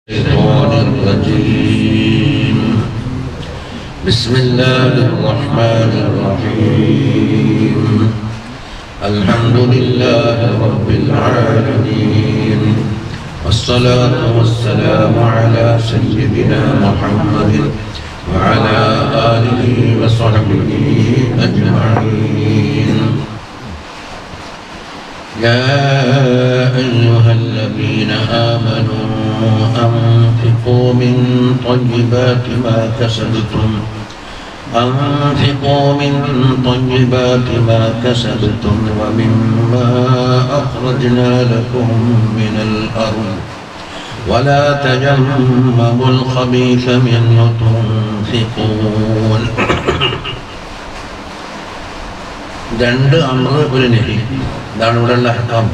الشيطان الرجيم. بسم الله الرحمن الرحيم. الحمد لله رب العالمين، والصلاة والسلام على سيدنا محمد وعلى آله وصحبه أجمعين. يا أيها الذين آمنوا أنفقوا من طيبات ما كسبتم ومما أخرجنا لكم من الأرض ولا تيمموا الخبيث منه تنفقون. രണ്ട് അമർ ഒരു നഹി, ഇതാണ് ഇവിടെയുള്ള അഹ്കാം.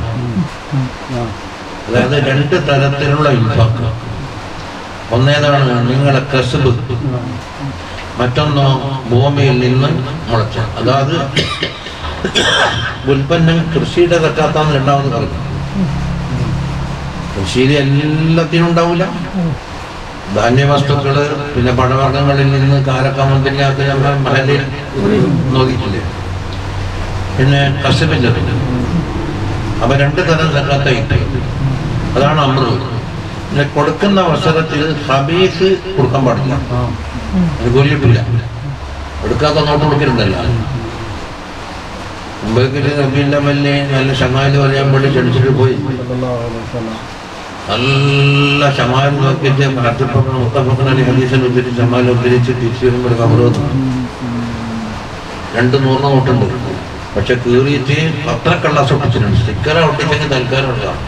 അതായത് രണ്ട് തരത്തിലുള്ള ഇൻഫാഖ്. ഒന്നേതാണ് നിങ്ങളെ കസ്ബ്, മറ്റൊന്നോ ഭൂമിയിൽ നിന്ന് മുളച്ച, അതായത് ഉൽപ്പന്നം കൃഷിയുടെ തക്കാത്താന്ന് രണ്ടാമത് പറഞ്ഞു. കൃഷിയിൽ എല്ലാത്തിനും ഉണ്ടാവില്ല. ധാന്യവസ്തുക്കള്, പിന്നെ പഴവർഗ്ഗങ്ങളിൽ നിന്ന് കാരക്കാമന്തിരിയാക്കി നമ്മുടെ മഹലിൽ നോക്കിയിട്ടില്ലേ, പിന്നെ കസബിൻ്റെ. അപ്പൊ രണ്ട് തരം സക്കാത്തായിട്ട്, അതാണ് അമൃത്. പിന്നെ കൊടുക്കുന്ന അവസരത്തിൽ ഹബീസ് കൊടുക്കാൻ പാടില്ല, കൊല്ലിട്ടില്ല. എടുക്കാത്ത നോട്ട് കൊടുക്കലുണ്ടല്ലോ. മുമ്പേക്കില് നബിന്റെ മല്ലി നല്ല ഷമാല് പറയാൻ വേണ്ടി ക്ഷണിച്ചിട്ട് പോയി. നല്ല ഷമാൽ നോക്കിയിട്ട് മുത്തഫഖ് ഹദീസിൽ ഉദ്ധരിച്ച് ഷമാൽ ഉദ്ധരിച്ച് തിരിച്ചു വരുമ്പോൾ കബറ് 2 നൂറ് നോട്ടുണ്ട്. പക്ഷെ കീറിയിട്ട് പത്ര കള്ളാസ് ഒട്ടിച്ചിട്ടുണ്ട്. സ്റ്റിക്കർ ഒട്ടിച്ചെങ്കിൽ തൽക്കാലം ഉണ്ടാകും.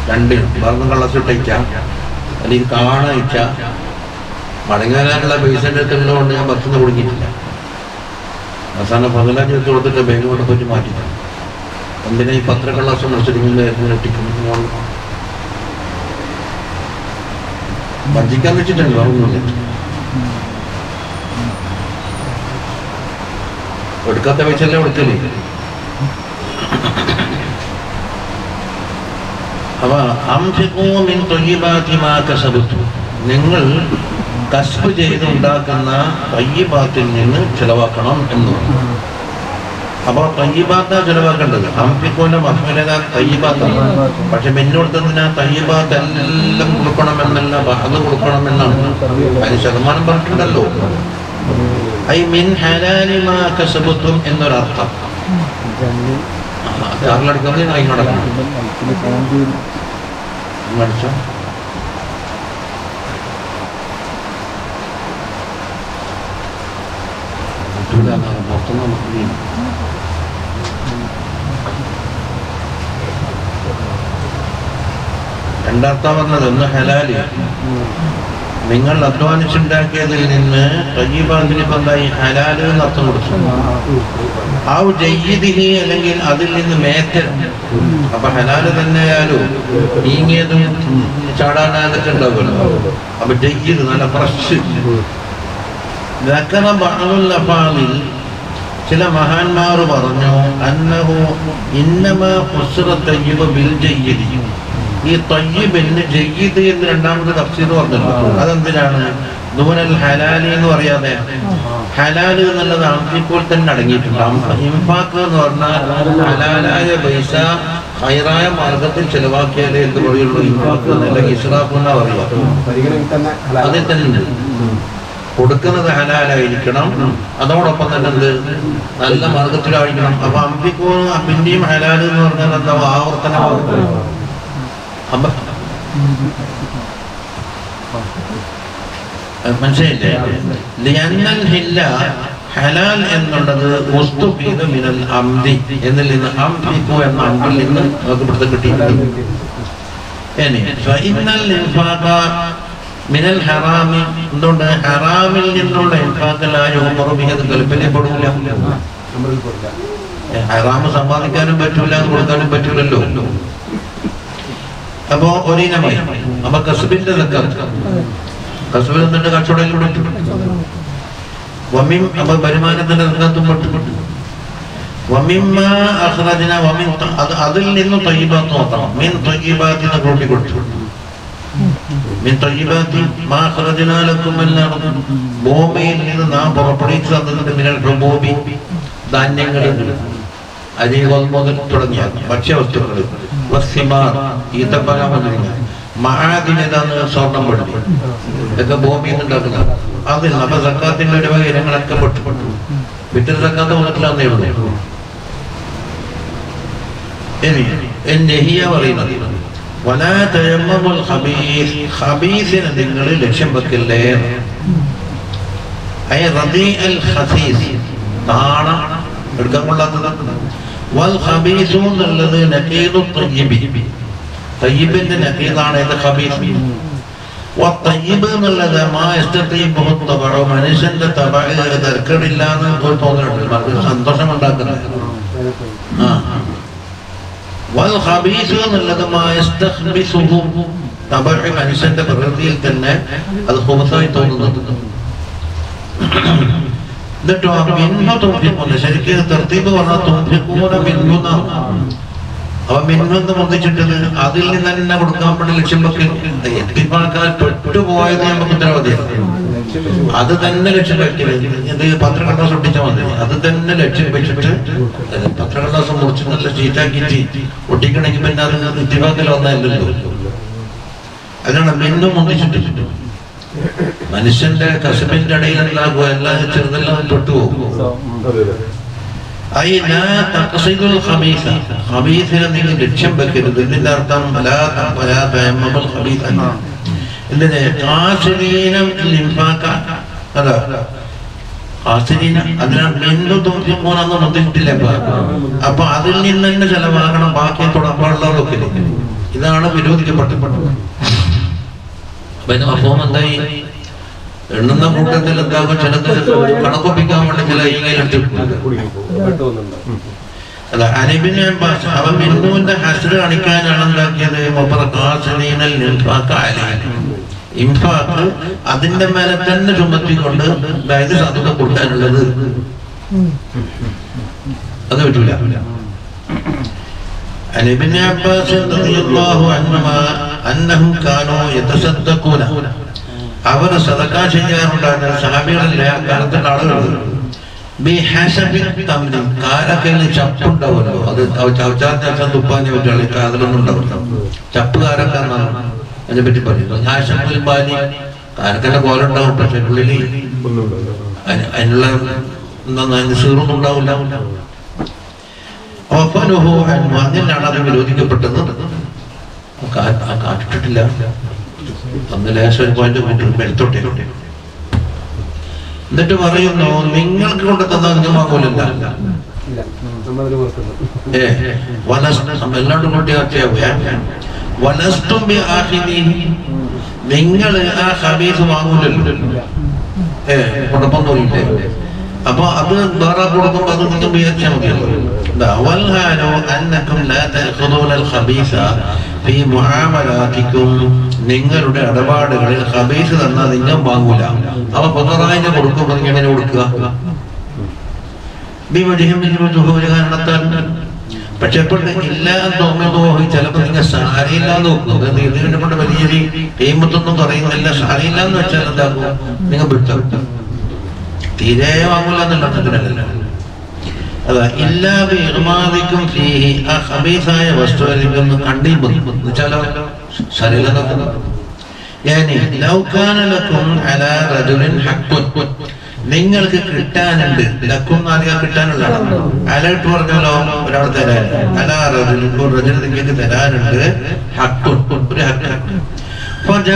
രണ്ടിനും വേറെ കള്ളാസ് ഒട്ടിക്കാം, അല്ലെങ്കിൽ കാണായിച്ച മടങ്ങാനുള്ള പൈസൻ്റെ അടുത്തുള്ളതുകൊണ്ട് ഞാൻ ബസ്സിന് കൊടുക്കിയിട്ടില്ല. അവസാനം 15 എടുത്ത് കൊടുത്തിട്ട് ബാങ്കിലോട്ട് പോയിട്ട് മാറ്റിയിട്ടുണ്ട്. എന്തിനാ ഈ പത്ര കള്ളാസ് മുറിച്ചിട്ട് ഒട്ടിക്കുന്നു? വഞ്ചിക്കാൻ വെച്ചിട്ടുണ്ട്, വേറൊന്നുമില്ല. എടുക്കാത്ത പൈസല്ലേ കൊടുക്കല്. അപ്പൊ നിങ്ങൾ കസ്ബ് ചെയ്ത് ഉണ്ടാക്കുന്ന തയ്യിബാത്തിൽ നിന്ന് ചെലവാക്കണം എന്ന് പറഞ്ഞു. അപ്പൊ തയ്യിബാത്താ ചെലവാക്കേണ്ടത്. അംഫിഖൂന്റെ മഫ്ഊല തയ്യിബാത്താണ്. പക്ഷെ പിന്നോടത്തതിന് തയ്യിബാത്ത് എല്ലാം കൊടുക്കണമെന്നല്ല, അത് കൊടുക്കണമെന്നാണ്. അതിന് ശതമാനം പറഞ്ഞിട്ടുണ്ടല്ലോ. ഐ മിൻ ഹലാലി മാ കസബതും എന്നൊരർത്ഥം. അതിനടുക്കുന്നത് അതിനോടൊക്കെ പുറത്തുനിന്ന് രണ്ടർത്ഥം പറഞ്ഞത്. ഒന്ന് ഹലാലി, നിങ്ങൾ അധ്വാനിച്ചുണ്ടാക്കിയതിൽ നിന്ന് തയ്യിബാത്തിന് എന്തായി ഹലാല് എന്ന് അർത്ഥം കൊടുത്തു. ആ ജയ്യിദിഹി, അല്ലെങ്കിൽ അതിൽ നിന്ന് മേത്തരം. അപ്പൊ ഹലാല് തന്നെയാലും നീങ്ങിയതും ചാടാനാതൊക്കെ ഉണ്ടാവുമല്ലോ. അപ്പൊ ജയ്യിദ് നല്ല ഫ്രഷ്. ചില മഹാന്മാർ പറഞ്ഞു അന്നഹു ഇന്നമാ ഫുസ്റ തയ്യിബ ബിൽ ജയ്യിദി. ഈ തയ്യിബിന് ജയ്യിദ് എന്ന് രണ്ടാമത്തെ തഫ്സീർ പറഞ്ഞല്ലോ. അതെന്തിനാണ്? ദൂനൽ ഹലാലി എന്ന് പറയാതെ ഹലാല് എന്നുള്ളത് ഇപ്പോൾ തന്നെ അടങ്ങിയിട്ടുണ്ട്. ഇൻഫാഖ് എന്ന് പറഞ്ഞാൽ ഹലാലായ പൈസ ഹൈറായ മാർഗത്തിൽ ചെലവാക്കിയാലേ എന്ത് പറയുള്ളൂ ഇൻഫാഖ് എന്നല്ല, ഇസ്റാഫ് എന്നാ പറയുക. അതിൽ തന്നെ ഉണ്ട്. കൊടുക്കുന്നത് ഹലാലായിരിക്കണം, അതോടൊപ്പം തന്നെ എന്ത് നല്ല മാർഗത്തിലായിരിക്കണം. അപ്പൊ അംഫിഖൂ പിന്നെയും ഹലാല് എന്ന് പറഞ്ഞാൽ എന്താ? ആവർത്തനമാകും. മനസ്സിലായില്ലേ? ഹലാൽ എന്നുള്ളത് മിനൽ അംദി എന്നിൽ നിന്ന് അംഫിഖൂ എന്ന അമ്പിൽ നിന്ന് നമുക്ക് പിടുത്തം കിട്ടിയിട്ടുണ്ട്. മിനൽ ഹറാമി, എന്തുകൊണ്ട് ഹറാമിൽ നിന്നുള്ള ഇൻഫാഖിലായ ഉമറുബിഹത് കൽപ്പനപ്പെടില്ല. ഹറാമ് സമ്പാദിക്കാനും പറ്റൂല, കൊടുക്കാനും പറ്റൂലല്ലോ. അപ്പോ ഒരിനമായി. അപ്പൊ കസ്ബിന്റെ സക്കാത്ത്, കസ്ബിൽ നിന്നിട്ട് കച്ചവടയിലൂടെ അപ്പൊ വരുമാനത്തിന്റെ സക്കാത്തും പെട്ടു. അതിൽ നിന്ന് തയ്യിബാത്ത് നോക്കണം. മീൻ തയ്യിബാത്തിന് കൂട്ടി കൊടുത്തു. മിൻ തയ്യിബാതി മാ ഖറജ്നാ ലക്കും മിനൽ ഭൂമിയിൽ നിന്ന് നാം പുറപ്പെടുവിച്ചു തന്നിട്ടുണ്ട് മിനൽ ഹുബൂബി ധാന്യങ്ങളിൽ അരി ഗോതമ്പ് തുടങ്ങിയ ഭക്ഷ്യവസ്തുക്കൾ വസ്സിമാർ ഈത്തപ്പഴം മഹാദിനേതാണ് സ്വർണം പെടുത്തി ഇതൊക്കെ ഭൂമിയിൽ നിന്നുണ്ടാക്കുന്ന അതിൽ നമ്മ സക്കാത്തിന്റെ ഒരു വക ഇനങ്ങളൊക്കെ പെട്ടു വിത്തിരി സക്കാത്ത വന്നിട്ടില്ലാന്നേ ഉള്ളൂ. ഇനി നെഹിയ പറയുന്നത് വലാ തയമ്മമുൽ ഖബീസ് ഖബീസിനെ നിങ്ങൾ ലക്ഷ്യം വെക്കില്ലേ. അയ റദീഅൽ ഖസീസ് താണ എടുക്കാൻ കൊള്ളാത്തതാണ്. വൽ ഖബീസു എന്നുള്ളത് നഖീദു തയ്യിബി തയ്യിബിന്റെ നഖീദാണ് ഇത് ഖബീസ്. വത്തയ്യിബ് എന്നുള്ളത് മാ യസ്തതീബുഹു തബഉ മനുഷ്യന്റെ തബഅ തർക്കമില്ലാന്ന് തോന്നുന്നുണ്ട്, സന്തോഷം ഉണ്ടാക്കുന്നത്. വൽ ഖബീസ് എന്നുള്ളത് മാ യസ്തഖ്ബിസുഹു തബഅ മനുഷ്യന്റെ പ്രകൃതിയിൽ തന്നെ അത് ഖുബസായി തോന്നുന്നുണ്ട്. എന്നിട്ടോ മിൻഹു തുൻഫിഖൂന ശരിക്കും തർത്തീബ് പറഞ്ഞാൽ തുൻഫിഖൂന മിൻഹുന അവ മിൻഹെന്ന് മുന്തിച്ചിട്ടത് അതിൽ നിന്ന് തന്നെ കൊടുക്കാൻ വേണ്ടി ലക്ഷ്യം വെക്കൽ. ആൾക്കാർ പെട്ടുപോയത് നമുക്ക് ഉത്തരവാദിയാണ്. അത് തന്നെ ലക്ഷ്യം വെക്കരുത്. ഇത് പത്രക്കടലാസ് ഒട്ടിച്ചാൽ മതി. അത് തന്നെ ലക്ഷ്യം വെച്ചിട്ട് പത്രക്കടലാസം മുറിച്ച് നല്ല ചീറ്റാക്കിയിട്ട് ഒട്ടിക്കണമെങ്കിൽ പിന്നെ അത് ഇത്തിവാക്കൽ വന്നല്ലോ. അതിനാണ് മിന്നും മുന്തിച്ചിട്ട് മനുഷ്യന്റെ കസബിന്റെ ഇടയിൽ ഉണ്ടാകുക എല്ലാം ചെറുതെല്ലാം പെട്ടുപോകും. ഖബീസിനെ നിങ്ങൾ ലക്ഷ്യം വെക്കരുത്. ഇതിന്റെ അർത്ഥം അപ്പൊ അതിൽ നിന്ന് തന്നെ ചെലവാകണം, ബാക്കി തുടങ്ങാനുള്ളതൊക്കെ. ഇതാണ് വിരോധിക്കപ്പെട്ടത്. എന്തായി എണ്ണുന്ന കൂട്ടത്തിൽ എന്താകും ചിലത് കണക്കൊപ്പിക്കാൻ വേണ്ടി ചില അല്ല അനബിനെ അവൻ മിന്നുവിന്റെ ഹസ്ര് കാണിക്കാനാണ് എന്താക്കിയത്. ഇംഫാക്ക് അതിന്റെ മേലെ തന്നെ ചുമത്തിക്കൊണ്ട് അതായത് അതൊക്കെ കൊടുക്കാനുള്ളത് അത് പറ്റൂല. عن ابن عباس رضي الله عنهما أنهم كانوا يتصدقون അവർ സദഖ ചെയ്യാറുണ്ടായിരുന്ന സഹാബികളല്ലേ ആ കാലത്തെ ആളുകൾ കാരക്കയിൽ ചപ്പുണ്ടാവുമല്ലോ, അത് ചവച്ചാൽ തുപ്പാനെ പറ്റുള്ള കാതലൊന്നും ഉണ്ടാവില്ല. ചപ്പ് കാരക്ക എന്നാണ് അതിനെ പറ്റി പറയുന്നത്. ഹാഷബുൽബാനി കാരക്കന്റെ കോല ഉണ്ടാവും, പക്ഷെ ഉള്ളിൽ അതിനുള്ള സീറൊന്നും ഉണ്ടാവില്ല. അതിനാണ് അത് വിരോധിക്കപ്പെട്ടത്. കാട്ടിട്ടില്ല അന്ന് ലേശം പോയിന്റ് എടുത്തോട്ടെ. എന്നിട്ട് പറയുന്നു നിങ്ങൾക്ക് കൊണ്ട് തന്നാ നിങ്ങൾ വാങ്ങൂലല്ല. എല്ലാണ്ടും കൂട്ടി നിങ്ങൾ ആ ഹബീസ് വാങ്ങൂലല്ലോ. കുഴപ്പം തോന്നിയില്ലേ? അപ്പൊ അത് വേറെ കൊടുക്കുമ്പോ അത് നിങ്ങൾ വിചാരിച്ചാൽ മതിയല്ലോ. നിങ്ങളുടെ ഇടപാടുകളിൽ ഖബീസ് തന്നാൽ നിങ്ങൾ വാങ്ങൂല. അപ്പൊ പൊതുറായിനെ കൊടുക്കുമ്പോ എങ്ങനെ കൊടുക്കുക? കാരണത്താൽ. പക്ഷെ ചിലപ്പോ നിങ്ങൾ സാരിയില്ലാന്ന് നോക്കും. ഇതിനെ കൊണ്ട് വലിയ ടീമത്തൊന്നും പറയുന്നില്ല. സാരിയില്ലാന്ന് വെച്ചാൽ എന്താക്കും? നിങ്ങൾ വിട്ടു തീരെ വാങ്ങൂല എന്നുള്ള അർത്ഥത്തിനല്ല. അതാ ഇല്ലാതിക്കും ആ ഖബീസായ വസ്തുവിലേക്കൊന്ന് കണ്ടിച്ചാലോ ശരീരം നിങ്ങൾക്ക് കിട്ടാനുണ്ട്. ലക്കും അറിയാൻ കിട്ടാനുള്ളതാണ്. അലർട്ട് പറഞ്ഞല്ലോ ഒരാൾ തരാൻ നിങ്ങൾക്ക് തരാനുണ്ട്. ഒരു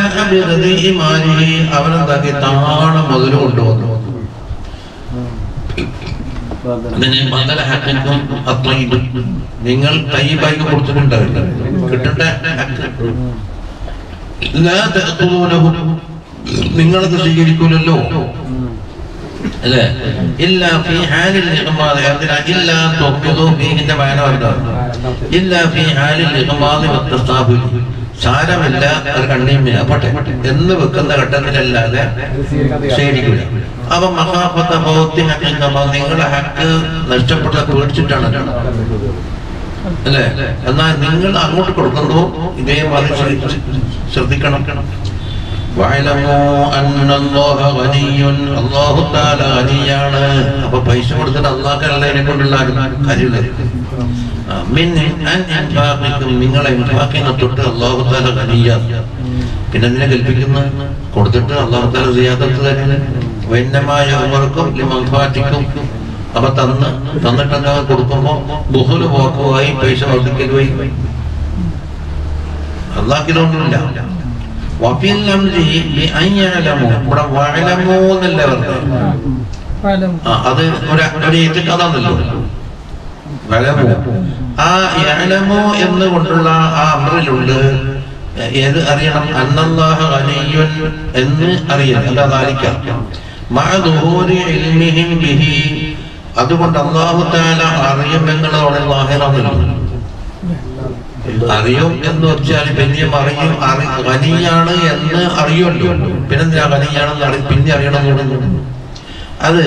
അവരെന്താക്കി താണ മുതൽ കൊണ്ടുവന്നു. നിങ്ങൾ തയ്യിബായി കൊടുത്തിട്ടുണ്ടാവില്ല. കിട്ടേണ്ട നിങ്ങളത് സ്വീകരിക്കൂലല്ലോ അല്ലേ? ഇല്ലാ ഫീ ഹാലിൽ ഇഗ്മാദ്. ഇല്ലാ തുഖ്മിദു ഫീഹിന്റെ മഅന എന്താണ്? ഇല്ലാ ഫീ ഹാലിൽ ഇഗ്മാദ് വത്തസാബുൽ. സാരമില്ല ഒരു കണ്ണിയമ്മ പോട്ടെ എന്ന് വെക്കുന്ന ഘട്ടത്തിലല്ലാതെ സ്വീകരിക്കൂല. അപ്പൊ നിങ്ങളുടെ ഹക്ക് നഷ്ടപ്പെട്ട പേടിച്ചിട്ടാണ് അല്ലേ? എന്നാൽ നിങ്ങൾ അങ്ങോട്ട് കൊടുക്കുമ്പോൾ ഇതേമാതിരി ശ്രദ്ധിക്കണം. വഅലമു അന്നല്ലാഹ ഗനിയ്യുൻ, അല്ലാഹു തആല ഗനിയാണ്. അപ്പോൾ പൈസ കൊടുത്തിട്ട് അല്ലാഹുവിനെ കൊണ്ടുള്ള കാര്യമില്ല. മിൻ അൻ ഇൻഫാഖിക്കും, നിങ്ങളെ ഇൻഫാഖിനെ തൊട്ട് അല്ലാഹു തആല ഗനിയാണ്. പിന്നെ എന്തിനെ കൽപ്പിക്കുന്ന? കൊടുത്തിട്ട് അല്ലാഹു തആല സിയാദത്ത് തരുന്നത്. വന്നമായ ഉമർക്കും ലിമൻഫാത്തിക്കും, അപ്പൊ തന്നിട്ട് കൊടുക്കുമ്പോ ബുഹുല് പോക്കുമായി പൈസ വർദ്ധിക്കലുമായി. അല്ലാഹുവിനൊന്നുമില്ല. അത് ഒരു കഥാന്നല്ലോ. ആ യഅലമു എന്നുകൊണ്ടുള്ള ആ അമറിലുണ്ട് ഏത് അറിയണം? അന്നല്ലാഹ ഗനിയ്യുൻ എന്ന് അറിയണം. അല്ലാതാലിക്കാം മഅ ദുഹൂരി ഇൽമിഹിം ബിഹി, അതുകൊണ്ട് അല്ലാഹു തആല അറിയുമെന്നുള്ളതാണ് ലാഹിറമല്ലോ. അറിയും എന്ന് വെച്ചാൽ പിന്നെ അറിയും, ഗനിയാണ് എന്ന് അറിയുമല്ലോ. പിന്നെന്തിനാ ഗനിയാണെന്ന് പിന്നെ അറിയണം? അത്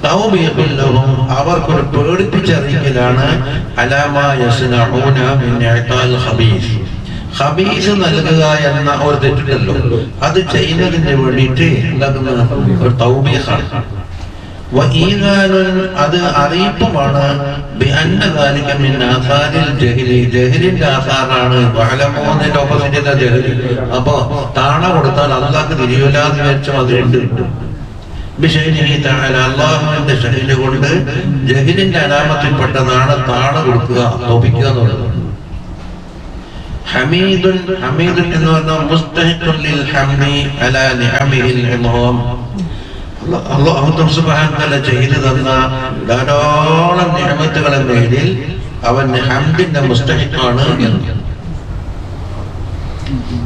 തൗബീഖുല്ലഹും, അവർക്കൊരു പേടിപ്പിച്ചറിയിക്കലാണ്. അലാമാ യസ്നഊന മിൻ ഇഅതാൽ ഖബീസ്, ഖബീസ് നൽകുക എന്ന ഒരു തെറ്റുണ്ടല്ലോ, അത് ചെയ്യുന്നതിന് വേണ്ടിയിട്ട് ഉണ്ടാക്കുന്ന ഒരു തൗബീഖാണ്. വഈദാനുൻ, അത് അറിയിപ്പുമാണ്. ബിഅന്ന ദാലിക മിൻ ആസാരിൽ ജഹ്ലി, ജഹ്ലിന്റെ ആസാറാണ്. വഅലമൂന്റെ ഓപ്പോസിറ്റ് അല്ല ജഹ്ലി. അപ്പോ താണ കൊടുത്താൽ അല്ലാഹു തിരിയൂലാന്ന് വെച്ച അതിലുണ്ട്. ബിശൈനിഹി തആല, അല്ലാഹുവിന്റെ ശൈലി കൊണ്ട് ജഹ്ലിന്റെ അലാമത്തിൽപ്പെട്ടതാണ് താണ കൊടുക്കുക, തോപിക്കുക എന്നുള്ളത്. ഹമീദുൻ, ഹമീദുൻ എന്ന് പറഞ്ഞാൽ മുസ്തഹിഖുൻ ലിൽ ഹംദി അലാ നിഅമിഹിൽ ഇദ്ഹാം, അല്ലാഹു സുബ്ഹാനഹു വ തആല ചെയ്തു തന്ന ധാരാളം നിഅമത്തുകളുടെ പേരിൽ അവൻ ഹംദിന്റെ മുസ്തഹിഖാണ് എന്ന്.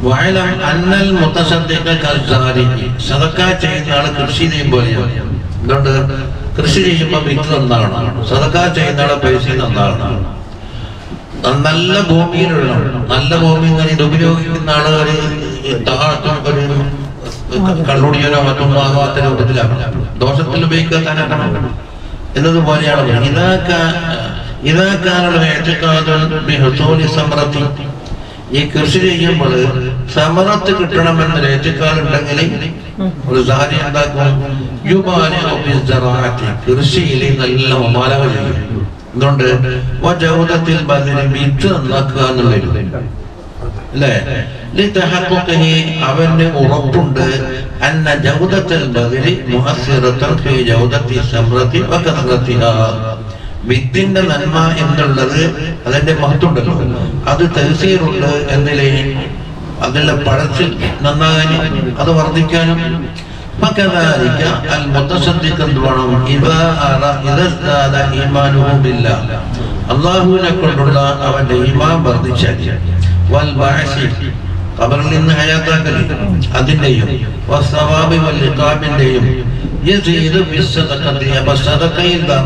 വഅലം അന്നൽ മുതസദ്ദിഖ കസ്സാരി, സദഖ ചെയ്യുന്ന ആൾ കൃഷി ചെയ്യുമ്പോഴാണ്. അതുകൊണ്ട് കൃഷി ചെയ്യുമ്പോൾ വിത്ത് നന്നാണ്, സദഖ ചെയ്യുന്ന ആളെ പൈസ നന്നാണ്. നല്ല ഭൂമിയിലുള്ള, നല്ല ഭൂമിയിൽ നിന്ന് ഇത് ഉപയോഗിക്കുന്ന ആള് ഒരു ഒരു കള്ളുടിയനോ മറ്റും ആകാത്ത രൂപത്തിലാണ്, ദോഷത്തിൽ ഉപയോഗിക്കാത്താനാക്കണം എന്നതുപോലെയാണ്. ഈ കൃഷി ചെയ്യുമ്പോൾ സമറത്ത് കിട്ടണമെന്ന് ഏറ്റുകാലുണ്ടെങ്കിൽ ഒരു സാരി ഉണ്ടാക്കും. കൃഷിയിൽ നല്ല മുബാലക ചെയ്യും. എന്തുകൊണ്ട്? വിത്ത് നന്നാക്കുക എന്നുള്ളത് അല്ലേ? അവന് ഉറപ്പുണ്ട്. അന്ന ജൗദത്തുൽ ബദരി മുഅസ്സിറത്തുൻ ഫീ ജൗദത്തി സമറത്തി വകസ്റത്തിഹാ, വിത്തിന്റെ നന്മ എന്നുള്ളത് അതിന്റെ മഹത്വമുണ്ടല്ലോ, അത് തഹ്സീറുണ്ട് എന്നതിലെ അതിന്റെ പഴത്തിൽ നന്നാകാനും അത് വർദ്ധിക്കാനും. അള്ളാഹുവിനെ കൊണ്ടുള്ള അവന്റെ ഈമാൻ വർദ്ധിച്ചാൽ, ഖബറിൽ നിന്ന് ഹയാത്താക്കൽ അതിന്റെയും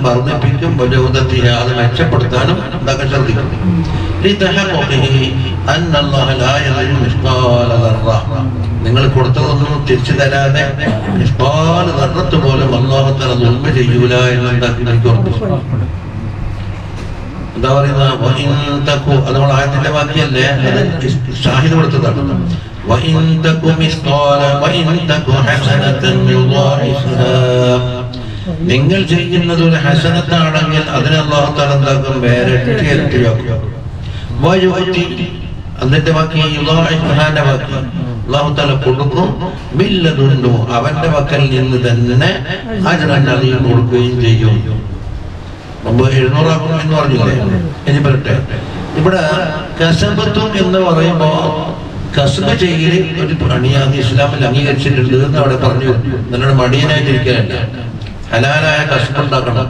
വർദ്ധിപ്പിക്കും, അത് മെച്ചപ്പെടുത്താനും ഇതൊക്കെ ശ്രദ്ധിക്കും. നിങ്ങൾ കൊടുത്തതൊന്നും തിരിച്ചു തരാതെ പോലും അല്ലാഹു തആല ദുൽമ ചെയ്യൂല എന്നുണ്ടാക്കി എനിക്ക് ഉറപ്പിച്ചു. എന്താ പറയുന്നത്? അത് നമ്മൾ ആയത്തിന്റെ ബാക്കിയല്ലേ, അത് ഷാഹിദ് കൊടുത്തതാണ്. നിങ്ങൾ ചെയ്യുന്നത് ഒരു ഹസനത്താണെങ്കിൽ അതിനെ അല്ലാഹു തആല എന്താക്കും? ഇരട്ടി ഇരട്ടിയാക്കും. അതിന്റെ ബാക്കി ബാക്കി അല്ലാഹു തആല കൊടുക്കും. ബില്ലദുന്നു, അവന്റെ പക്കൽ നിന്ന് തന്നെ അജ്റൻ അദീം കൊടുക്കുകയും ചെയ്യും. 700 ആക്കും എന്ന് പറഞ്ഞില്ലേ? ഇനി പറയട്ടെ, ഇവിടെ കസബത്തും എന്ന് പറയുമ്പോ കസബ് ചെയ്യല് ഒരു പണിയാന്ന് ഇസ്ലാമിൽ അംഗീകരിച്ചിട്ടുണ്ട് എന്ന് അവിടെ പറഞ്ഞു. എന്നിട്ട് മടിയനായിട്ടിരിക്കാനല്ല, ഹലാലായ കസബ് ഉണ്ടാക്കണം.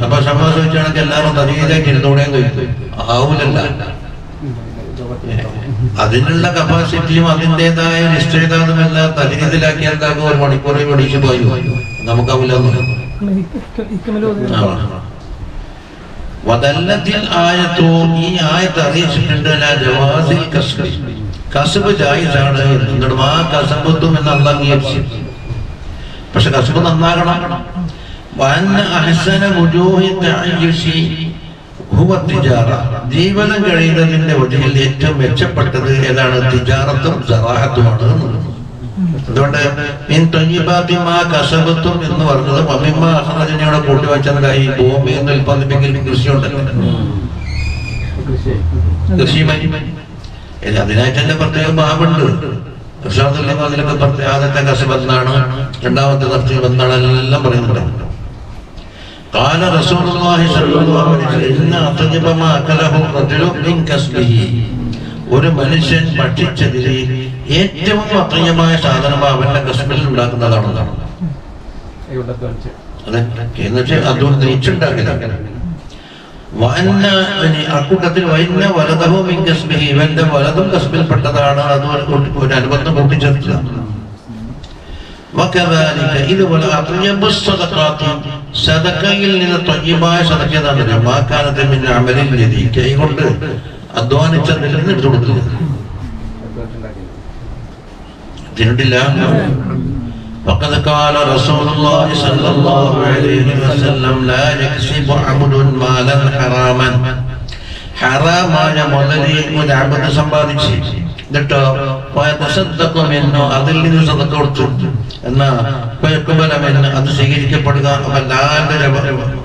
അപ്പൊ സമാസിച്ചാണെങ്കിൽ എല്ലാവരും തരീതിലേക്ക് ഇരുന്നോടെയും കഴിക്കും, ആവൂലല്ല. അതിനുള്ള കപ്പാസിറ്റിയും അതിൻ്റെതായ നിശ്ചയതാകുമെല്ലാം തരീതിലാക്കി എന്താക്കും? ഒരു മണിക്കൂറിൽ പഠിച്ചു പോയി നമുക്കാവില്ലെന്ന്. ഈ ആയത്ത് അറിയിച്ചിട്ടുണ്ട് കസബ് ജായിസാണ്. എന്നിട്ടും ആ കസബത്തും എന്ന് അല്ലാഹു അംഗീകരിച്ചു. പക്ഷെ കസബ് നന്നാകണം. ഹുവ തിജാറ, ജീവനം കഴിയുന്നതിന്റെ വഴിയിൽ ഏറ്റവും മെച്ചപ്പെട്ടത് ഏതാണ്? തിജാറത്തും സറാഹത്തുമാണ്. അതുകൊണ്ട് കസബത്തും എന്ന് പറഞ്ഞത് മമ്മിമ്മ അഹ്റജിനോടെ കൂട്ടി വെച്ചതായി ഭൂമിയിൽ നിന്ന് ഉൽപ്പാദിപ്പിക്കൽ കൃഷി ഉണ്ടല്ലോ, കൃഷിയുമായി അതിനായിട്ട് തന്നെ പ്രത്യേക ഭാഗമുണ്ട്. അതിലൊക്കെ പ്രത്യേക ആദ്യത്തെ കസബെന്നാണ്, രണ്ടാമത്തെ കർച്ചബെന്നാണ്, എല്ലാം പറയുന്നുണ്ട്. قال رسول الله صلى الله عليه وسلم إن أطيب ما أكله الرجل من كسبه, ഒരു മനുഷ്യൻ ഭക്ഷിച്ചതിൽ ഏറ്റവും അപ്രിയമായ സാധനം അവന്റെ കസ്ബിൽ ഉണ്ടാക്കുന്നതാണെന്നാണ്. അതുകൊണ്ട് നെയ്ച്ചുണ്ടാക്കില്ല. അക്കൂട്ടത്തിൽ വൈന്ന വലതവും മിൻ കസ്ബിഹി, ഇവന്റെ വലതും കസ്ബിൽപ്പെട്ടതാണ്. അത് ഒരു അനുബന്ധം കൂട്ടിച്ചേർത്തതാണ്. ഇതുപോലെ സദഖയിൽ നിന്ന് ത്വയ്യിബായ സദഖ ഏതാണ്? മാക്കാനത്തെ മിൻ അമലിൻ യദി, കൈകൊണ്ട് അധ്വാനിച്ചതിൽ നിന്ന് ഇട്ട് കൊടുക്കുക. തിന്നിട്ടില്ല. وقد قال رسول الله صلى الله عليه وسلم لا يكسب عبد مالا حراما, ഹറാമായ മുതലിൽ ഒരു അബദ്ധം സമ്പാദിച്ച് എന്നിട്ടോ അതിൽ നിന്ന് സദഖ കൊടുത്തു എന്നാ അത് സ്വീകരിക്കപ്പെടുക.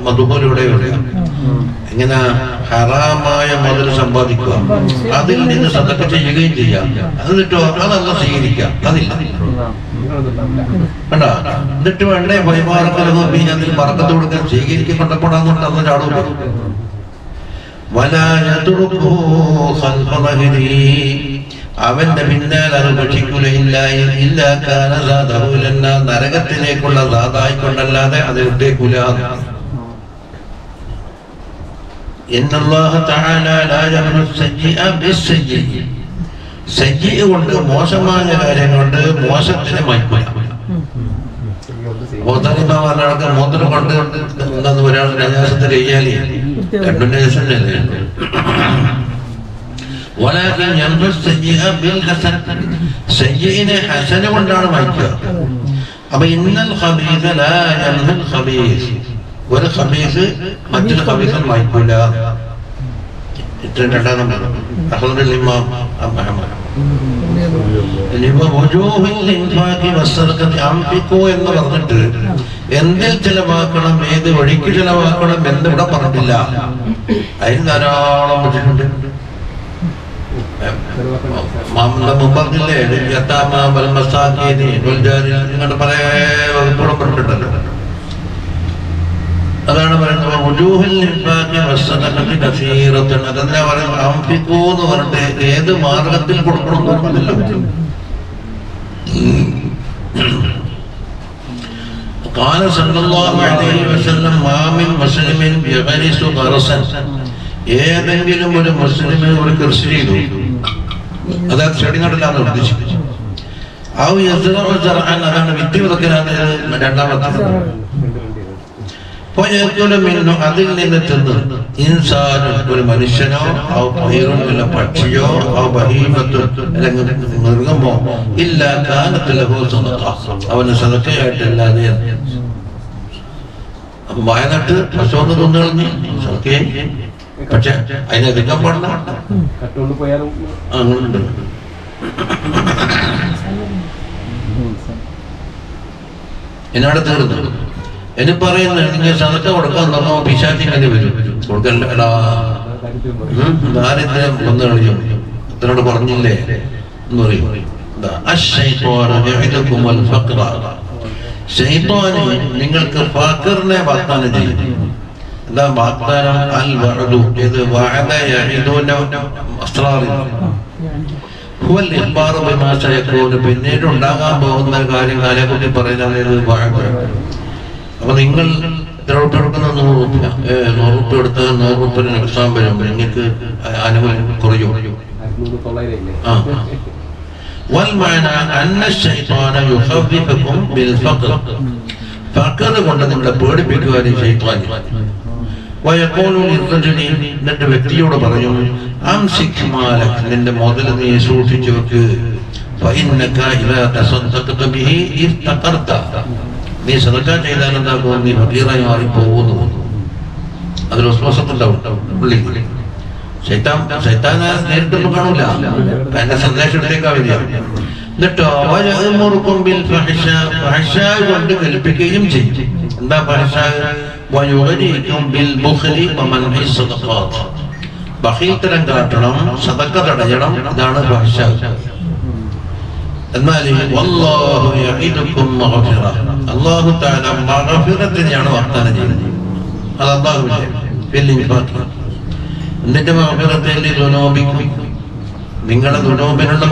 മധുപോലൂടെ എങ്ങനെ ഹറാമായ മുതൽ സമ്പാദിക്കുക, അതിൽ നിന്ന് സദഖ ചെയ്യുകയും ചെയ്യാം, എന്നിട്ടോ അതല്ല സ്വീകരിക്കാം, അതില്ല കണ്ടാ. എന്നിട്ട് വേണ്ടേ വൈമാറക്കലോ അതിൽ മറക്കത്ത് കൊടുക്കാൻ സ്വീകരിക്കപ്പെടപ്പെടാന്നുണ്ട്. അന്ന് ചാടൂല. അവന്റെ പിന്നാലെ അത് ഭക്ഷിക്കുകയില്ല, നരകത്തിലേക്കുള്ള സാധായിക്കൊണ്ടല്ലാതെ അത് വിട്ടേക്കൂല. കൊണ്ട് മോശമായ കാര്യം കൊണ്ട് മോശത്തിന് മാറ്റില്ല. മോതിരം കൊണ്ട് എന്താന്ന് ഒരാൾ നജാസത്ത് കഴിയാലേ രണ്ടു നജാസല്ലേ. ഹസന കൊണ്ടാണ് മാറ്റുക. അപ്പൊ ഇന്നൽ ഖബീസ ലാ യൻഹുൽ ഖബീസ്, ഒരു ഖബീസ് മറ്റൊരു ഖബീസൻ മാറ്റൂല. എന്ന് പറഞ്ഞിട്ട് എന്തിൽ ചെലവാക്കണം, ഏത് വഴിക്ക് ചെലവാക്കണം എന്ന് ഇവിടെ പറഞ്ഞിട്ടില്ല. അതിന് ധാരാളം വെച്ചിട്ടുണ്ട്. പറഞ്ഞില്ലേ ഇങ്ങോട്ട് പല വകുപ്പുകളും പറഞ്ഞിട്ടുണ്ടല്ലോ. അതാണ് പറയുന്നത് അതെന്താ പറയുന്നത്? അംഫിക്കൂ എന്ന് പറഞ്ഞിട്ട് ഏത് മാർഗത്തിൽ കൊടുക്കണം എന്ന് പറഞ്ഞില്ല. قال صلى الله عليه وسلم ما من مسلم يغرس غرسا, ഏതെങ്കിലും ഒരു മുസ്ലിം ഒരു കൃഷി ചെയ്തു, അതായത് ചെടി നടലാന്ന് ഉദ്ദേശിച്ചു. അതാണ് വിത്ത് വിതക്കലാണ് രണ്ടാമത്തെ. അതിൽ നിന്ന് തിന്ന് ഇൻസാനും ഒരു മനുഷ്യനോ അല്ല പക്ഷിയോ അല്ലെങ്കിൽ മൃഗമോ ഇല്ല കാലത്തിലോ അവന് സദഖയായിട്ടല്ലാതെ. അപ്പൊ വായ നട്ട് പശുവൊന്ന് തിന്നു കളഞ്ഞ് സദഖയായി. പക്ഷെ അതിനധികം പാടില്ല. അങ്ങനുണ്ട്. എന്നോട് തീർന്നു. എന്നെ പറയുന്നത് നിങ്ങൾ സദഖ കൊടുക്കാൻ നോക്കുമ്പോ പിശാചിങ്ങനെ വരും. കൊടുക്കല്ലടാ, ദാരിദ്ര്യം വന്നു കളിയും, ഇതിനോട് പറഞ്ഞില്ലേ എന്ന് പറയും. ശൈത്വാന് നിങ്ങൾക്ക് ഫഖറിനെ വാഗ്ദാനം ചെയ്യും. എന്താ വാഗ്ദാനം? അൽ വഅദു, ഇത് വഅദ യഇദുന അസ്റാറിൻ ഹുവൽ ഇഖ്ബാറു ബിമാ സയകൂനു, പിന്നീട് ഉണ്ടാകാൻ പോകുന്ന കാര്യങ്ങളെ കുറിച്ച് പറയുന്നത് വഅദ. അപ്പൊ നിങ്ങൾ എത്ര രൂപ എടുക്കുന്ന? 100 രൂപ. 100 രൂപ എടുത്ത് 100 രൂപ എക്സാം വരും, നിങ്ങൾക്ക് ആനുകൂല്യം കുറയും. ഫഖർ കൊണ്ട് നിങ്ങളെ പേടിപ്പിക്കുവാൻ ശൈത്താൻ. എന്നിട്ട് വ്യക്തിയോട് പറയും അംസിക് മാലക്, നിന്റെ മുതൽ നീ സൂക്ഷിച്ചു വെക്ക്. നീ സദഖ ചെയ്താൽ എന്താകും? നീ ഫഖീറായി മാറി പോകുന്നു. അതിൽ വസ്വസത്തുണ്ടാവും പുള്ളിക്ക്. ശൈത്താനെ നേരിട്ടൊന്നും കാണൂല, അതിന്റെ സന്ദേശം എടുത്തേക്കാ വരിക. എന്നിട്ടോ കൊണ്ട് കൽപ്പിക്കുകയും ചെയ്യും. എന്താ ബഖീൽത്തരം കാട്ടണം, സദഖ തടയണം. ഇതാണ് എന്നാൽ അല്ലാഹു തആല മഗ്ഫിറത്തിനെയാണ് വാഗ്ദാനം ചെയ്യുന്നത്. അത് അല്ലാഹുവിന്റെ എന്നിട്ട് നിങ്ങളുടെ ദുനൂബിനുള്ള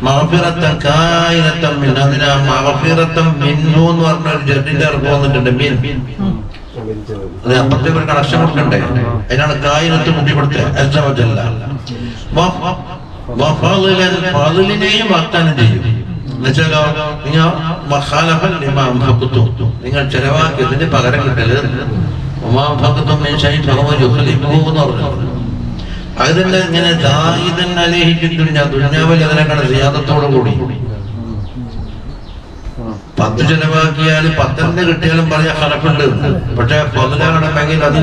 മഗ്ഫിറത്തൻ കായിനത്തൻ മിൻ. അതിനാ മഗ്ഫിറത്തൻ മിൻഹു എന്ന് പറഞ്ഞ ഒരു ജഡിന്റെ അർത്ഥം വന്നിട്ടുണ്ട്. മിൻ അത് അപ്പുറത്തെ ഒരു കണക്ഷൻ കൊടുക്കണ്ടേ, അതിനാണ് കായിനത്ത് മുട്ടിപ്പെടുത്തുക. ഫാളിനെയും വാഗ്ദാനം ചെയ്യും. എന്നുവെച്ചാലോ നിങ്ങൾ ചെലവാക്കിയതിന് പകരം കിട്ടരുത്. അത് തന്നെ ഇങ്ങനെ ദുനിയാവിൽ അതിനെക്കാണ് സിയാദത്തോടു കൂടി 10 ചെലവാക്കിയാൽ 10 കിട്ടിയാലും പറഞ്ഞ ഹലഫുണ്ട്. പക്ഷെ പൊതുലാകണമെങ്കിൽ അത്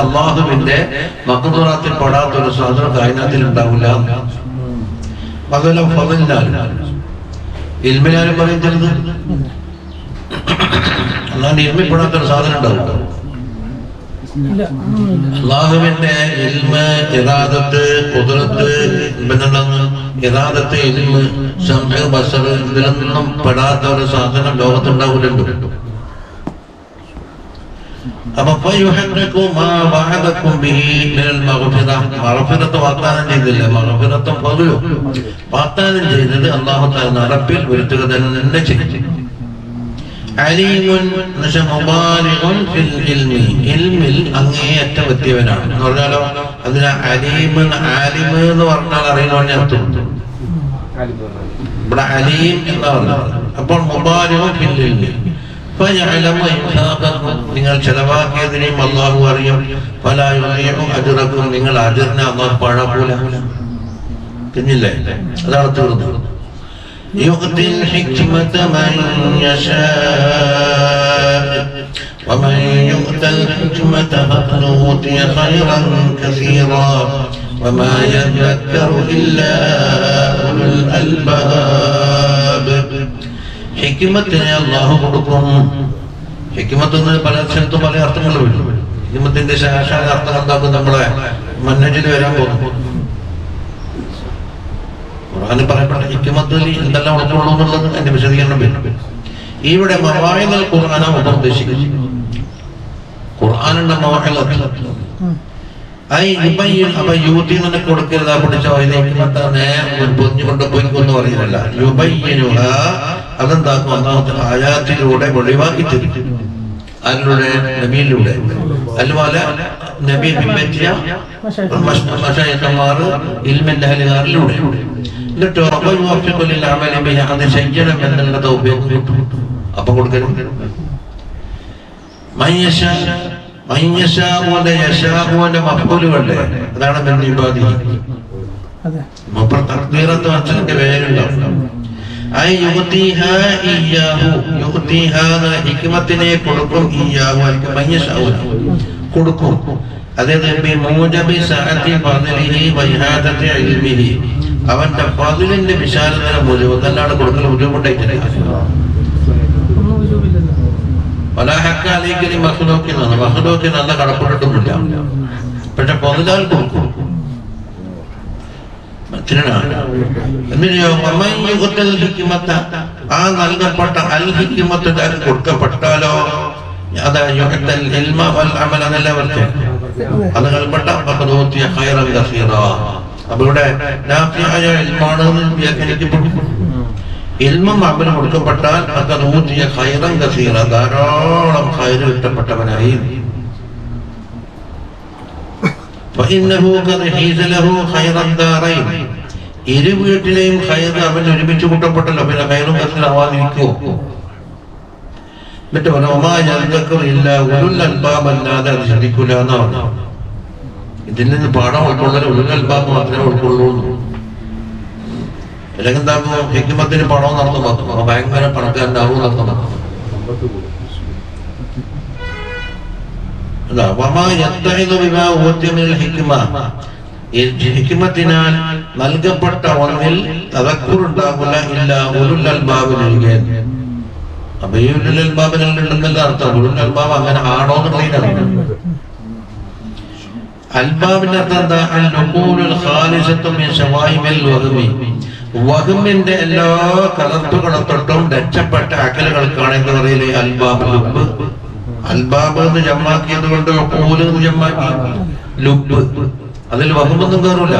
അള്ളാഹുവിന്റെ മഖ്ദൂറാത്തിൽ പെടാത്തൊരു സാധനം കായിനാത്തിൽ ഉണ്ടാവില്ല. ഇൽമിനാലും പറയുന്നത് അല്ലാണ്ട് ഇൽമിപ്പെടാത്തൊരു സാധനം ഉണ്ടാവില്ല. അള്ളാഹുവിന്റെ ഇൽമ്, ഇറാദത്ത്, ഖുദ്റത്ത്, ഇറാദത്ത്, ഇൽമ്, സമഅ്, ബസർ ഇതിലൊന്നും പെടാത്ത ഒരു സാധനം ലോകത്തുണ്ടാവില്ലല്ലോ. അപ്പൊ മഗ്ഫിറത്ത് വാഗ്ദാനം ചെയ്തില്ല. മഗ്ഫിറത്തും ഫദ്ലും വാഗ്ദാനം ചെയ്തത് അല്ലാഹു തആല നടപ്പിൽ വരുത്തുക തന്നെ ചെയ്യും. അലീമുൻ മുബാലിഗുൻ ഫിൽ ഇൽമി, ഇൽമിൽ അങ്ങേയറ്റം എത്തിയവനാണ് എന്ന് പറഞ്ഞാലോ. അതിന് അലീമൻ ആലിമ് എന്ന് പറഞ്ഞാൽ അറിയണമെന്ന് അർത്ഥം. ഇവിടെ അലീം എന്ന് പറഞ്ഞത്. അപ്പോൾ മുബാലിഗുൻ ഫിൽ ഇൽമി ഫയഅലമു ഇൻഫാഖക്കും, നിങ്ങൾ ചെലവാക്കിയതിനെയും അല്ലാഹു അറിയും. ഫലാ യുളീഉ അജ്റക്കും, നിങ്ങൾ അജ്റിനെ അല്ലാഹു പാഴാക്കൂല. പിന്നില്ലേ, അതാണ് തീർന്നത്. يؤتي الحكمة من يشاء ومن يؤت الحكمة فقد أوتي خيرا كثيرا وما يذكر إلا أولو الألباب. ഹിക്മത്തിനെ അല്ലാഹു കൊടുക്കും. ഹിക്മത്ത് എന്ന് പല സ്ഥലത്തും പല അർത്ഥങ്ങൾ വരും. ഹിക്മത്തിന്റെ ശാശ്വത അർത്ഥം എന്താക്കും നമ്മളെ മന്നജിൽ വരാൻ പോകും. ഖുർആനിൽ പറയപ്പെട്ട ഹിക്മത്തിൽ എന്തെല്ലാം ഉൾക്കൊള്ളൂ എന്നുള്ളത് എന്റെ വിശദീകരണം വരും. ഇവിടെ മവാഇദുൽ ഖുർആനാണ് ഉദ്ദേശിക്കുന്നത്. ഖുർആനിന്റെ മവാഇദ് യൂത്തി തന്നെ കൊടുക്കരുത്. പഠിച്ച പൊഞ്ഞുകൊണ്ട് പോയിക്കൊന്ന് പറയുന്നില്ല. അതെന്താക്കും ഒന്നാമത്തെ ആയാത്തിലൂടെ വെളിവാക്കി തരും. അതിലൂടെ നബിയിലൂടെ അതുപോലെ നബി പിൻപറ്റിയ മശായിഖന്മാർ ഇൽമിന്റെ അഹ്ലുകാരിലൂടെ. എന്നിട്ടോ അത് ചെയ്യണം എന്നുള്ള തൗഫീഖ് കിട്ടും. അപ്പൊ കൊടുക്കരുത്. മഫ്ഊലുകളുടെ അതാണ് പേരുണ്ടാവും. ഹിക്മത്തിനെ കൊടുക്കും. കൊടുക്കും. അതായത് അവന്റെ ഫദ്ലിന്റെ വിശാലതയുടെ മൂല്യം അല്ലാണ്ട് കൊടുക്കൽ ബുദ്ധിമുട്ടായിട്ടില്ല. മഖ്ലൂഖിന് നല്ല കടപ്പെട്ടിട്ടൊന്നുമില്ല. പക്ഷെ ഫദ്ലാൽ കൊടുക്കും. ആ നൽകപ്പെട്ട അൽ ഹിക്മത്ത് കൊടുക്കപ്പെട്ടാലോ അത് നൽകപ്പെട്ട അപ്പൊ ഇവിടെ ഇൽമും അമലും കൊടുക്കപ്പെട്ടാൽ ധാരാളം ഖൈറ് കിട്ടപ്പെട്ടവനായി. ഇരു വീട്ടിലെയും ഖൈറ് അവൻ ഒരുമിച്ച് കൂട്ടപ്പെട്ടല്ലോ. പിന്നെ ഖൈറും കസീറും ആവാതിരിക്കുമോ? എന്നിട്ട് ഇല്ല ഉലുൽ അൽബാബ് അല്ലാതെ അത് ശ്രദ്ധിക്കൂല എന്നാണ്. ഇതിൽ നിന്ന് പാഠം ഉൾക്കൊള്ളൽ ഉലുൽ അൽബാബ് മാത്രമേ ഉൾക്കൊള്ളൂ. അല്ലെങ്കിൽ എന്താകും, ഹിക്മത്തിന് പണവും നടത്തുമ്പോൾ ഭയങ്കര പണക്കാരനാവും നടത്തുന്നത്. ഹിക്മത്തിനാൽ നൽകപ്പെട്ട ഒന്നിൽ തദക്കുറുണ്ടാകില്ല ഇല്ല ഉലുൽ അൽബാബിൽ. അപ്പൊ ഈ ഉലുൽ അൽബാബിനുണ്ടെന്നല്ല അർത്ഥം. ഉലുൽ അൽബാബ് അങ്ങനെ ആണോ എന്നുള്ളതിനാണ്. അൽബാബിന്റെ അർത്ഥം എന്താ? വഹ്മിന്റെ എല്ലാ കലർപ്പുകളെ തൊട്ടും രക്ഷപ്പെട്ട അകലുകൾക്കാണ് എന്ന് പറയില്ലേ അൽബാബ്. ലുബ് അൽബാബ് എന്ന് ജമ്മാക്കിയത് കൊണ്ട് ജമ്മാക്കി ലുബ്. അതിൽ വഹ്മൊന്നും കയറൂല.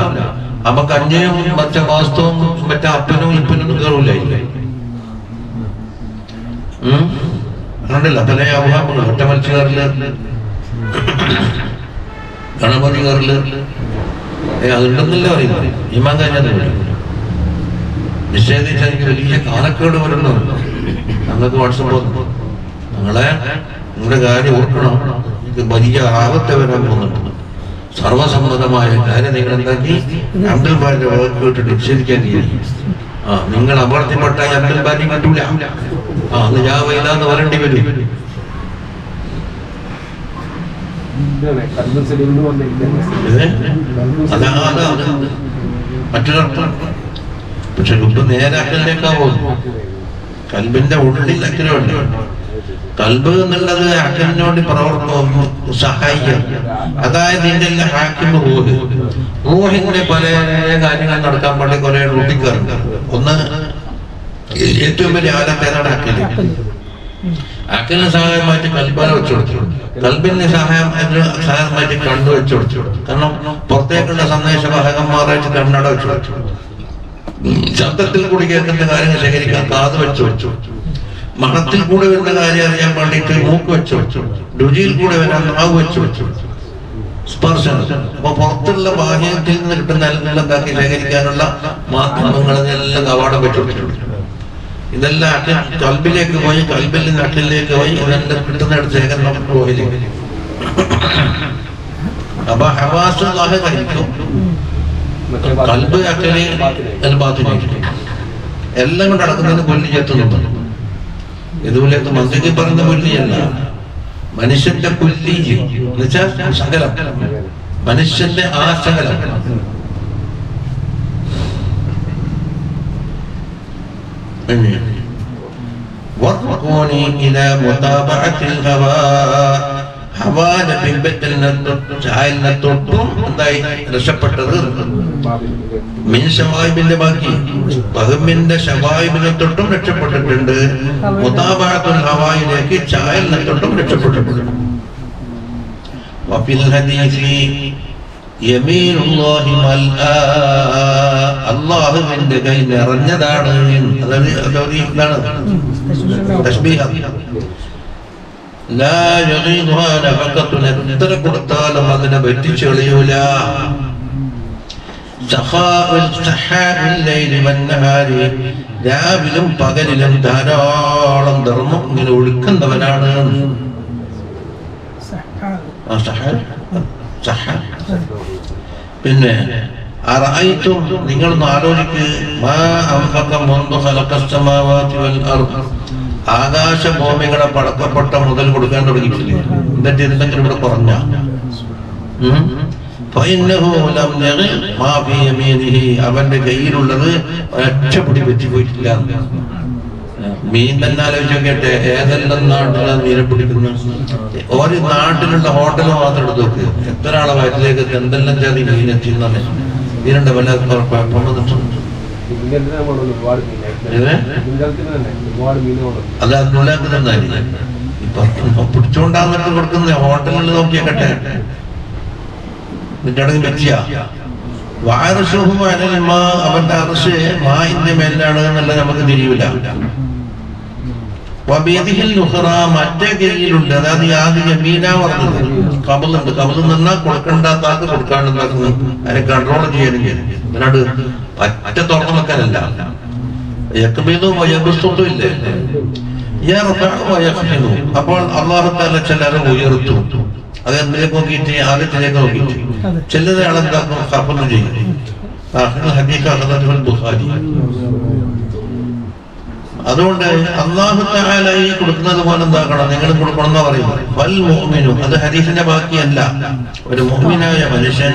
അപ്പൊ കഞ്ഞയും മറ്റേ വാസ്തവും മറ്റേ അപ്പനും ഇപ്പനൊന്നും കയറൂല. അങ്ങനല്ല പല അവഹാമങ്ങൾ. ഒറ്റ മത്സ്യക്കാരില് ഗണപതി കാറില് അതുണ്ടെന്നല്ലേ പറയുന്നത്. ഇമാൻ കഴിഞ്ഞാൽ നിഷേധിച്ചാൽ എനിക്ക് വലിയ കാലക്കേട് വരുന്നു. ഞങ്ങൾക്ക് വാട്സപ്പ് നിങ്ങളെ നിങ്ങളുടെ കാര്യം ഓർക്കണം. ഇത് വലിയ ആപത്ത് വരാൻ പോകുന്നുണ്ട്. സർവസമ്മതമായ കാര്യം നിങ്ങൾ എന്താക്കി അബ്ദുൽ ബാരിന്റെ വാക്ക് കേട്ടിട്ട് നിഷേധിക്കാൻ കഴിയും. നിങ്ങൾ അപകടത്തിൽപ്പെട്ടാൽ അബ്ദുൽ ബാരി കണ്ടൂല. അന്ന് ഞാൻ വൈലാന്ന് വരേണ്ടി വരും. മറ്റൊരർത്ഥം. പക്ഷെ ലുബ് നേരെ അക്കലിലേക്കാവും. കൽബിന്റെ ഉള്ളിൽ അക്കലുണ്ട്. കൽബ് എന്നുള്ളത് അക്കലിനോട് സഹായിക്കാം. അതായത് ഇതിന്റെ എല്ലാം ഹാക്കിമ് റൂഹ്. റൂഹിന്റെ പല കാര്യങ്ങൾ നടക്കാൻ വേണ്ടി കുറെ റൂട്ടിക്കാറുണ്ട്. ഒന്ന് ഏറ്റവും വലിയ ആലത്തേനാണ് അക്കല്. അക്കലിന് സഹായമായിട്ട് കൽബാനെ വെച്ചു കൊടുത്തു. കൽബിന് സഹായമായിട്ട് കണ്ണു വെച്ചു കൊടുത്തു. കാരണം പുറത്തേക്കുള്ള സന്ദേശവാഹകന്മാരായിട്ട് കണ്ണട വെച്ചു കൊടുത്തു. ശബ്ദത്തിൽ കൂടി കേൾക്കുന്ന കാര്യങ്ങൾ ശേഖരിക്കാൻ കാത് വെച്ചു വെച്ചു. മണത്തിൽ കൂടെ വരുന്ന കാര്യം അറിയാൻ വേണ്ടിയിട്ട് മൂക്ക് വെച്ചു വെച്ചു. രുചിയിൽ കൂടെ വരാൻ നാവ് വെച്ചു വെച്ചു. സ്പർശനം. അപ്പൊ പുറത്തുള്ള ബാഹ്യത്തിൽ നിന്ന് കിട്ടുന്ന എല്ലാം എന്താക്കി ശേഖരിക്കാനുള്ള മാധ്യമങ്ങളെല്ലാം കവാടം വെച്ചു കൊടുത്തിട്ടുണ്ട്. ഇതെല്ലാം കൽബിലേക്ക് പോയി, കൽബിൽ നിന്ന് അക്കലിലേക്ക് പോയി, ഇതെല്ലാം കിട്ടുന്നിടത്ത് ശേഖരണം പോയിലേക്ക്. അപ്പൊ ഹവാസുല്ലാഹിക്കും കൽബ് അക്കലി ബാത്തിനായിരിക്കും. എല്ലാം കൊണ്ട് നടക്കുന്നതിന് കൊല്ലി ചേർത്തുന്നുണ്ട്. ഇതുപോലെ മന്ത്രിക്ക് പറയുന്ന കൊല്ലിയല്ല, മനുഷ്യന്റെ കൊല്ലി എന്നുവെച്ചാൽ സകലം, മനുഷ്യന്റെ ആ സകലം. وَارْقُونِي إِلَى مُتَابَعَةِ الْهَوَىٰ. ഹവാന്റെ ബിംബത്തിൽ തൊട്ടും എന്തായി രക്ഷപ്പെട്ടത്. മിൻ ശവായിബിന്റെ ബാക്കി വഹ്മിന്റെ ശവായിബിനെ തൊട്ടും രക്ഷപ്പെട്ടിട്ടുണ്ട്. മുതാബഅത്തുൽ ഹവായിലേക്ക് ചായലിനെ തൊട്ടും രക്ഷപ്പെട്ടിട്ടുണ്ട്. വഫിൽ ഹദീസി യമീനുല്ലാഹി മൽആ. അല്ലാഹുവിന്റെ കൈ നിറഞ്ഞതാണ്. അതായത് ഇതാണ് തശ്ബീഹ. ലാ യഗീദുഹാ നഫഖത്തുൻ. എത്ര കൊടുത്താലും അതിനെ വെട്ടിച്ചു കളയൂല. രാവിലും പകലിലും ധാരാളം ധർമ്മം ഇങ്ങനെ ഒഴുക്കുന്നവനാണ്. പിന്നെ അറഅയ്തും, നിങ്ങളൊന്ന് ആലോചിക്ക്, മാ അൻഫഖ മുൻദു ഖലഖസ് സമാവാതി വൽ അർദ്. ആകാശഭൂമികളെ പടക്കപ്പെട്ട മുതൽ കൊടുക്കാൻ തുടങ്ങിയിട്ടില്ലേ? എന്നിട്ട് എന്തെങ്കിലും ഇവിടെ കുറഞ്ഞ അവന്റെ കയ്യിലുള്ളത് ഒറ്റപ്പിടി വെച്ചിപ്പോയിട്ടില്ല. മീൻ തന്നെ ആലോചിച്ചോക്കട്ടെ, ഏതെല്ലാം നാട്ടിലാണ് മീനെ പിടിക്കുന്നത്? ഒരു നാട്ടിലുള്ള ഹോട്ടൽ മാത്രം എടുത്ത് നോക്ക്, എത്ര ആളെ വയറ്റിലേക്ക് എന്തെല്ലാം ജാതി മീൻ എത്തിയെന്നാണ്. ഇതിനുണ്ട് വല്ല കുഴപ്പം വന്നിട്ടുണ്ട്. അത് അതിനുള്ളിലേക്ക് തന്നെ ഇപ്പൊ പിടിച്ചോണ്ടാന്നിട്ട് കൊടുക്കുന്ന ഹോട്ടലിൽ നോക്കിയാക്കട്ടെ. നിന്റെ അടങ്ങി വെച്ചിയ അവന്റെ അർശ് മായിന്റെ മേലാണ് എന്നുള്ളത് നമുക്ക് തിരിയൂല. മറ്റേ കയ്യിലുണ്ട്, അതായത് ആദ്യ മീനാ പറഞ്ഞത് കബലുണ്ട്. കബൽ നിന്നാൽ കൊടുക്കണ്ടാത്താക്ക് കൊടുക്കാണ്ടെന്നാക്കുന്നു. അതിനെ കൺട്രോൾ ചെയ്യാനും അതിനോട് പറ്റ തുറന്നു വെക്കാനല്ല. യക്ബീദും വയബുസ്തും ഇല്ലേ? അപ്പോൾ അല്ലാഹു തആല ചിലരെ ഉയർത്തും. അത് എന്തിലേക്ക് നോക്കിയിട്ട്? ആദ്യത്തിലേക്ക് നോക്കിയിട്ട്. ചിലരെ ആളെന്താക്കും? ഖഫ്ള് ചെയ്യും. ഹദീസ് അഖ്റജഹുൽ ബുഖാരി. അതുകൊണ്ട് അല്ലാഹു തആല ഈ കൊടുക്കുന്നത് പോലെ എന്താക്കണം? നിങ്ങൾ കൊടുക്കണം എന്ന് പറയുന്നത്. വൽ മുഅ്മിനു, അത് ഹദീസിന്റെ ബാക്കിയല്ല. ഒരു മുഅ്മിനായ മനുഷ്യൻ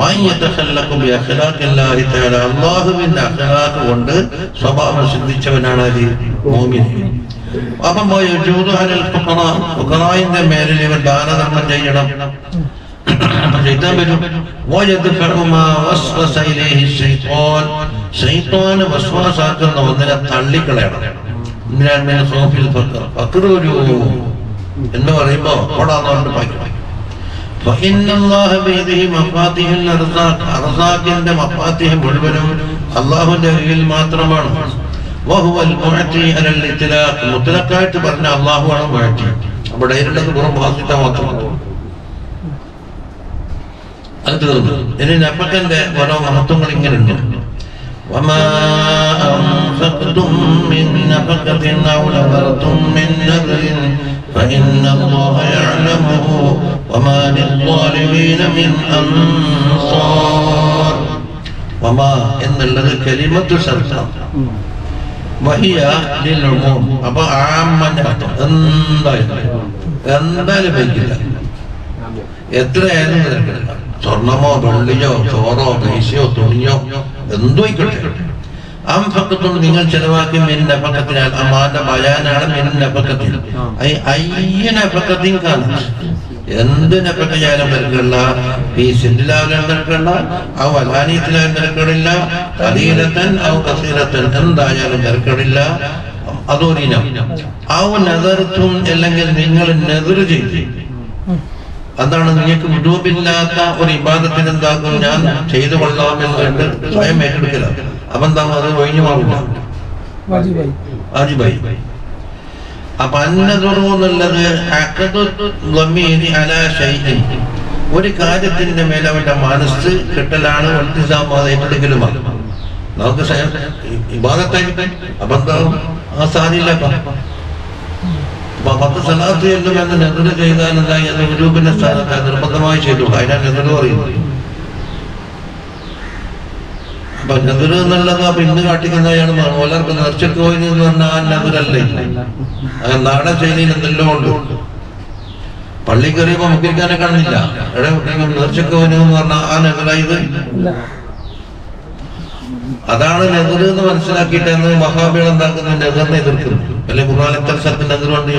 മയ്യതഖല്ലഖു ബി അഖ്ലാഖില്ലാഹി തആല, അല്ലാഹുവിന്റെ അഖ്ലാഖ് കൊണ്ട് സ്വഭാവം സിദ്ധിച്ചവനാണ് അത് മുഅ്മിൻ. അപ്പം ഫുഖറാഇന്റെ മേലിൽ ഇവൻ ദാനധർമ്മം ചെയ്യണം. ചെയ്താൻ പറ്റും. ശൈത്വാന് വസ്വാസാക്കുന്ന ഒന്നിനെ തള്ളിക്കളയണം. എന്ന് പറയുമ്പോ അർസാഖിന്റെ മഫാത്തിഹ് മുഴുവനും അള്ളാഹുവിന്റെ കയ്യിൽ മാത്രമാണ്. മുത്തലക്കായിട്ട് പറഞ്ഞ അള്ളാഹുവാണ് മുഅ്തി. അവിടെ ഉള്ളത് പുറം ബാധിച്ച മാത്രമാണ്. അത് തീർന്നു. ഇനി നഫഖന്റെ ഓരോ മഹത്വങ്ങൾ ഇങ്ങനെ ഉണ്ട്. وما أنفقتم من نفقة أو نذرتم من نذر فإن الله يعلمه وما للظالمين من أنصار. وما إن الذي كلمة شرطا وهي للعموم. أبا عامة എന്തായാലും വയ്ക്കില്ല. എത്രയായാലും നിരക്കില്ല. സ്വർണമോ വെള്ളിയോ ചോറോ പൈസയോ തുണിയോ എന്തോ ആയിക്കോട്ടെ. അംഫഖത്തും നിങ്ങൾ ചെലവാക്കി മിൻ നഫഖത്തിനാൽ. അമ്മാന്റെ ബയാനാണ് മിൻ നഫഖത്തിൽ. അയ്യ നഫഖത്തിൻ കാനത്, എന്ത് നഫഖയാലും നിരക്കില്ല. ഈ സിന്ദിലാവിലും നിരക്കില്ല, ഔ അലാനിയത്തിലായാലും നിരക്കില്ല, ഖലീലത്തൻ ഔ കസീറത്തൻ, എന്തായാലും നിരക്കില്ല. അതൊരിനം. ഔ നദർതും, അല്ലെങ്കിൽ നിങ്ങൾ നെദർ ചെയ്തു. അതാണ് നിങ്ങൾക്ക് വിടൂപില്ലാത്ത ഒരു ഇബാദത്തിന് എന്താക്കും? ഞാൻ ചെയ്തു കൊള്ളാമെന്ന് സ്വയം ഏറ്റെടുക്കല. അപ്പൊ എന്താകും? അത് ഒഴിഞ്ഞു മാറില്ല, വാജിബായി. അപ്പൊ അന്നതുറൂന്നുള്ളത് ഒരു കാര്യത്തിന്റെ മേലെ അവന്റെ മനസ്സ് കെട്ടലാണ്, ഏറ്റെടുക്കലുമാണ്. നമുക്ക് ഇബാദത്തായി. അപ്പൊ എന്താകും? ആ സാധ്യല്ല. 10 സലാത്ത് ചെല്ലും എന്ന് നെതിർ ചെയ്താൽ എന്തായി? അത് ഉജൂബിന്റെ സ്ഥാനത്ത് നിർബന്ധമായി ചെയ്തു. അതിനാ നെതിർ പറയുന്നത്. അപ്പൊ നെതിർ എന്നുള്ളത് അപ്പൊ ഇന്ന് കാട്ടിക്കുന്നതാണ്. ഓലർക്ക് നേർച്ചക്ക് പോയി എന്ന് പറഞ്ഞാൽ ആ നെതിരല്ലേ. നാടൻ ശൈലിയിൽ എന്തെല്ലാം ഉണ്ട്. പള്ളി കയറിയപ്പോ മുക്കിരിക്കാനെ കാണുന്നില്ല. നേർച്ചക്ക് പോയി എന്ന് പറഞ്ഞാൽ ആ നെതിരായത്. അതാണ് നെതിർ എന്ന് മനസ്സിലാക്കിയിട്ടാണ് വഹാബികൾ എന്താക്കുന്നത്? നെതിറിനെ എതിർക്കുന്നു. അല്ലെ ഖുർആനിൽ സ്ഥലത്ത് നെതിറുണ്ട്.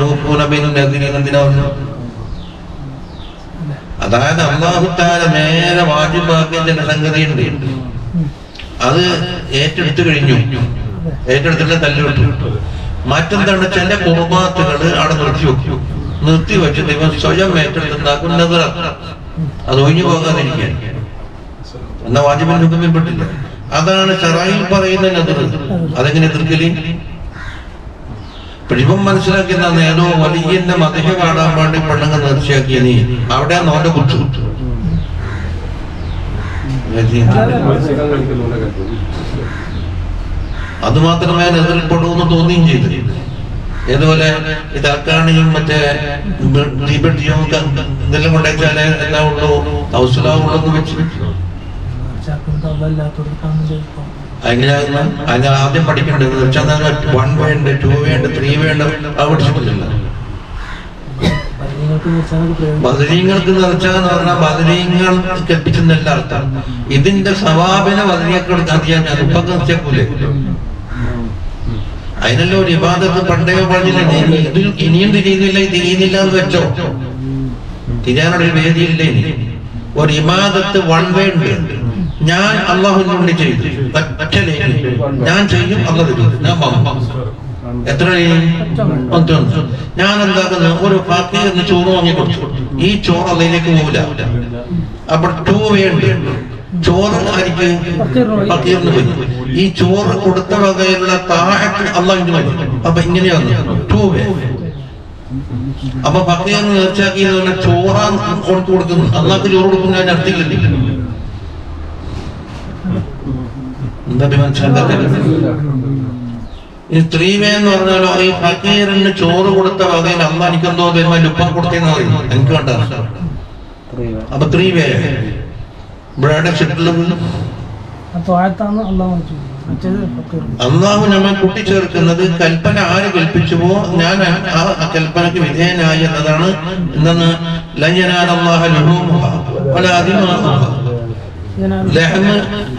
അതായത് അല്ലാഹു തആല നേരെ വാജിബാക്കിയ ചില സംഗതിയുണ്ട്. അത് ഏറ്റെടുത്തു കഴിഞ്ഞു. ഏറ്റെടുത്തിട്ട് തല്ലിവിട്ടു. മറ്റെന്താണ്? ചില ഖുർബാത്തുകൾ അവിടെ നിർത്തി വെച്ചിട്ട് ഇവൻ സ്വയം ഏറ്റെടുത്തുണ്ടാക്കും നെതിർ. അത് ഒഴിഞ്ഞു പോകാതിരിക്കാൻ. എന്നാ വാജിബിന്റെ ഹുക്മിൽ പെട്ടില്ല. അതാണ് ശറഈൽ പറയുന്ന നെതിർ. അതെങ്ങനെ എതിർക്കല്? ഇപ്പം മനസ്സിലാക്കുന്ന നേരോ വലിയന്റെ മതഹ കാണാൻ വേണ്ടി പെണ്ണുങ്ങൾ നേർച്ചയാക്കിയ നീ അവിടെ നോന്റെ കുത്തു. അത് മാത്രമേ എതിർപ്പെടുമെന്ന് തോന്നുകയും ചെയ്തു. ഇതുപോലെ ഈ തർക്കാണിയും മറ്റേ ദീപട്ടിയും ഇതെല്ലാം കൊണ്ടുവച്ചാലേ എന്താ ഉള്ളൂ? ഹൗസിലാവുള്ളൂ വെച്ച് അതിന് ആദ്യം പഠിക്കേണ്ടത് 1 വേണ്ട, 2 വേണ്ട, 3 വേണ്ട. അത് പഠിച്ചിട്ടില്ല. ബദരീങ്ങൾക്ക് നിറച്ചാന്ന് പറഞ്ഞാൽ ബദരീങ്ങൾ കൽപ്പിച്ചെന്നല്ല അർത്ഥം. ഇതിന്റെ സവാബിനെ ബദരീങ്ങൾ അറിയാൻ ഞാൻ ഇപ്പൊ നിശ്ചയിക്കൂലേ? അതിനല്ല ഒരു ഇബാദത്ത് പണ്ടേ പറഞ്ഞില്ല. ഇനിയും തിരിയുന്നില്ല, തിരിയുന്നില്ല എന്ന് വെച്ചോ. തിരിയാനൊരു വേദിയില്ല. ഇനി ഒരു ഇബാദത്ത് 1 വേ ഉണ്ട്. ഞാൻ അള്ളാഹുവിന് വേണ്ടി ചെയ്തു, ഞാൻ ചെയ്യും, അള്ളാഹ് ചെയ്തു. ഞാൻ എത്ര ഞാൻ എന്താക്കുന്നു? ഒരു ഫാക്കീറിന് ചോറ് വാങ്ങി കൊടുത്തു. ഈ ചോറ് അതിലേക്ക് പോകില്ല. അപ്പൊ 2 വേ ഉണ്ട്. ചോറ് ആർക്ക്? ഫക്കീറിന് പോയി. ഈ ചോറ് കൊടുത്ത വകയുള്ള താഴത്ത് അള്ളാഹുവിന് പോയി. അപ്പൊ ഇങ്ങനെയാണ് 2 വേ. അപ്പൊ ഫക്കീറിന് നേർച്ചാക്കി ചോറാൻ കൊടുക്കുന്നു. അള്ളാഹ്ക്ക് ചോറ് കൊടുക്കുന്ന ഞാൻ അർത്ഥിക്കില്ല. എന്താ മനസ്സിലാക്കാൻ? ഈ സ്ത്രീവേ എന്ന് പറഞ്ഞാലോ ഈ ഫക്കീറിന് ചോറ് കൊടുത്ത വകയിൽ അമ്മ എനിക്കെന്തോ തരുമ്പോൾ ഉപ്പ കൊടുത്തേന്ന് പറയും. എനിക്ക് വേണ്ട. അപ്പൊ സ്ത്രീവേ ഇവിടെ ചുറ്റുള്ളത് അള്ളാഹു നമ്മെ കൂട്ടിച്ചേർക്കുന്നത് കൽപ്പന ആര് കൽപ്പിച്ചുവോ ഞാൻ ആ കൽപ്പനക്ക് വിധേയനായി എന്നതാണ്. എന്തെന്ന് ലഹമ്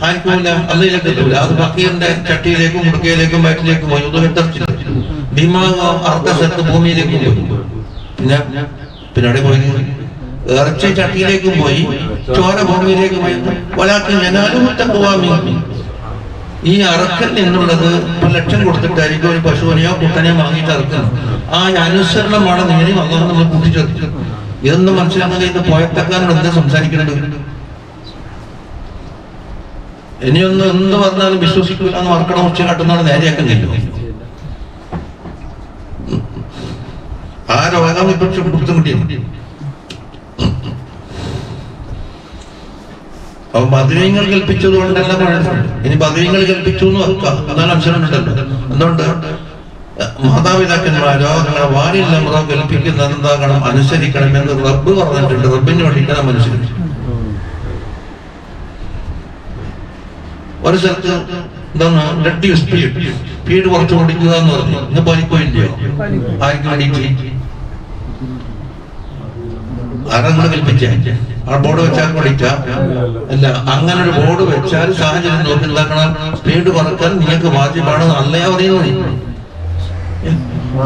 ആർക്കൂല അള്ളയിലേക്ക് എത്തൂല. അത് ഫക്കീറിന്റെ ചട്ടിയിലേക്കും മുടുക്കയിലേക്കും വയറ്റിലേക്കും പോയി. ഭീമാവോ അർദ്ധസത്ത് ഭൂമിയിലേക്കും പോയി. പിന്നെ പോയി ഇറച്ചി ചട്ടിയിലേക്കും പോയി, ചോര ഭൂമിയിലേക്കും പോയി. വലാക്കി ജനാലുമുത്തക്കുവാമി ഈ അറക്കൽ എന്നുള്ളത് ലക്ഷം കൊടുത്തിട്ടായിരിക്കും ഒരു പശുവിനെയോ കുട്ടനെയോ വാങ്ങിയിട്ട് അറക്കുന്നത്. ആ അനുസരണമാണ് നേരി അള്ളാഹു നമ്മൾ കൂട്ടിച്ചേർക്കുന്നത്. ഇതൊന്നും മനസ്സിലാക്കുന്നത് ഇത് പോയത്തക്കാരോട് എന്താ സംസാരിക്കുന്നുണ്ട്? ഇനിയൊന്ന് എന്ത് പറഞ്ഞാലും വിശ്വസിക്കൂല എന്ന് മറക്കണം. ഉച്ച കാട്ടുന്നതാണ് നേരെയാക്കുന്നില്ല. ആ രോഗം ഇപ്പൊ കൊടുത്തുമുട്ടിയാണ്. അപ്പൊ ബദരീങ്ങൾ കൽപ്പിച്ചത് കൊണ്ടല്ല കുഴപ്പമില്ല. ഇനി ബദരീങ്ങൾ കൽപ്പിച്ചു എന്ന് വെക്കാം, എന്നാലും അംശം ഉണ്ടല്ലോ. എന്തുകൊണ്ട് മാതാപിതാക്കന്മാരോ നിങ്ങളെ വാരില്ലമറോ കൽപ്പിക്കുന്നത് എന്താകണം, അനുസരിക്കണം എന്ന് റബ്ബ് പറഞ്ഞിട്ടുണ്ട്. റബ്ബിന് വേണ്ടിയിട്ടാണ് അനുസരിച്ചു. ഒരു സ്ഥലത്ത് എന്താണ് റെഡ്യൂസ് സ്പീഡ് കുറച്ച് ഓടിക്കുക എന്ന് പറഞ്ഞു. ഇന്ന് പാലിക്കോയില്ലയോ? ആർക്കും വേണ്ടിയിട്ട് ആരെങ്കിലും കൽപ്പിച്ച ആ ബോർഡ് വെച്ചാൽ ഓടിച്ച അല്ല. അങ്ങനെ ഒരു ബോർഡ് വെച്ചാൽ സാഹചര്യം നോക്കി എന്താക്കണം, സ്പീഡ് കുറക്കാൻ നിങ്ങൾക്ക് വാജിബാണ്. അല്ലയാ പറയുന്നത്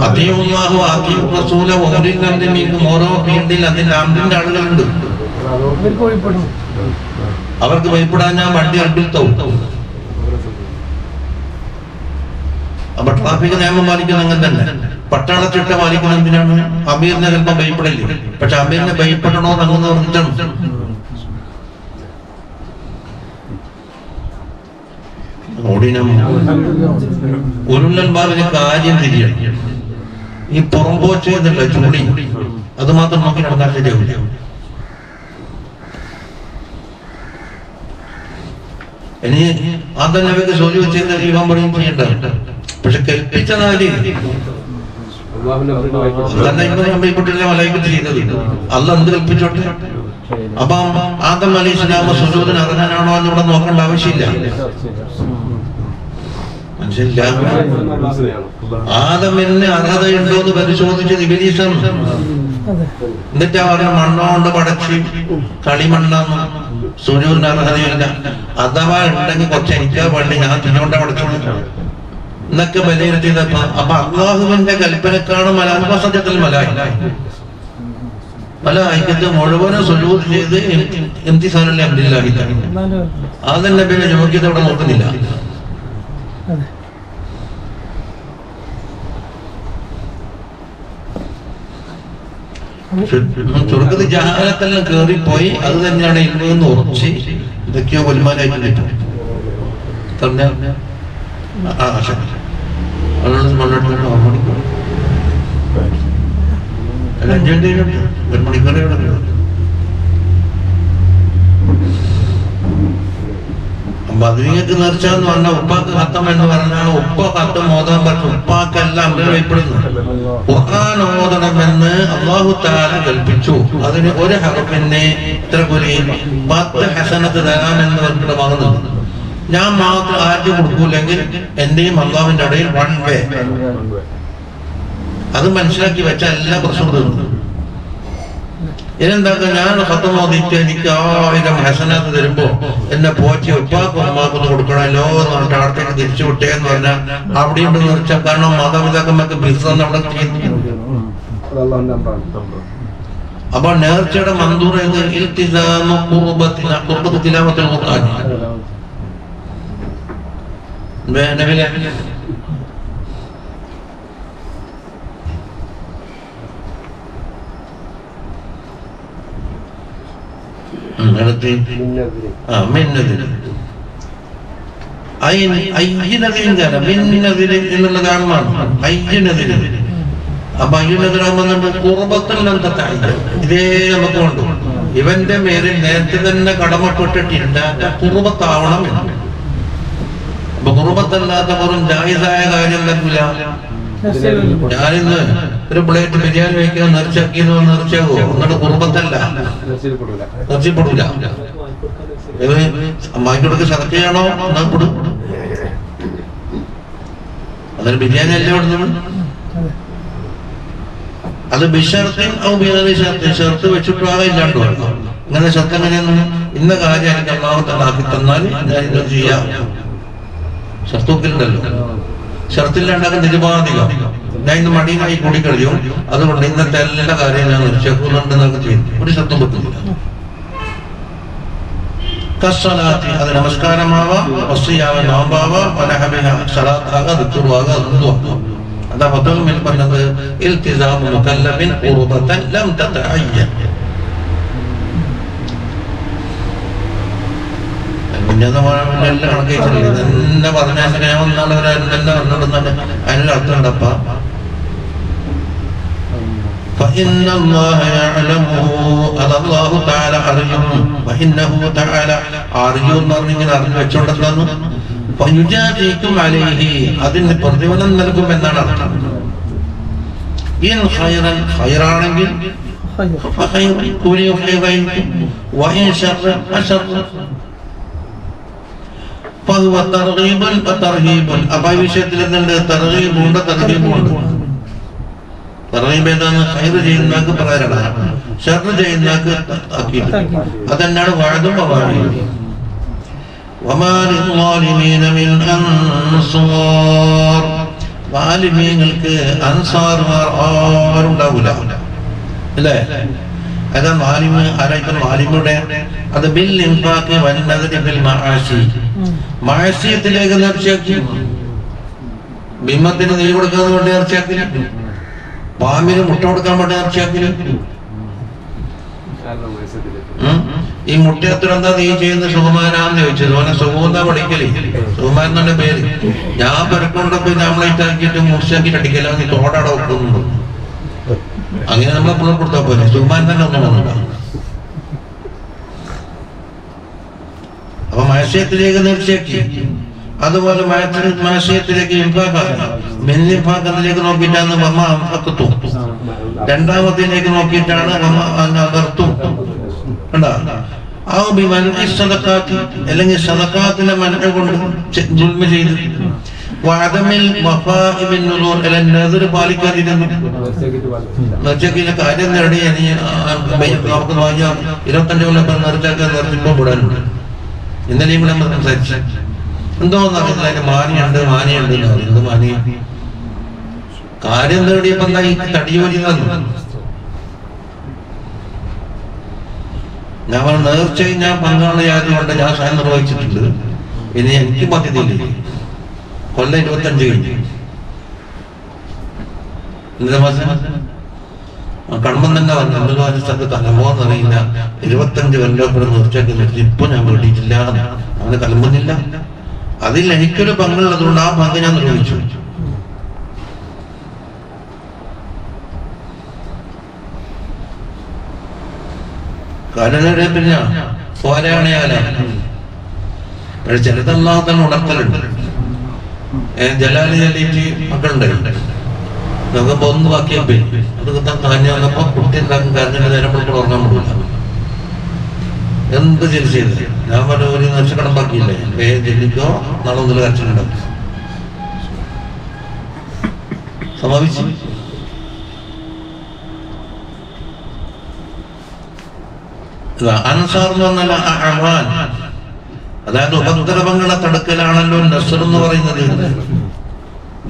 അതീവുള്ളാഹു അതീവു റസൂല ഓരോ ഫീൽഡിൽ അതിന്റെ ആമ്പിന്റെ ആളുകളുണ്ട്. അവർക്ക് ഭയപ്പെടാൻ ഞാൻ വണ്ടി അടുത്താവും. അപ്പൊ ട്രാഫിക് നിയമം പാലിക്കുന്ന അങ്ങനെ തന്നെ. പട്ടാള ചിട്ട പാലിക്കുന്ന എന്തിനാണ്? അമീറിനെ ചിലപ്പോൾ ഭയപ്പെടില്ലേ, പക്ഷെ അമീറിനെ ഭയപ്പെടണോ അങ്ങനെ പറഞ്ഞിട്ടാണ്. ഉരുളൻബാവിന് കാര്യം തിരിയണം. ഈ പുറംപോച്ചെന്നല്ല ചൂടി അത് മാത്രം നോക്കി നടന്നാൽ ശരിയാവില്ല. ഇനി ആദ്യം ജോലി വെച്ച് ഇവാൻ പറയും ചെയ്യേണ്ട. പക്ഷെ കൽപ്പിച്ചതാല് ചെയ്തത് അല്ല എന്ത് കൽപ്പിച്ചോട്ടെ. അപ്പൊ ആദം അലൈഹി സ്വലാമ സുജൂദിന് അർഹനാണോ എന്ന് ഇവിടെ നോക്കേണ്ട ആവശ്യമില്ല. മനസ്സില്ല. ആദമിന് അർഹതയുണ്ടോ എന്ന് പരിശോധിച്ചത് ഇബ്ലീസാണ്. എന്നിട്ടാ പറഞ്ഞ മണ്ണോണ്ട് പടച്ച് കളിമണ്ണാന്ന് സുജൂദിന് അർഹതയില്ല. അഥവാ ഉണ്ടെങ്കിൽ കുറച്ച് എനിക്കാ വേണ്ടി ഞാൻ തിന്നോണ്ടാ പടച്ചോളൂ എന്നൊക്കെ വിലയിരുത്തിയതപ്പ. അപ്പൊ അള്ളാഹുവിന്റെ കൽപ്പനക്കാണ് മലാസത്തിൽ മലായിക്കത്ത് മുഴുവനും സുജൂദ് ചെയ്ത് ഇംതിസാലല്ലേ അൽഹംദുലില്ലാഹി. അതന്നെ പിന്നെ യോഗ്യത ഇവിടെ നോക്കുന്നില്ല. ചുരുക്കത്തിൽ ജഹാലത്തെല്ലാം കേറിപ്പോയി. അത് തന്നെയാണ് ഇല്ലെന്ന് ഉറച്ച് ഇതൊക്കെയോ വരുമാനമായിട്ട് ബദരീങ്ങൾക്ക് നേർച്ച എന്ന് പറഞ്ഞാൽ ഉപ്പാക്ക് കത്തം എന്ന് പറഞ്ഞാൽ ഉപ്പ കത്തം ഓതാൻ പറ്റും. ഉപ്പാക്കെല്ലാം അങ്ങനെ ഭയപ്പെടുന്നു. ഖുർആൻ ഓതണമെന്ന് അല്ലാഹു തആല കൽപ്പിച്ചു. അതിന് ഒരു ഹർഫിന് ഇത്ര കൂലി 10 ഹസനത്ത് തരാമെന്ന് പറഞ്ഞിട്ട് വാങ്ങുന്നുണ്ട്. ഞാൻ മാത്രം ആർക്കും കൊടുക്കൂല്ലെങ്കിൽ എന്റെയും അള്ളാഹുവിന്റെ ഇടയിൽ 1 വേ. അത് മനസ്സിലാക്കി വെച്ചാൽ എല്ലാ പ്രശ്നവും തീർന്നു. ഇതെന്താ, ഞാൻ ഖത്തം ഓതിയിട്ട് എനിക്ക് 1000 ഹസനാത്ത് തരുമ്പോ എന്നെ പോറ്റി ഉപ്പാക്കും അമ്മാക്കൊന്ന് കൊടുക്കണമല്ലോ എന്ന് പറഞ്ഞിട്ട് അടുത്തേക്ക് തിരിച്ചു വിട്ടേ എന്ന് പറഞ്ഞാൽ അവിടെയുണ്ട് നിർച്ച. കാരണം മാതാപിതാക്കന്മാർക്ക് ബിസിനസ് അവിടെ ചെയ്യുന്നു. അപ്പൊ നേർച്ചയുടെ മന്ദൂർ ഇൽത്തിസാമു ഖുർബത്തി തിലാവത്തുൽ ഖുർആൻ. അപ്പൊ ഇതേ നമുക്ക് കൊണ്ടു ഇവന്റെ മേലിൽ നേരത്തെ തന്നെ കടമപ്പെട്ടിട്ടുണ്ട് കുറുബത്താവണം എന്ന്. അപ്പൊ കുറുബത്തല്ലാത്ത വെറും ജായിസായ കാര്യം പറ്റില്ല. ഞാനിന്ന് ഒരു പ്ലേറ്റ് ബിരിയാണി വയ്ക്കാൻ നിറച്ചാക്കിയെന്ന് നിറച്ചാകോ? എന്നിട്ട് കുറുബത്തല്ല, നിർച്ചപ്പെടൂല. അമ്മായിക്കൊടുക്ക് സതക്കയാണോ എന്നാ കൊടു. അതൊരു ബിരിയാണി അല്ലേ കൊടുത്തത്. അത് ഷർത്ത് വെച്ചിട്ടും ഇല്ലാണ്ട് വേണം. ഇങ്ങനെ ഷർത്ത് എങ്ങനെയാണ്? ഇന്ന കാര്യം എനിക്ക് അള്ളാഹുത്താക്കി തന്നാൽ ഞാൻ ഇത് ചെയ്യാം. ഷർത്തുണ്ടല്ലോ, ഷർത്തില്ലാണ്ടാക്കാൻ നിരുപാധികം. ഞാൻ ഇന്ന് മടിയായി കൂടിക്കഴിയും, അതുകൊണ്ട് ഇന്നത്തെ എല്ലാ കാര്യം ഞാൻ നിർച്ചക്കുന്നുണ്ടെന്നൊക്കെ ചെയ്യും. ഒരു ഷർത്തും പറ്റുന്നില്ല. കസ്സലാത്തി അത് നമസ്കാരമാവാം, വസിയാവാം, നോമ്പാവാം, വനഹബിഹ സലാത്താകാം, ദിക്റുവാകാം, അതൊന്നും. അതാ ഫത്വയിൽ പറഞ്ഞത് ഇൽതിസാമു മുകല്ലഫിൻ ഖുർബതൻ ലം തതഅയ്യൻ. എല്ലാം കണക്കിട്ടില്ല. ഇതെന്നെ പറഞ്ഞാൽ ഞാൻ ഒന്നാളെല്ലാം പറഞ്ഞിടുന്നുണ്ട്. അതിനൊരു അർത്ഥം ഉണ്ടപ്പ. فإن الله يعلمه അത് അല്ലാഹു തആല അറിയും. فإنه تعالى അറിയും എന്ന് പറഞ്ഞിങ്ങനെ അറിഞ്ഞു വെച്ചോണ്ടല്ലോ. ഫയുജാദികും അലൈഹി അതിന് പ്രതിഫലം നൽകും എന്നാണ് അർത്ഥം. ഇൻ ഖൈറൻ ഖൈറാണെങ്കിൽ കൂലിയും ഖൈറായിരിക്കും. വഇൻ ശർറൻ അശർറൻ ഫഹുവ തർഗീബുൻ വതർഹീബുൻ. അപ്പോൾ ഈ വിഷയത്തിൽ എന്തുണ്ട്? തർഗീബുണ്ട്, തർഹീബുണ്ട്. തർഗീബ് ഏതാണ്? ഖൈർ ചെയ്യുന്നവർക്ക് പറയാനാണ്, ശർറ് ചെയ്യുന്നവർക്ക് താക്കീത്. അതെന്നാണ് വഅദും വവഈദും. വമാ ലിസ്സാലിമീന മിൻ അൻസാർ. വാലിമീങ്ങൾക്ക് അൻസാറുമാർ ആരുണ്ടാവില്ല അല്ലേ? അതാ വാലിമ് ആരായിക്കും? വാലിമുടെ അത് ബിൽ ഇൻഫാഖി വന്നദരി ബിൽ മആസി. മഅസിയത്തിലേക്ക് നേർച്ചയാക്കി. ബിംബത്തിന് നെയ്യ് കൊടുക്കാൻ വേണ്ടി നേർച്ചയാക്കി, പാമ്പിന് മുട്ട കൊടുക്കാൻ വേണ്ടി നേർച്ചയാക്കി. ഈ മുട്ടയത്തിൽ എന്താ നീ ചെയ്യുന്ന സുഖമാനാന്ന് ചോദിച്ചത്. ഓനെ സുഖമെന്നാ പഠിക്കല്. സുഖമാൻ എന്നെ പേര്. ഞാൻ പെരക്കൊണ്ടപ്പോ നമ്മളായിട്ടാക്കിയിട്ട് മുറിച്ചാക്കിട്ട് അടിക്കല. നീ തോടട വെക്കുന്നുണ്ട്. അങ്ങനെ നമ്മളെപ്പോഴും കൊടുത്താ പോലെ സുഖമാൻ തന്നെ ഒന്നും വന്നിട്ടാണ്. അപ്പൊ മത്സ്യത്തിലേക്ക് നേർച്ചയാക്കി. അതുപോലെ മത്സ്യത്തിലേക്ക് ഇൻഫാഖത്തിലേക്ക് നോക്കിയിട്ടാണ് വമ അൻഫഖ്തു. രണ്ടാമത്തിലേക്ക് നോക്കിയിട്ടാണ് വമ അൻഫഖ്തു. അല്ലെങ്കിൽ സദഖാത്തിന്റെ മനഃ കൊണ്ട് ദുൽമ ചെയ്ത് പാലിക്കാതിരുന്നു. കാര്യം നേടി 25 കൊല്ലം നേർച്ചാക്കാൻ നേർച്ചിപ്പോ വിടാനുണ്ട്. ഇന്നലെയും കൂടെ നമ്മൾ സംസാരിച്ചു. എന്തോന്ന് അറിയില്ല, അതിന്റെ മാനിയുണ്ട് മാനിയുണ്ട് എന്ന് പറയും. എന്ത് മാനി? കാര്യം നേടിയപ്പോ എന്താ ഈ തടിയോലി തന്നു. ഞാൻ നേർച്ചയും ഞാൻ പങ്കാളിയായതുകൊണ്ട് ഞാൻ സ്വയം നിർവഹിച്ചിട്ടുണ്ട്. ഇനി എനിക്ക് ബാധ്യതയില്ല. കൊല്ലം 25 കഴിഞ്ഞു. ഇന്നലെ മാസം കൺമൻ തന്നെ പറഞ്ഞു. എന്തൊരു സ്ഥലത്ത് തലമോന്നറിയില്ല. 25 കൊല്ലം നേർച്ചയാക്കി നിർത്തി. ഇപ്പൊ ഞാൻ വേണ്ടിയിട്ടില്ല. അവന് കലമ്പുന്നില്ല. അതിൽ എനിക്കൊരു പങ്കുള്ളതുകൊണ്ട് ആ പങ്ക് ഞാൻ നിർവഹിച്ചു. കാലനയുടെ പിന്നെ പോരാണയാല പക്ഷെ ചിലതല്ലാതെ തന്നെ ഉണർത്തലുണ്ട്. ജലാലി ചൊല്ലിയിട്ട് മക്കളുണ്ട്. നമുക്കിപ്പോ ഒന്ന് ബാക്കിയാൽ പോയി. അത് കിട്ടാൻ കാഞ്ഞ വന്നപ്പോ കുട്ടി ഉണ്ടാക്കും കരഞ്ഞിട്ട് നേരം കൊടുത്ത് ഉറങ്ങാൻ പറ്റില്ല. എന്ത് ചിരിച്ചത്? ഞാൻ പറഞ്ഞ ഒരു നഷ്ടക്കടം ബാക്കിയില്ലേ, ചെല്ലിക്കോ നാളെ മുതൽ കരച്ചിലുണ്ടാവും. സമാപിച്ചു. അൻസാർ എന്ന് പറഞ്ഞാൽ അഅ്വാൻ, അതായത് ഉപദ്രവങ്ങളെ തടുക്കലാണല്ലോ നസ്ർ എന്ന് പറയുന്നത്.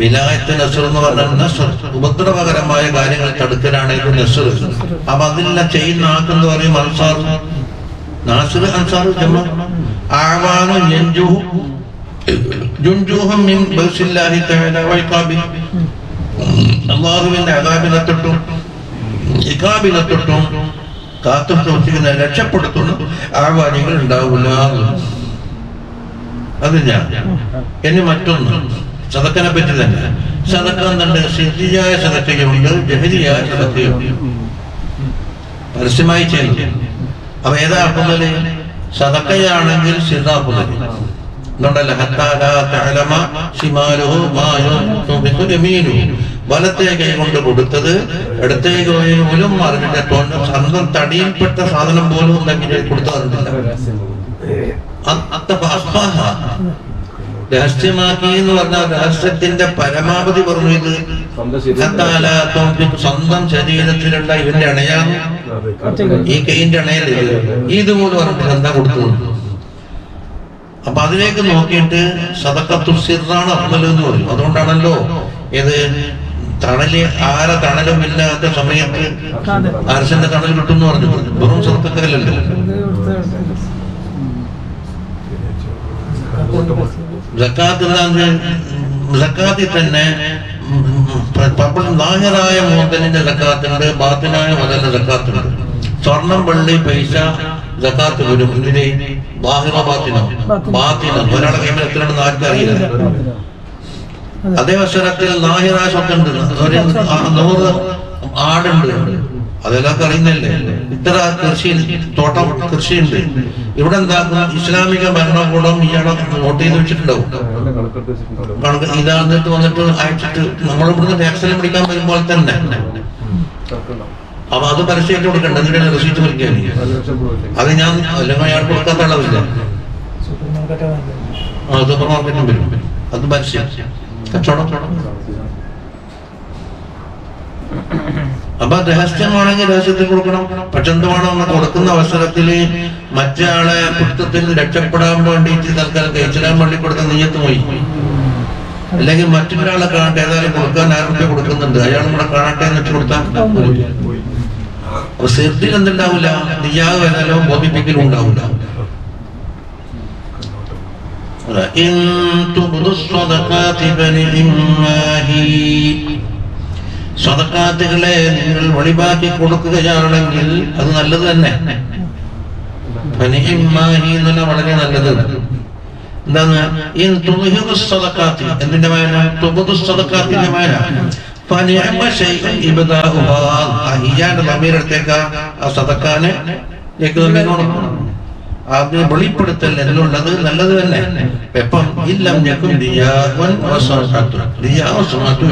വിലായത്ത് നസ്ർ എന്ന് പറഞ്ഞാൽ നസ്ർ ഉപദ്രവകരമായ കാര്യങ്ങൾ തടുക്കലാണ് ഇത് നസ്ർ. അപ്പൊ അതിനെല്ലാം ചെയ്യുന്ന ആക്കെന്ന് പറയും അൻസാർ. നാസിർ അൻസാർ അഅ്വാനു യുൻജൂഹും മിൻ ബഅസില്ലാഹി തആല വഇഖാബി. അല്ലാഹുവിന്റെ അദാബിനെ തൊട്ടും ഇഖാബിനെ തൊട്ടും കാത്തും സൂക്ഷിക്കുന്ന രക്ഷപ്പെടുത്തുന്ന ആഹ്വാനികൾ ഉണ്ടാവില്ല. അത് ഞാൻ ഇനി മറ്റൊന്ന് സദക്കനെ പറ്റി തന്നെ. സദക്ക എന്നുണ്ട് സിദ്ധിയായ സദക്കയുണ്ട്, ജഹരിയായ സദക്കയുണ്ട്. പരസ്യമായി ചെയ്യുന്നു. അപ്പൊ ഏതാ അഫ്ളല്? സദക്കയാണെങ്കിൽ സിറാ അഫ്ളല്. വലത്തേ കൈ കൊണ്ട് കൊടുത്തത് ഇടത്തേ കൈ പോലും അറിഞ്ഞിട്ട് സ്വന്തം തടിയിൽപ്പെട്ട സാധനം പോലും ഉണ്ടെങ്കിൽ കൊടുത്താറില്ല. രഹസ്യമാക്കി എന്ന് പറഞ്ഞാൽ രഹസ്യത്തിന്റെ പരമാവധി പറഞ്ഞു. ഇത് സ്വന്തം ശരീരത്തിലുള്ള ഇവന്റെ അണയാണ്, ഈ കൈന്റെ അണയല്ലേ ഇതുപോലും പറഞ്ഞിട്ട് എന്താ കൊടുത്തത്. അപ്പൊ അതിലേക്ക് നോക്കിയിട്ട് സദഖത്തു സിറാണ് അഫ്ളൽ എന്ന് പറയും. അതുകൊണ്ടാണല്ലോ ഇത് തണല് ആരെ തണലും ഇല്ലാത്ത സമയത്ത് അരസന്റെ തണൽ കിട്ടുമെന്ന് പറഞ്ഞു. വെറും സദഖത്തല്ലല്ലോ. സക്കാത്തിൽ തന്നെ ലാഹിറായ മുതലിന്റെ സക്കാത്തുണ്ട്, ബാത്തിനായ മുതലിന്റെ സക്കാത്തുണ്ട്. സ്വർണം, വെള്ളി, പൈസ സക്കാത്ത് വരും. ഇതിന് ബാഹിറ ബാത്തിനോ ബാത്തിനോ ഒരാളുടെ കൈമിൽ എത്രയാണെന്ന് ആർക്കും അറിയില്ല. അതേ അവസരത്തിൽ ലാഹിറായ സ്വത്തുണ്ട്, 100 ആടുണ്ട്, അതെല്ലാം അറിയുന്നല്ലേ. ഇത്ര കൃഷി തോട്ടം കൃഷിയുണ്ട്. ഇവിടെ എന്താക്കും, ഇസ്ലാമിക ഭരണകൂടം ഇയാളെ നോട്ട് ചെയ്ത് വെച്ചിട്ടുണ്ടാവും. ഇതാന്നിട്ട് വന്നിട്ട് അയച്ചിട്ട് നമ്മളിവിടുന്ന് ടാക്സിലും പിടിക്കാൻ വരുമ്പോൾ തന്നെ അപ്പൊ അത് പരസ്യമായിട്ട് കൊടുക്കണ്ട. എന്തിനാണ് റെസീറ്റ് വലിക്കാൻ? അത് ഞാൻ അല്ലെങ്കിൽ അയാൾ കൊടുക്കാത്ത അളവില്ല. സൂപ്പർ മാർക്കറ്റും വരും, അത് പരസ്യം കച്ചവടം. അപ്പൊ രഹസ്യമാണെങ്കിൽ രഹസ്യത്തിൽ കൊടുക്കണം. പക്ഷെ എന്തുവാണോ ഒന്ന് കൊടുക്കുന്ന അവസരത്തില് മറ്റേ ആളെ കുറ്റത്തിൽ രക്ഷപ്പെടാൻ വേണ്ടിയിട്ട് തൽക്കാലം കഴിച്ചിടാൻ വേണ്ടി കൊടുത്ത നെയ്യത്ത് പോയി. അല്ലെങ്കിൽ മറ്റൊരാളെ കാണട്ടെ, ഏതായാലും കൊടുക്കാൻ 1000 രൂപ കൊടുക്കുന്നുണ്ട്, അയാൾ കൂടെ കാണട്ടെ എന്ന് വെച്ച് കൊടുത്താൽ അപ്പൊ സെർത്തിൽ എന്തുണ്ടാവില്ല, നിയാവ് വരാലോ ബോധിപ്പിക്കലും ഉണ്ടാവില്ല. സദഖാത്തുകളെ നിങ്ങൾ ഒഴിവാക്കി കൊടുക്കുകയാണെങ്കിൽ അത് നല്ലത് തന്നെ. വളരെ നല്ലത്. എന്താണ് എന്തിന്റെ മേന? അതിനെ വെളിപ്പെടുത്തൽ എന്നുള്ളത് നല്ലത് തന്നെ. എപ്പം ഇല്ലം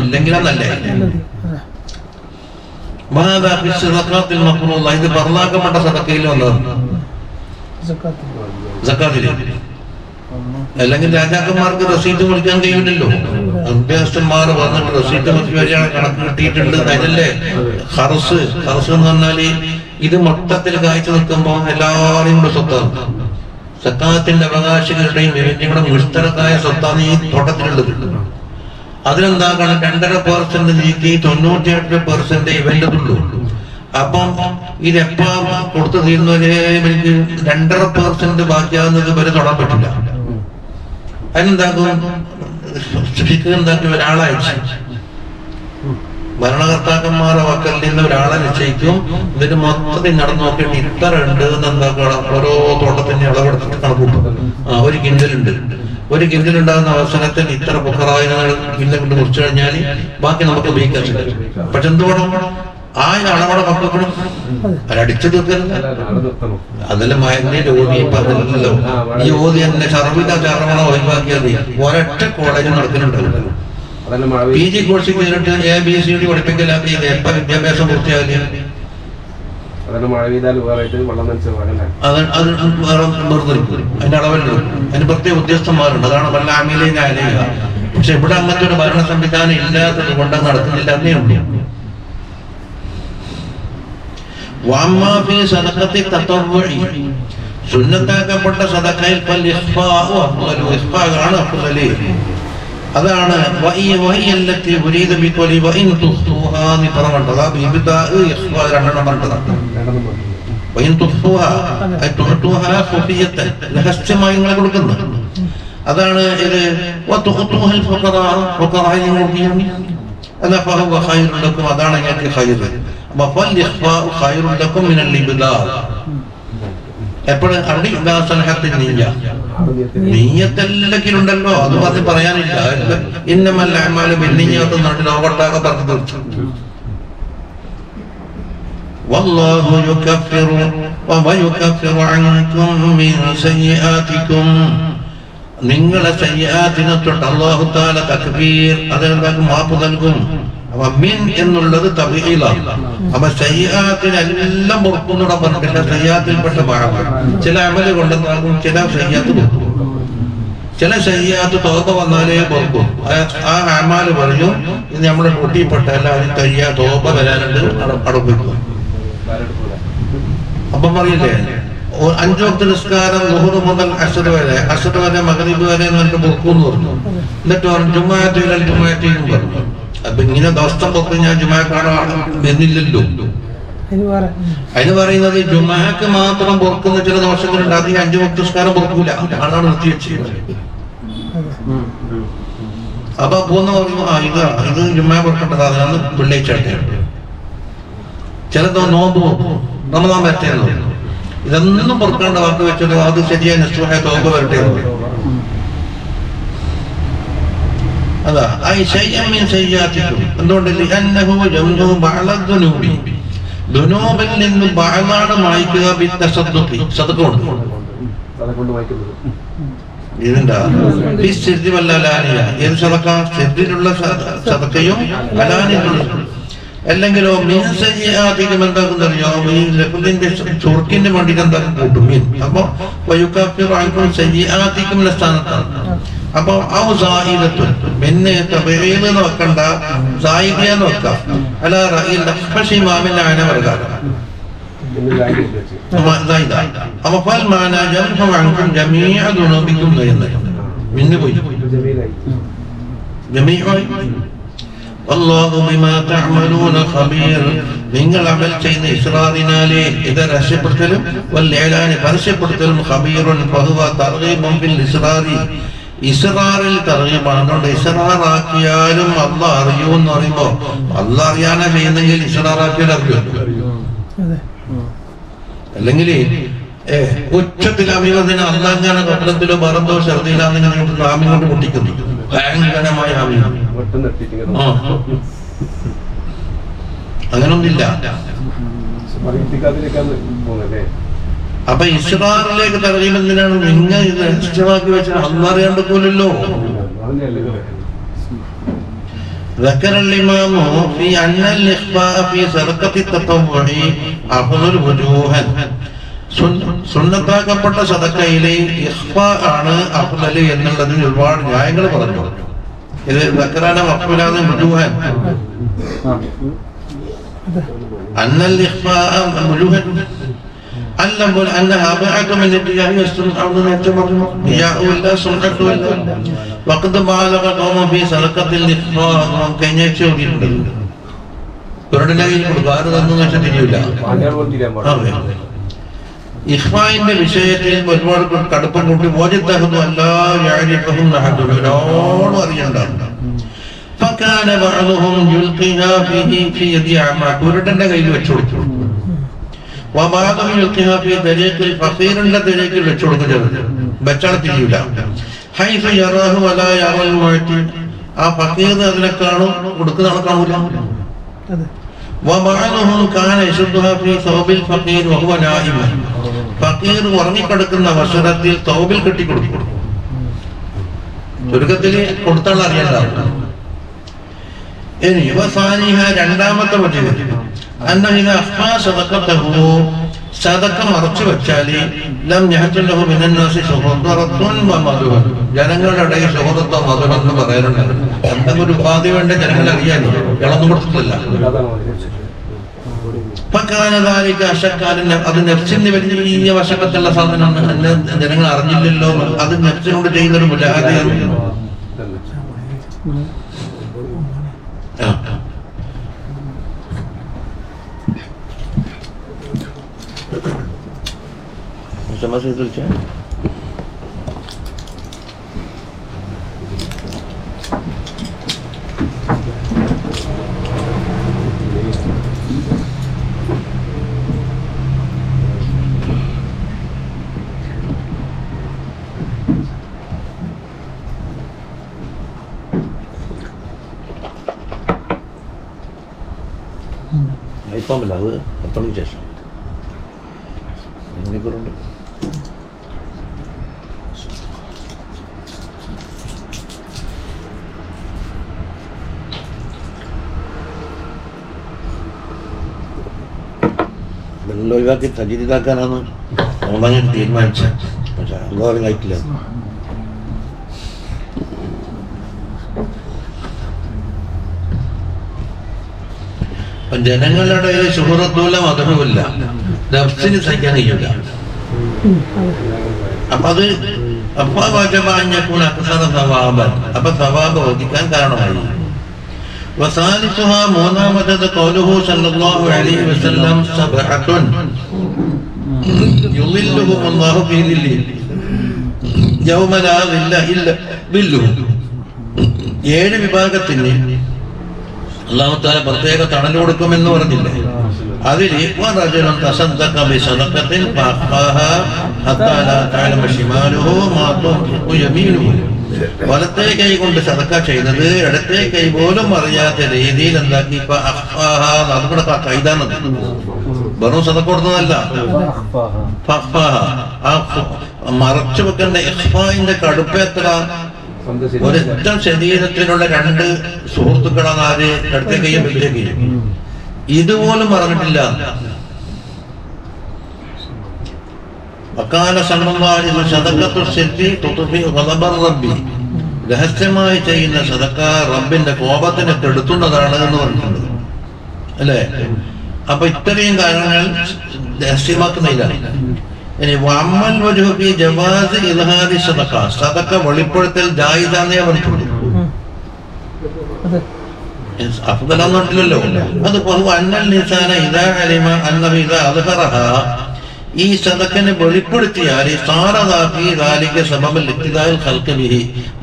ഇല്ലെങ്കിൽ അതല്ലേ. ഇത് പറലാക്കപ്പെട്ട സദഖയിൽ വന്നതാണ്, സക്കാത്തില്. അല്ലെങ്കിൽ രാജാക്കന്മാർക്ക് റസീറ്റ് മുറിക്കാൻ കഴിയില്ലല്ലോ. ഉദ്യോഗസ്ഥന്മാർ വന്നിട്ട് റസീറ്റ് മുറിച്ച് വരികയാണ്, കണക്ക് കിട്ടിയിട്ടുണ്ട്. അതിനല്ലേ ഹർസ്. ഹർസ് എന്ന് പറഞ്ഞാല് ഇത് മൊത്തത്തിൽ കാഴ്ച നിൽക്കുമ്പോ എല്ലാവരെയും കൂടെ സ്വത്താണ്. സക്കാത്തിന്റെ അവകാശികളുടെയും ഇവന്റെയും മുഷ്തറക്കായ സ്വത്താണ് ഈ തോട്ടത്തിലുള്ളത്. അതിലെന്താക്കണം, 2.5% നീക്കി 98% ഇവന്റെതുള്ളൂ. അപ്പം ഇതെപ്പ കൊടുത്തു തീരുന്നവരെ എനിക്ക് 2.5% ബാക്കിയാകുന്നത് വരെ തൊടാൻ പറ്റില്ല. അതിനെന്താക്കും, എന്താക്കി ഒരാളെ അയച്ചു, ഭരണകർത്താക്കന്മാരെ വക്കൽ നിന്ന് ഒരാളെ നിശ്ചയിക്കും. ഇതിന് മൊത്തത്തിൽ നടന്നു നോക്കിയിട്ട് ഇത്ര ഉണ്ട് എന്ന് എന്താക്കണം, ഓരോ തോട്ടത്തിന്റെ അളവെടുത്തിട്ട് കണക്കൂട്ടും. ഒരു കിൻഡലുണ്ട്, ഒരു കിൻഡലുണ്ടാകുന്ന അവസരത്തിൽ ഇത്ര പുക്കറായങ്ങൾ കില്ല കൊണ്ട് മുറിച്ചു കഴിഞ്ഞാൽ ബാക്കി നമുക്ക് ഉപയോഗിക്കാൻ പറ്റും. പക്ഷെ എന്തുവേണം, ആ അളവടെ പക്കപ്പെടും. അടിച്ചു തീർക്കല്ല, അതെല്ലാം മയങ്ങിന്റെ ഓതി. ഇപ്പൊ അതല്ലല്ലോ, ഈ ഓതി തന്നെ ചർവിത ചർവണ ഒഴിവാക്കിയാൽ ഒരൊറ്റ കോളേജ് നടക്കുന്നുണ്ടല്ലോ. PG കോഴ്സ് ചെയ്തിട്ട് ABCD പഠിപ്പിക്കലാക്കി എപ്പ വിദ്യാഭ്യാസം പൂർത്തിയാകില്ല. അതിന്റെ അളവല്ലോ, അതിന് പ്രത്യേക ഉദ്യോഗസ്ഥന്മാരുണ്ട്. അതാണ് വല്ല ആമിലേനെ അലയുക. പക്ഷെ ഇവിടെ അങ്ങനത്തെ ഒരു ഭരണ സംവിധാനം ഇല്ലാത്തത് കൊണ്ട് നടക്കുന്നില്ല എന്നേ ഉള്ളൂ. സുന്നത്താക്കപ്പെട്ട സദഖയിൽ അതാണ് രഹസ്യമായി നിങ്ങളെ കൊടുക്കുന്നു. അതാണ് ഇത്. അതാണ് ഞങ്ങൾക്ക് ഖൈർ. എപ്പോഴും അവിടെ നീയത്തെല്ലക്കിലുണ്ടല്ലോ, അത് പറഞ്ഞ് പറയാനില്ല. ഇന്നമല്ല അമാലു ബിന്നിയ്യാത്ത് നാട്ടിൽ ഓവർട്ടാകെ പറഞ്ഞു തീർച്ചു. വല്ലാഹു യുകഫിറു വയുകഫിറു അൻകും മിൻ സയ്യിആതികും. നിങ്ങളെ സയ്യാത്തിനെ തൊട്ട് അല്ലാഹു തആല തക്ബീർ അതിനെന്താക്കും മാപ്പ് നൽകും. അപ്പൊ മിൻ എന്നുള്ളത് തബീലാണ്. അപ്പൊ സയ്യാത്തിനെല്ലാം പുറത്തുനിന്ന് പറഞ്ഞിട്ടില്ല. സയ്യാത്തിൽപ്പെട്ട ഭാഗം ചില അമല് കൊണ്ടെന്നാകും, ചില സയ്യാത്ത് പുറത്തു. ചില സയ്യാത്ത് തോപ വന്നാലേ പുറക്കും. ആ അമാല് പറയും ഇത് നമ്മുടെ പൊട്ടിപ്പെട്ട എല്ലാവരും കഴിയാ തോപ വരാനുണ്ട് അടപ്പിക്കും. അപ്പം പറയില്ലേ 5 വക്ത് നിസ്കാരം ളുഹ്ർ മുതൽ അസ്ർ വരെ മഗ്രിബ് വരെ എന്നിട്ട് പുറക്കൂന്ന് പറഞ്ഞു. എന്നിട്ട് പറഞ്ഞു ജുമാഅത്തിനും പറഞ്ഞു. അപ്പൊ ഇങ്ങനെ ദിവസം പൊക്കി ഞാൻ ജുമാ കാണാൻ എന്നില്ലല്ലോ. അതിന് പറയുന്നത് ജുമാക്ക് മാത്രം പൊറുക്കുന്ന ചില ദോഷങ്ങളുണ്ട്. അത് 5 വക്ത് നിസ്കാരം പൊറുക്കൂല, ആളാണ് നിർത്തിവെച്ചത്. അപ്പൊ പോന്ന് പറഞ്ഞു ഇത് ജുമാ പൊറുക്കേണ്ട സാധനമാണ്, വെള്ളിയാഴ്ച ചിലതോ നോമ്പ് റമദാൻ വരട്ടെന്ന്. ഇതൊന്നും പൊറുക്കേണ്ട വാക്ക് വെച്ചത് അത് ശരിയായ നിസ്തുഹായ തോപ വരട്ടെ. അതാ എന്തുകൊണ്ട് ദുനൂബിൽ നിന്ന് ബഅലാണ് മായ്ക്കുക. ഏത് സദഖ? സിർറിലുള്ള സദഖയും അലാനിലുള്ള. അല്ലെങ്കിലോ മീൻസയ്യാധികം എന്താക്കുന്നറിയോ? ഈ ലഫ്ലിന്റെ ചുർക്കിന്റെ വേണ്ടിയിട്ട് എന്താക്കും കൂട്ടും മീൻ. അപ്പൊ സയ്യാധികം സ്ഥാനത്താണ്. അപ്പൊ പിന്നെ തബീലെന്ന് വെക്കണ്ട, സായിദിയാന്ന് വെക്കാം. അല്ല മാമിന്റെ ആന പ്രകാരം അപ്പൊ പിന്നെ പോയി നിങ്ങൾ അമൽ ചെയ്യുന്ന ഇസ്റാറിനാലേ ഇത് രഹസ്യപ്പെടുത്തലും പരസ്യപ്പെടുത്തലും ഖബീറുൻ ഫഹുവ തർഗീബുൻ ഫിൽ ഇസ്റാറി. ഇസ്റാറിൽ തർഗീബാണ്. അതുകൊണ്ട് ഇസ്റാറാക്കിയാലും അള്ളാഹ് അറിയൂന്ന് പറയുമ്പോ അള്ളാഹ് അറിയാനാ ചെയ്യുന്നെങ്കിൽ ഇസ്റാറാക്കിയാൽ അറിയുമല്ലോ. അല്ലെങ്കിൽ ഉച്ചത്തിൽ അഭിനന്ദന അള്ളാഹ് കൊല്ലത്തിലോ പറന്തോ ഛർദിയിലാന്നിങ്ങനെ ആമിനോട് പൊട്ടിക്കുന്നു. ഭയങ്കരമായ ആമിനം. അങ്ങനൊന്നില്ല. അപ്പൊ ഇസ്റാറിലേക്ക് തർഗീബ് എന്തിനാണ്? നിങ്ങൾ ഇത് രഹസ്യമാക്കി വെച്ചാൽ അള്ളാഹ് അറിയാണ്ടല്ലോ. ذكر الإمام في أن الإخفاء في سرقة التطوع أفضل وجوها. സുന്നത്താക്കപ്പെട്ട സദഖയിലെ ഇഖ്ഫാ ആണ് അഫ്ളൽ എന്നുള്ളതിന് ഒരുപാട് ന്യായങ്ങൾ പറഞ്ഞു. ഇത് ദക്കറാന മഖ്ബൂലാൻ വുജൂഹൻ അന്നൽ ഇഖ്ഫാ വുജൂഹൻ അല്ലമ്പോൾ അന്നഹാ ബഅദ മിൻ ഇത്തിയാഹി വസ്സുൻഅ യതമറു യാഉല്ല സുന്നത്തു വഖദ് ബാലഗ ഖൗമ ഫീ സദഖത്തിൽ ഇഖ്ഫാ കഞ്ഞേച്ചോടിട്ടുണ്ട്. കുരടനായി കൊടുക്കാറൊന്നും വെച്ചാൽ തിരിയില്ല. ഇഖ്ഫായിന്റെ വിഷയത്തിൽ ഒരുപാട് കടുപ്പം കൂട്ടി മോചിത്തഹുന്നു എല്ലാവരും അറിയണ്ടാവും. കുരുടന്റെ കയ്യിൽ വെച്ചു കൊടുത്തു. ഫഖീറിന്റെ തരീഖിൽ വെച്ചു കൊടുക്കുന്നത് വെച്ചാൽ തിരിയില്ല. ആ ഫഖീർ അതിനെ കാണും, കൊടുക്കുന്ന ആളെ കാണൂല. ഫഖീർ ഉറങ്ങിക്കിടക്കുന്ന അവസരത്തിൽ തൗബിൽ കെട്ടിക്കൊടുക്കും. ചുരുക്കത്തില് കൊടുത്താൾ അറിയേണ്ടതാണ്. ഇനി രണ്ടാമത്തെ സദഖ മറച്ചു വെച്ചാല് ജനങ്ങളുടെ ഇടയിൽ സുഹൃത്തോ മധുരം എന്ന് പറയാറുണ്ട്. എന്തെങ്കിലും ഒരു ഉപാധി വേണ്ട ജനങ്ങൾ അറിയാൻ ഇളന്നു കൊടുത്തിട്ടില്ല. അത് നെഫ്സിന് വലിയ വശക്കത്തുള്ള സാധനമാണ്. ജനങ്ങൾ അറിഞ്ഞില്ലല്ലോ. അത് നെഫ്സിനോട് ചെയ്യുന്നൊരു മുജാഹിദയാണ്. ഇപ്പമില്ല, അത് 10 മണിക്ക് ശേഷം മണിക്കൂറുണ്ട്. എല്ലാം ഒഴിവാക്കി തജീദിതാക്കാനാണ് നമ്മളങ്ങനെ തീരുമാനിച്ചത്. പക്ഷെ അള്ളാഹു ആയിട്ടില്ല. ജനങ്ങളുടെ ഇടയിൽ ശുഹറത്തുമില്ല മതവുമില്ല, നഫ്സിന് സഹിക്കാൻ കഴിയില്ല. അപ്പൊ അത് അപ്പൊ സവാബ് വർദ്ധിക്കാൻ കാരണമായി. മൂന്നാമത്തത് ഖൗലുഹു സല്ലല്ലാഹു അലൈഹി വസല്ലം സബഅത്തുൻ യുളില്ലുഹും അല്ലാഹു ഫീ ദില്ലിഹി യൗമ ലാ ദില്ല ഇല്ല ദില്ലുഹു. 7 വിഭാഗത്തിന് അല്ലാഹു തആല പ്രത്യേക തണൽ കൊടുക്കുമെന്ന് പറഞ്ഞില്ലേ? അതിൽ വറജുലുൻ തസദ്ദഖ ബിസദഖത്തിൻ ഫഅഖാഹാ ഹത്താ ലാ തഅലമ ശിമാലുഹു മാ തുൻഫിഖു യമീനുഹു. വലത്തെ കൈ കൊണ്ട് സദഖ ചെയ്തത് ഇടത്തെ കൈ പോലും അറിയാത്ത രീതിയിൽ എന്താക്കി അതുകൂടെ കൈതാണ്. വെറും സദഖ കൊടുത്തതല്ല, മറച്ചു വെക്കേണ്ട ഇഖ്ഫാഇന്റെ കടുപ്പ എത്ര. ഒരൊറ്റ ശരീരത്തിലുള്ള 2 സുഹൃത്തുക്കളാണ് ആര്? ഇടത്തെ കൈയും വലത്തെ കൈയും. ഇതുപോലും പറഞ്ഞിട്ടില്ല. രഹസ്യമായി ചെയ്യുന്ന സദഖ റബ്ബിന്റെ കോപത്തിനെ കെടുത്തുന്നതാണ് എന്ന് പറഞ്ഞിട്ടുണ്ട് അല്ലേ? അപ്പൊ ഇത്രയും കാര്യങ്ങൾ രഹസ്യമാക്കുന്നില്ല. ഇനി വഅമ്മൽ വജ്ഹു ഫീ ജവാസ് ഇൽഹാദി സദഖ, സദഖ വെളിപ്പെടുത്തൽ ജായിസാന്നേ പറഞ്ഞിട്ടുണ്ട്. അഫ്ദലാന്നില്ലല്ലോ. അത് അന്നൽ നിസാന ഇദാ അലിമ അന്നഹു ഇദാ അദ്ഹറഹ, ഈ സദഖനെ വെളിപ്പെടുത്തിയാൽ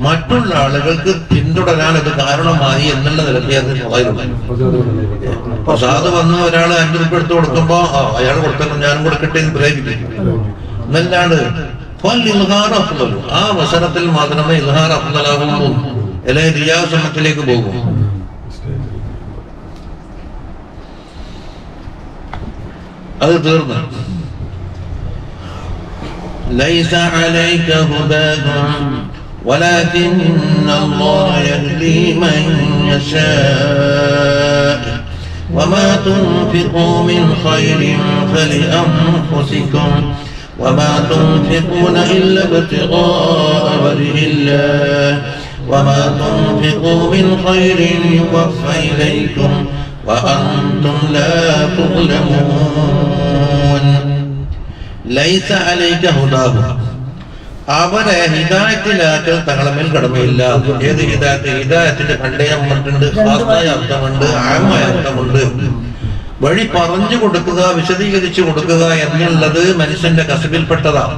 മറ്റുള്ള ആളുകൾക്ക് പിന്തുടരാൻ അത് കാരണമായി എന്നുള്ള നിലയ്ക്ക് സാധു വന്ന് ഒരാൾ 5 രൂപ എടുത്ത് കൊടുക്കുമ്പോ അയാൾ കൊടുക്കണം ഞാനും കൊടുക്കട്ടെ എന്ന് പ്രേരിപ്പിക്കും എന്നല്ലാണ്ട് ആ അവസരത്തിൽ മാത്രമേ ഇൽഹാർ അഫ്ദലാകുള്ളൂ, അല്ലെങ്കിൽ റിയാസമത്തിലേക്ക് പോകും. അത് തീർന്നു. ليس عليك هداهم ولكن الله يهدي من يشاء وما تنفقوا من خير فلأنفسكم وما تنفقون إلا ابتغاء وجه الله وما تنفقوا من خير يوفى إليكم وأنتم لا تظلمون. ലൈസ അലൈക ഹുദാഹും, അവരെ ഹിദായത്തിലാക്കൽ തങ്ങളുടെ മേൽ കടമയില്ല. ഏത് ഹിദായത്ത്? ഹിദായത്തിന്റെ പണ്ടേ അർത്ഥമുണ്ട്, ഖാസായ അർത്ഥമുണ്ട്, ആമായ അർത്ഥമുണ്ട്. വഴി പറഞ്ഞു കൊടുക്കുക, വിശദീകരിച്ചു കൊടുക്കുക എന്നുള്ളത് മനുഷ്യന്റെ കസബിൽപ്പെട്ടതാണ്.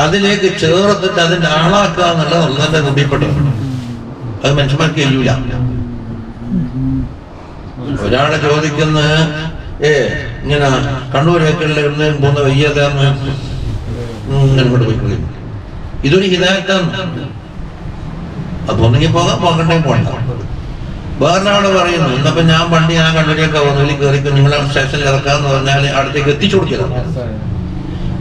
അതിലേക്ക് ചേർത്തിട്ട് അതിന്റെ ആളാക്കുക എന്നുള്ളത് ഒന്നെ നബിപ്പെട്ടതാണ്. അത് മനുഷ്യന്മാർക്ക് കഴിയൂല. ഒരാളെ ചോദിക്കുന്ന ഇങ്ങനെ കണ്ണൂരേക്കുള്ള പോകുന്ന വയ്യാതാന്ന് ഇങ്ങോട്ട് പോയിക്കൊള്ളി, ഇതൊരു ഹിദായത്താണ്. അതൊന്നെങ്കിൽ പോകാം, പോകണ്ടേ പോകണ്ട. വേറൊരാള് പറയുന്നു എന്നപ്പോ ഞാൻ വണ്ടി ഞാൻ കണ്ണൂരേക്ക് ഒന്നുകിൽ കയറിക്കും, നിങ്ങളെ സ്റ്റേഷനിൽ ഇറക്കാന്ന് പറഞ്ഞാൽ അടുത്തേക്ക് എത്തിച്ചു കൊടുക്കണം.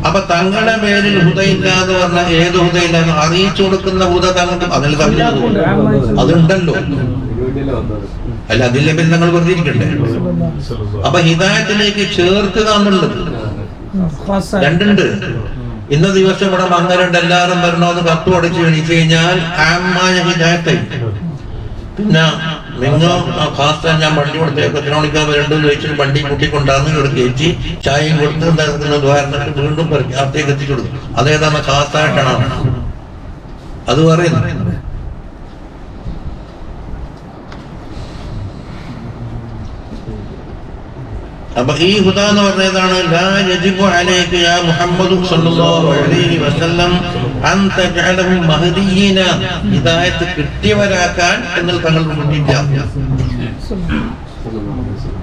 അപ്പൊ തങ്ങളുടെ പേരിൽ ഹുദയില്ല എന്ന് പറഞ്ഞാൽ ഏത് ഹുദയില്ല അറിയിച്ചു കൊടുക്കുന്ന ഹുദ തങ്ങൾക്ക് അതിൽ അതുണ്ടല്ലോ. അല്ല, അതിലെ ബന്ധങ്ങൾ വെറുതെ ഇരിക്കണ്ടേ? അപ്പൊ ഹിദായത്തിലേക്ക് ചേർക്കുക എന്നുള്ളത് 2 ഉണ്ട്. ഇന്ന ദിവസം ഇവിടെ വന്നവരുണ്ട്, എല്ലാവരും വരണമെന്ന് കത്ത് അടിച്ച് എണീച്ചു കഴിഞ്ഞാൽ ആമായ ഹിദായത്തായി. പിന്നെ നിങ്ങൾ ഖാസ് ഞാൻ വണ്ടി കൊടുത്തേക്ക് എത്ര മണിക്കാ വരണ്ടെന്ന് ചോദിച്ചിട്ട് വണ്ടി കൂട്ടിക്കൊണ്ടാന്ന് ഇവിടെ കയറ്റി ചായയും കൊടുത്ത് ദ്വാരത്തിട്ട് വീണ്ടും അകത്തേക്ക് എത്തിച്ചു കൊടുക്കും. അതേതാണ് ഖാസായിട്ടാണ് അത് പറയുന്നത്. അപ്പൊ ഈ ഹുദ എന്ന് പറഞ്ഞതാണ് ലാ യജിബു അലൈക യാ മുഹമ്മദ് സ്വല്ലല്ലാഹു അലൈഹി വസല്ലം അൻ തജഅലഹു മഹദിയീന, ഹിദായത്ത് കിട്ടിയവരാക്കാൻ എന്ന് തങ്ങൾ മുന്നില്ല.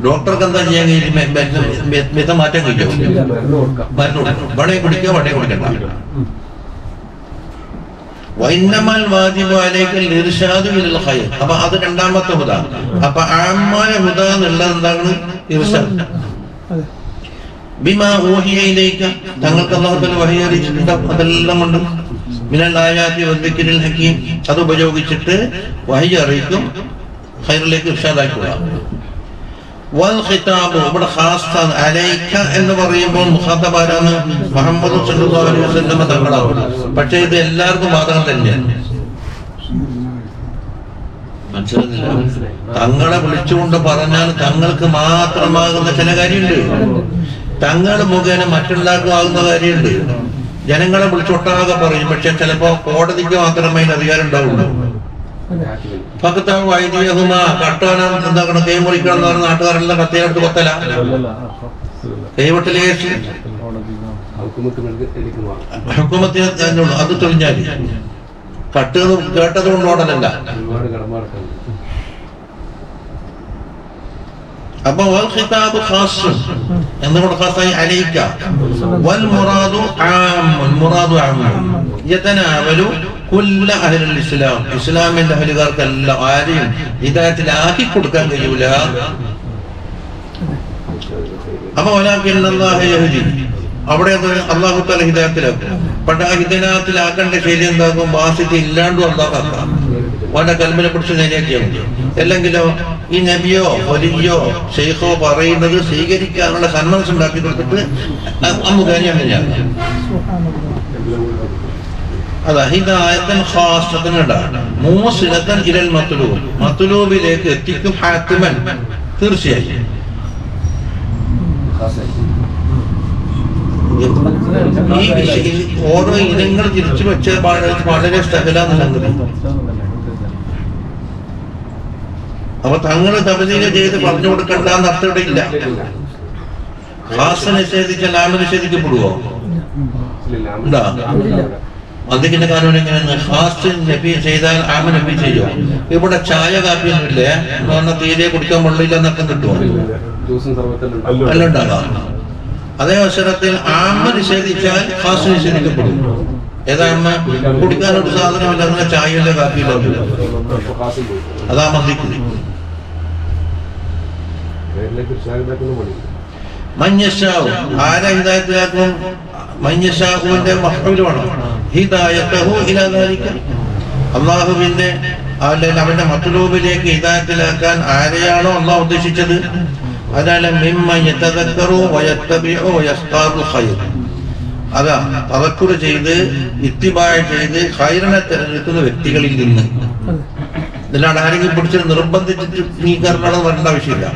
ഡോക്ടർക്ക് എന്താ ചെയ്യാൻ കഴിയും? മിതം മാറ്റാൻ കഴിയും. വടേ കുടിക്കുക, വടേ കുടിക്കണ്ട. വൈന്നമൽ വാജിബു അലൈക്കൽ ഇർശാദു ഇലൽ ഖൈർ. അപ്പൊ അത് 2ാമത്തെ ഹുദ. അപ്പൊ ആമായ ഹുദ എന്നുള്ളത് എന്താണ്? ഇർശാദ്. ബിമാ ഊഹിയ ഇലൈക, തങ്ങൾക്ക് അല്ലാഹു തആല വഹി അറിയിച്ചിട്ടുണ്ട്, അതെല്ലാം ഉണ്ട്. മിനൽ ആയാതി വദ്ദിക്രിൽ ഹകീം, അത് ഉപയോഗിച്ചിട്ട് വഹി അറിയിക്കും, ഖൈറിലേക്ക് ഇർശാദാക്കുക. വൽ ഖിതാബ് ഇവിടെ ഖാസ്സാണ്. അലൈക എന്ന് പറയുമ്പോൾ മുഖാത്തബ് ആരാണ്? മുഹമ്മദ് സല്ലല്ലാഹു അലൈഹി വസല്ലം തങ്ങളാണ്. പക്ഷേ ഇത് എല്ലാവർക്കും ബാധകം തന്നെയാണ്. മനസ്സിലായില്ല? തങ്ങളെ വിളിച്ചുകൊണ്ട് പറഞ്ഞാൽ തങ്ങൾക്ക് മാത്രമാകുന്ന ചില കാര്യമുണ്ട്. തങ്ങൾ മുഖേന മറ്റുള്ളവർക്കും ആകുന്ന കാര്യമുണ്ട്. ജനങ്ങളെ വിളിച്ചൊട്ടാകെ പറയും, പക്ഷെ ചിലപ്പോ കോടതിക്ക് മാത്രമേ അതിന് അധികാരം ഉണ്ടാവുള്ളൂ. ഭക്താവ് വൈദികഹുമ കട്ടോനം എന്താക്കണം, കൈ മുറിക്കണം എന്ന് പറഞ്ഞ നാട്ടുകാരെല്ലാം കത്തിയെടുത്ത് കൊത്തല കൈവെട്ടലേ ഹുക്കുമത്തിന് അത് തെളിഞ്ഞാല് കട്ടത് കേട്ടത് കൊണ്ട് ഓടലല്ല. അപ്പൊ വൽ ഖിതാബ് ഖാസ്സുൻ എന്തുകൊണ്ട് ഖാസ്സായി? അലൈക വൽ മുറാദു ആമ്മുൻ മുറാദു ആമ്മുൻ യതനാവലു കുല്ല അഹ്ലുൽ ഇസ്ലാം ഇസ്ലാമിന്റെ അഹലുകാർക്കെല്ലാം ആരെയും ഹിദായത്തിലാക്കി കൊടുക്കാൻ കഴിയൂല. അപ്പൊ വലാകിന്നല്ലാഹു യഹ്ദി അവിടെ അത് അല്ലാഹു തആല ഹിദായത്തിലാക്കും. പക്ഷെ ആ ഹിദായത്തിലാക്കേണ്ട ശൈലി എന്താകും? ബാസിത്ത് ഇല്ലാണ്ടും അല്ലാഹു അവന്റെ കൽബിനെ കുറിച്ച് നേരെയാക്കിയാൽ മതി. അല്ലെങ്കിലോ ഈ നബിയോ വലിയോ ഷെയ്ഖോ പറയുന്നത് സ്വീകരിക്കാനുള്ള സന്മനസ് ഉണ്ടാക്കി കൊടുത്തിട്ട് അമുഖാനി അങ്ങനെയാണ്. അതാ ഹിദായത്തൻ ഖാസ്സത്തൻ മൂസിലത്തൻ ഇലൽ മത്ലൂബ് മത്ലൂബിലേക്ക് എത്തിക്കും. ഹാത്തിമൻ തീർച്ചയായും ഈ ഓരോ ഇനങ്ങൾ തിരിച്ചു വെച്ച വളരെ സ്ഥലമാണ് സംഗതി. അപ്പൊ തങ്ങള് തബദീല ചെയ്ത് പറഞ്ഞു കൊടുക്കണ്ടെന്ന് അർത്ഥം ഇവിടെ ഇല്ല. ഖാസ നിഷേധിച്ചാൽ ആമ നിഷേധിക്കപ്പെടുവോ? ഉണ്ടാ അതിന്റെ കാര്യം എങ്ങനെയാണ്? ഖാസ് നബി ചെയ്താൽ ആമ നബി ചെയ്യുമോ? ഇവിടെ ചായ കാപ്പിയൊന്നുമില്ലേ എന്ന് പറഞ്ഞാൽ തീരെ കുടിക്കാൻ വെള്ളമില്ല എന്നൊക്കെ കിട്ടുമോ? അല്ല ഉണ്ടാകാം. അതേ അവസരത്തിൽ ആമ നിഷേധിച്ചാൽ ഖാസ് നിഷേധിക്കപ്പെടും. ഏതാമ കുടിക്കാനൊരു സാധനമില്ല, അങ്ങനെ ചായയില്ല കാപ്പിയില്ല, അതാ മന്ദിക്കുന്നത്. മഞ്ഞശാവും ആരാ ഹിദായത്തിലാക്കും? മഞ്ഞശാവുവിന്റെ മഹ്ഫൂലാണ് ഹിദായത്തഹു ഇലാ ദാലിക അല്ലാഹുവിന്റെ അവന്റെ മത്ലൂബിലേക്ക് ഹിദായത്തിലാക്കാൻ ആരെയാണോ അല്ലാഹു ഉദ്ദേശിച്ചത്. അതിനാൽ മിമ്മ യതദക്കറു വയത്തബിഉ വയസ്താറു ഖൈർ, അതാ തവക്കുർ ചെയ്ത് ഇത്തിബാഅ ചെയ്ത് ഖൈറിനെ തിരഞ്ഞെടുക്കുന്ന വ്യക്തികളിൽ നിന്ന്. ഇതിലാണ് ആരെങ്കിലും പിടിച്ച് നിർബന്ധിച്ചിട്ട് നീ കർമ്മണം വരേണ്ട ആവശ്യമില്ല.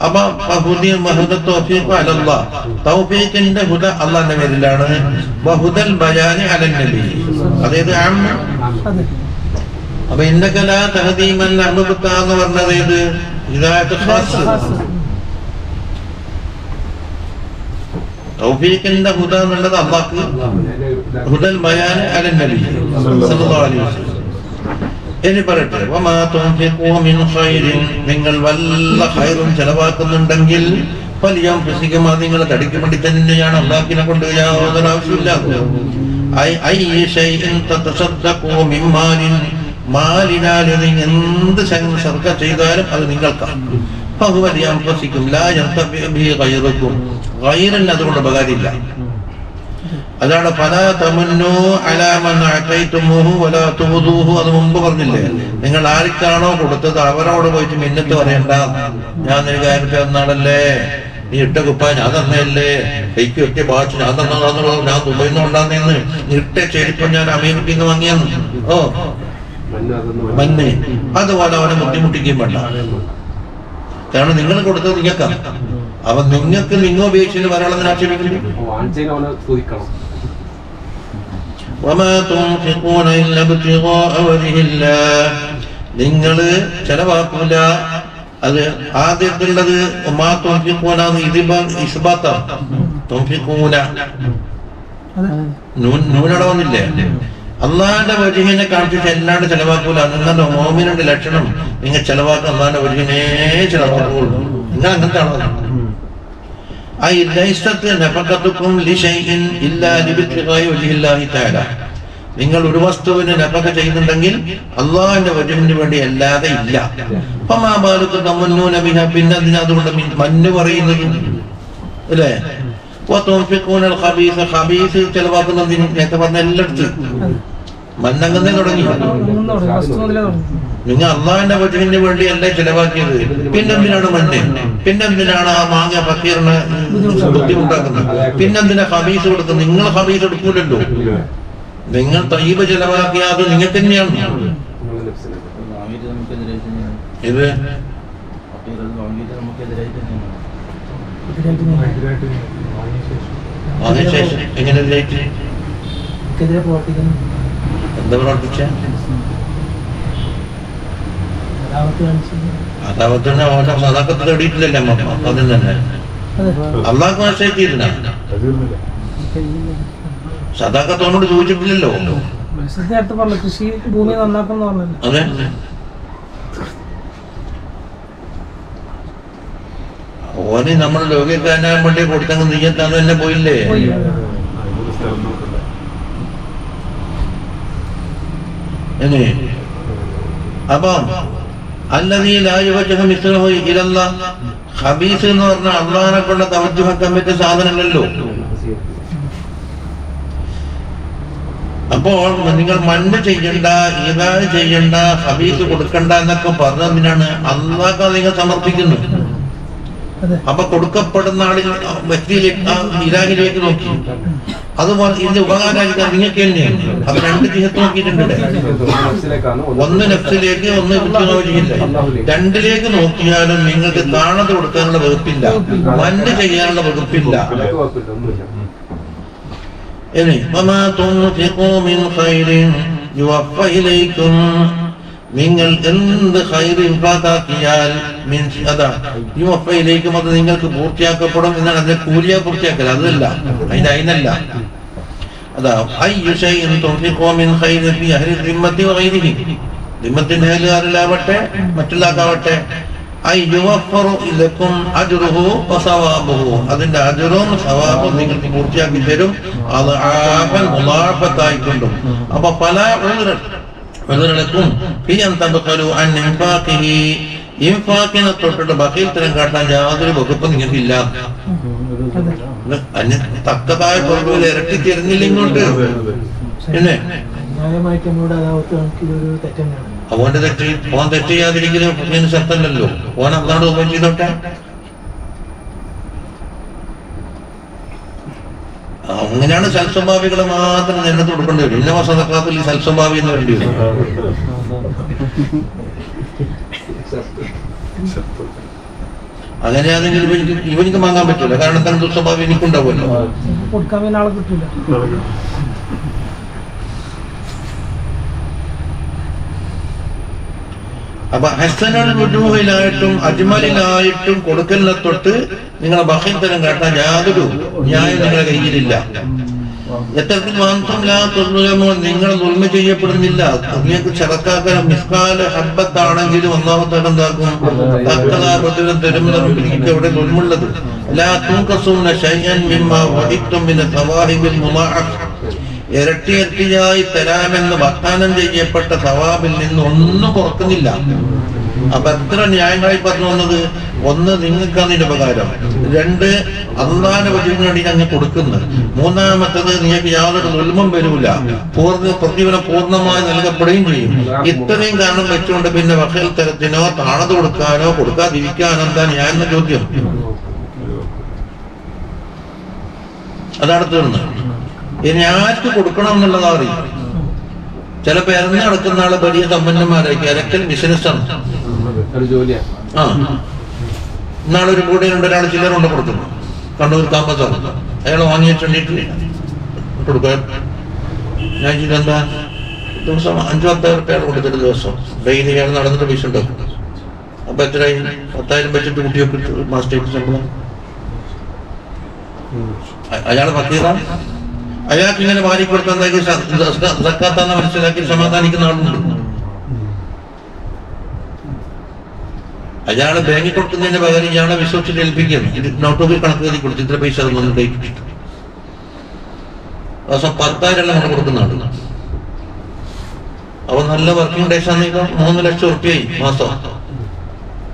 അപ്പൊ തൗഫീഖിന്റെ ഹുദ അല്ലാഹുവിന്റെ പേരിലാണ്. വഹുദൽ ബയാനി അലൻ നബി, അതായത് അപ്പൊ ഇന്നക ലാ തഹദീ മൻ അഹ്ബബ്ത എന്ന് പറഞ്ഞത് ഏത്? ഹിദായത്ത് ഖാസ്. തൗഫീഖിന്റെ ഹുദ എന്നുള്ളത് അല്ലാഹു, ഹുദൽ ബയാനി അലൻ നബി സല്ലല്ലാഹു അലൈഹി വസല്ലം. ഇനി പറയട്ടെ, വമാ തുൻഫിഖൂ മിൻ ഖൈറിൻ, നിങ്ങൾ വല്ല ഖൈറും ചെലവാക്കുന്നുണ്ടെങ്കിൽ ഫലിയൻഫിഖും, അത് നിങ്ങളെ തടിക്ക് വേണ്ടി തന്നെയാണ്. അല്ലാഹുവിനെ കൊണ്ട് യാതൊരു ആവശ്യമില്ല. ഐ ഷൈഇൻ തതസദ്ദഖൂ മിൻ മാലിൻ, മാലിനാൽ എന്ത് സദഖ ചെയ്താലും അത് നിങ്ങൾക്കാണ്. ഫഹുവ ലിയൻഫിഖും ലാ യൻതഫി ബിഹി ഗൈറുക്കും, ഗൈറിന് അതുകൊണ്ട് ഉപകാരമില്ല. അതാണ് ഫലാ തമന്നു അലാ മൻ അതൈതുമുഹു വലാ തുദൂഹു, അത് മുമ്പ് പറഞ്ഞില്ലേ? നിങ്ങൾ ആർക്കാണോ കൊടുത്തത് അവരോട് പോയിട്ട് മിന്നത്ത് പറയണ്ട. ഞാൻ നിനക്ക് 1000 രൂപ തന്നാളല്ലേ, നീ ഇട്ട കുപ്പ ഞാൻ തന്നല്ലേ, കൈക്ക് വെട്ടിയ വാച്ച് ഞാൻ തന്നതാണെന്നുള്ളൂ, ഞാൻ ദുബൈയിൽ നിന്ന് ഉണ്ടാകുന്നതെന്ന്, നീ ഇട്ട ചെരുപ്പം ഞാൻ അമേരിക്കയിൽ നിന്ന് വാങ്ങിയെന്ന്. ഓ മഞ്ഞ്, അതുപോലെ അവനെ ബുദ്ധിമുട്ടിക്കുകയും വേണ്ട. കാരണം നിങ്ങൾ കൊടുത്തത് നിങ്ങൾക്കാണ്. അവൻ നിങ്ങൾക്ക് നിങ്ങൾ ഉപയോഗിച്ചിട്ട് വരാളെന്ന് ആക്ഷേപിക്കുന്നു. നിങ്ങള് ചെലവാക്കൂല. അത് ആദ്യത്തുള്ളത് നൂനട വന്നില്ലേ? അള്ളാന്റെ വജഹിനെ കാണിച്ചിട്ട് എല്ലാണ്ട് ചെലവാക്കൂല. നിങ്ങളുടെ മോമിനുണ്ട് ലക്ഷണം, നിങ്ങൾ ചെലവാക്കാൻ അള്ളാന്റെ വജഹിനെ ചെലവാക്കുള്ളൂ. നിങ്ങൾ അങ്ങനത്തെ ആളോ? നിങ്ങൾ ഒരു വസ്തുവിന് നഫഖ ചെയ്യുന്നുണ്ടെങ്കിൽ അള്ളാഹിന്റെ വജഹിന് വേണ്ടി അല്ലാതെ ഇല്ല. പിന്നെ അതിന് അതുകൊണ്ട് മഞ്ഞ് പറയുന്നത് അല്ലേ? ചെലവാക്കുന്നതിന് നേരത്തെ പറഞ്ഞ എല്ലായിടത്തും മന്നങ്ങനെ തുടങ്ങി. നിങ്ങൾ അള്ളാഹിന്റെ വചനത്തിന് വേണ്ടി അല്ലേ ചെലവാക്കിയത്, പിന്നെന്തിനാണ് മണ്ണ്, പിന്നെന്തിനാണ് ആ മാങ്ങ ഫക്കീറിന് ബുദ്ധിമുട്ടാക്കുന്നത്, പിന്നെന്തിനാ ഹബീസ് കൊടുക്കുന്നത്? നിങ്ങൾ ഹബീസ് എടുക്കൂലല്ലോ, നിങ്ങൾ തയ്യിബ് ചെലവാക്കിയത് നിങ്ങൾക്ക് തന്നെയാണ്. ഇത് അതിനുശേഷം എങ്ങനെ എന്താ പ്രവർത്തിച്ച അതാവത്തിന് അവന്റെ സദാക്കത്ത് തേടിയിട്ടില്ലല്ലേ അതിന് തന്നെ അള്ളാഹ് ആശ്രയിച്ചിരുന്ന സദാക്കത്തോനോട് ചോദിച്ചിട്ടില്ലല്ലോ. കൃഷി ഭൂമി നന്നാക്കുന്ന അതെ, ഓന് നമ്മുടെ ലോകക്കാരനാൻ വേണ്ടി കൊടുത്തങ്ങ് നീയത്താൻ തന്നെ പോയില്ലേ. അപ്പം ഹബീസ് എന്ന് പറഞ്ഞ അള്ളാഹിനെ കൊണ്ട് തവജ്ജുഹാക്കാൻ പറ്റിയ സാധനമല്ലല്ലോ. അപ്പോൾ നിങ്ങൾ മണ്ണ് ചെയ്യണ്ട, ഇതാത് ചെയ്യണ്ട, ഹബീസ് കൊടുക്കണ്ട എന്നൊക്കെ പറഞ്ഞതിനാണ് അള്ളാഹ് നിങ്ങൾ സമർപ്പിക്കുന്നത്. അപ്പൊ കൊടുക്കപ്പെടുന്ന ആളിൽ വ്യക്തിയിലേക്ക് ഇലാഹിലേക്ക് നോക്കി, അത് ഇതിന്റെ ഉപകാരമായിരിക്കാം നിങ്ങൾക്ക് തന്നെയാണ്. അപ്പൊ രണ്ട് ജിഹത്ത് നോക്കിയിട്ടുണ്ട്, ഒന്ന് നഫ്സിലേക്ക്, ഒന്ന് ബുദ്ധിയില്ല. രണ്ടിലേക്ക് നോക്കിയാലും നിങ്ങൾക്ക് കാണാതെ കൊടുക്കാനുള്ള വകുപ്പില്ല, മണ്ണ് ചെയ്യാനുള്ള വകുപ്പില്ല. ഇനി നിങ്ങൾ എന്ത് ഖൈർ ഇൻഫാഖാക്കിയാൽ യുവഫയിലേക്കും അത് നിങ്ങൾക്ക് പൂർത്തിയാക്കപ്പെടും എന്നാണ്. അതിന്റെ കൂലിയ പൂർത്തിയാക്കൽ അതല്ല, അതിന്റെ അതിനല്ല. അതാ ദിമ്മത്തിന്റെ അഹലുകാരിലാവട്ടെ മറ്റുള്ളാക്കാവട്ടെ, അതിന്റെ അജ്റും സവാബും നിങ്ങൾക്ക് പൂർത്തിയാക്കി തരും. അത് മുളാഫത്തായിക്കൊണ്ടും. അപ്പൊ പല ഇൻഫാക്കിനെ തൊട്ടിട്ട് ബഖീൽത്തരം കാട്ടാൻ യാതൊരു വകുപ്പും നിങ്ങൾക്കില്ല. തക്കതായ പൊരുൾ ഇരട്ടി തരുന്നില്ല ഇങ്ങോട്ട്. പിന്നെ അവന്റെ തെറ്റ് ഓൻ തെറ്റ് ചെയ്യാതിരിക്കലും ശക്തല്ലോ. ഓൻ അതാണ് ഉപയോഗം ചെയ്തോട്ടെ. അങ്ങനെയാണ് സൽസ്വഭാവികളെ മാത്രം ജനത്ത് കൊടുക്കേണ്ടി വരും. ഇന്ന വസതക്കാത്തിൽ ഈ സൽസ്വഭാവി എന്ന് വേണ്ടി വരും. അങ്ങനെയാണെങ്കിൽ ഇവനിക്ക് വാങ്ങാൻ പറ്റില്ല, കാരണം തന്നെ ദുസ്വഭാവി എനിക്കുണ്ടാവുമല്ലോ. അപ്പൊ ഹസനുൽ വുജൂഹിലായിട്ടും അജ്മലിലായിട്ടും കൊടുക്കലിനെ തൊട്ട് നിങ്ങളെ ബഖീൽത്തരം കാട്ടാൻ യാതൊരു ന്യായം നിങ്ങളുടെ കയ്യിലില്ല. എത്തരത്തിൽ നിങ്ങൾ ദുൽമ ചെയ്യപ്പെടുന്നില്ല. നിങ്ങൾക്ക് ചറക്കാക്കാൻ മിസ്കാല ഹബ്ബത്താണെങ്കിലും ഒന്നാമത്തെ എന്താക്കും തക്കതാപത്തിലും തരുന്നതും എനിക്ക് അവിടെ ദുൽമുള്ളത്. ഇരട്ടി ഇരട്ടിയായി തരാമെന്ന് വാഗ്ദാനം ചെയ്യപ്പെട്ട സവാബിൽ നിന്ന് ഒന്നും കുറക്കുന്നില്ല. അപ്പൊ എത്ര ന്യായങ്ങളായി പറഞ്ഞു വന്നത്? ഒന്ന്, നിങ്ങൾക്ക് അതിന്റെ ഉപകാരം. രണ്ട്, അള്ളാന്റെ വചനത്തിന് വേണ്ടി അങ്ങ് കൊടുക്കുന്നത്. മൂന്നാമത്തത്, നിങ്ങൾക്ക് യാതൊരു ദുൽമും വരൂല, പ്രതിഫലം പൂർണ്ണമായി നൽകപ്പെടുകയും ചെയ്യും. ഇത്രയും കാരണം വെച്ചുകൊണ്ട് പിന്നെ വഖീൽ തരത്തിനോ താണത് കൊടുക്കാനോ കൊടുക്കാതിരിക്കാനോ എന്താ ന്യായം എന്ന ചോദ്യം. അതാണ് തീർന്നത്. ഇനി ആർക്ക് കൊടുക്കണം എന്നുള്ളതാ അറിയും. ചിലപ്പോ ഇറങ്ങി നടക്കുന്ന ആള് വലിയ സമ്പന്നന്മാരായിരിക്കും, ഇരക്കൽ ബിസിനസ്സാണ്. ആ, ഇന്നാളൊരു കൂടെയുണ്ട് ഒരാൾ ചില്ലറുണ്ട് കൊടുക്കുന്നു, കണ്ണൂർ താമസം. അയാൾ വാങ്ങിയിട്ടുണ്ടിട്ട് കൊടുക്കാൻ ഞാൻ ചെയ്തെന്താ ദിവസം 5-10 ഉറുപ്പിക കൊടുത്തിട്ട് ദിവസം ഡെയിലി അയാൾ നടന്നിട്ട് പൈസ ഉണ്ടാക്കും. അപ്പൊ എത്രയായി? 10,000 വെച്ചിട്ട് കുട്ടിയൊക്കെ മാസ്റ്റേറ്റ് ശമ്പളം. അയാൾ ഫക്കീറാണ്. അയാൾക്ക് ഇങ്ങനെ വാരിക്കൊടുത്താൽ സക്കാത്താന്ന് മനസ്സിലാക്കി സമാധാനിക്കുന്ന ആളുണ്ട്. അയാളെ ബാങ്കിൽ കൊടുക്കുന്നതിന്റെ പകരം ഇയാളെ വിശ്വസിച്ച് ഏൽപ്പിക്കുകയാണ്. ഇത് നോട്ടുബുക്കിൽ കണക്ക് എഴുതി കൊടുത്ത് ഇത്ര പൈസ അതൊന്നും ഡേറ്റ് ദിവസം 10,000 നമ്മൾ കൊടുക്കുന്ന ആള്. അപ്പൊ നല്ല വർക്കിംഗ് ഡേയ്സ് ആണെങ്കിൽ 3 ലക്ഷം ഉറുപ്പിയായി മാസം.